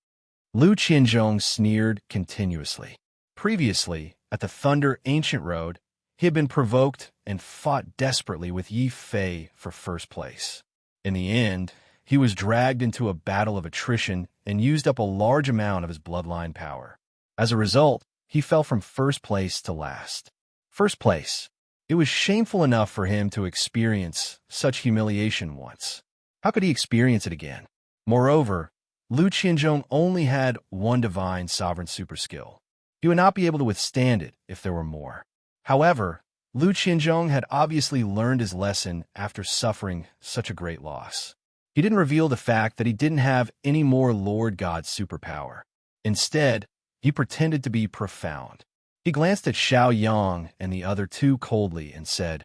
Lu Qianzhong sneered continuously. Previously, at the Thunder Ancient Road, he had been provoked and fought desperately with Yi Fei for first place. In the end, he was dragged into a battle of attrition and used up a large amount of his bloodline power. As a result, he fell from first place to last. First place. It was shameful enough for him to experience such humiliation once. How could he experience it again? Moreover, Lu Qianzhong only had one divine sovereign super skill. He would not be able to withstand it if there were more. However, Lu Qianzhong had obviously learned his lesson after suffering such a great loss. He didn't reveal the fact that he didn't have any more Lord God's superpower. Instead, he pretended to be profound. He glanced at Xiao Yang and the other two coldly and said,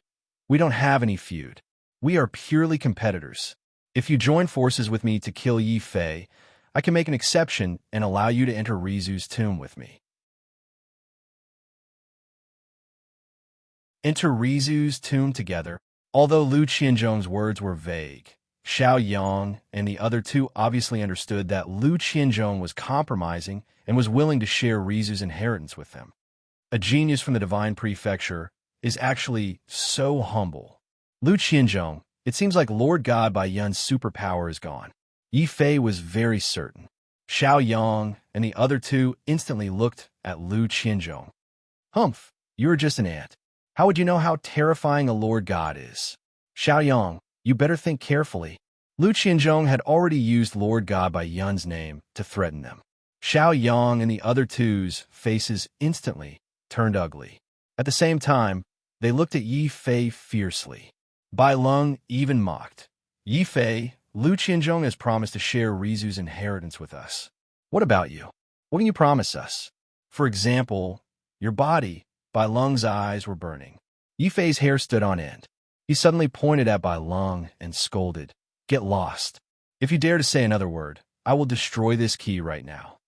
"We don't have any feud. We are purely competitors. If you join forces with me to kill Yi Fei, I can make an exception and allow you to enter Rizu's tomb with me." Enter Rizu's tomb together. Although Lu Qianzhong's words were vague, Xiao Yang and the other two obviously understood that Lu Qianzhong was compromising and was willing to share Rizu's inheritance with them. A genius from the Divine Prefecture is actually so humble. Lu Qianzhong, it seems like Lord God Bai Yun's superpower is gone. Yi Fei was very certain. Xiao Yang and the other two instantly looked at Lu Qianzhong. "Humph, you are just an ant. How would you know how terrifying a Lord God is? Xiao Yang, you better think carefully." Lu Qianzhong had already used Lord God Bai Yun's name to threaten them. Xiao Yang and the other two's faces instantly turned ugly. At the same time, they looked at Yi Fei fiercely. Bai Lung even mocked. "Yi Fei, Lu Qianzhong has promised to share Rizu's inheritance with us. What about you? What can you promise us? For example, your body." Bai Lung's eyes were burning. Yi Fei's hair stood on end. He suddenly pointed at Bai Lung and scolded, "Get lost. If you dare to say another word, I will destroy this key right now."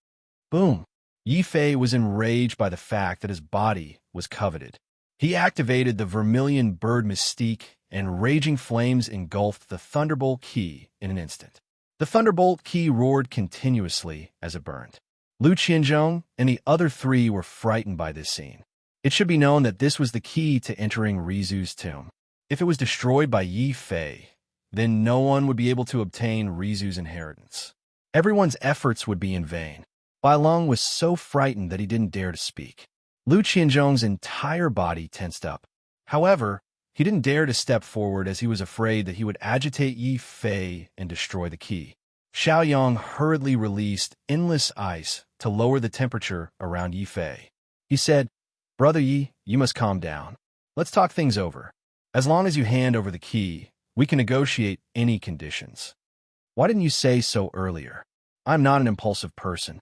Boom. Yi Fei was enraged by the fact that his body was coveted. He activated the vermilion bird mystique, and raging flames engulfed the Thunderbolt key in an instant. The Thunderbolt key roared continuously as it burned. Lu Qianzhong and the other three were frightened by this scene. It should be known that this was the key to entering Rizu's tomb. If it was destroyed by Yi Fei, then no one would be able to obtain Rizu's inheritance. Everyone's efforts would be in vain. Bai Lung was so frightened that he didn't dare to speak. Lu Qianzhong's entire body tensed up. However, he didn't dare to step forward as he was afraid that he would agitate Yi Fei and destroy the key. Xiao Yang hurriedly released endless ice to lower the temperature around Yi Fei. He said, "Brother Yi, you must calm down. Let's talk things over. As long as you hand over the key, we can negotiate any conditions." "Why didn't you say so earlier? I'm not an impulsive person."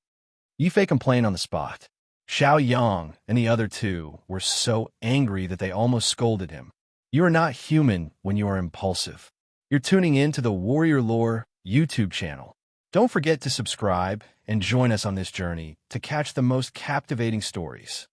Yi Fei complained on the spot. Xiao Yang and the other two were so angry that they almost scolded him. "You are not human when you are impulsive." You're tuning in to the Warrior Lore YouTube channel. Don't forget to subscribe and join us on this journey to catch the most captivating stories.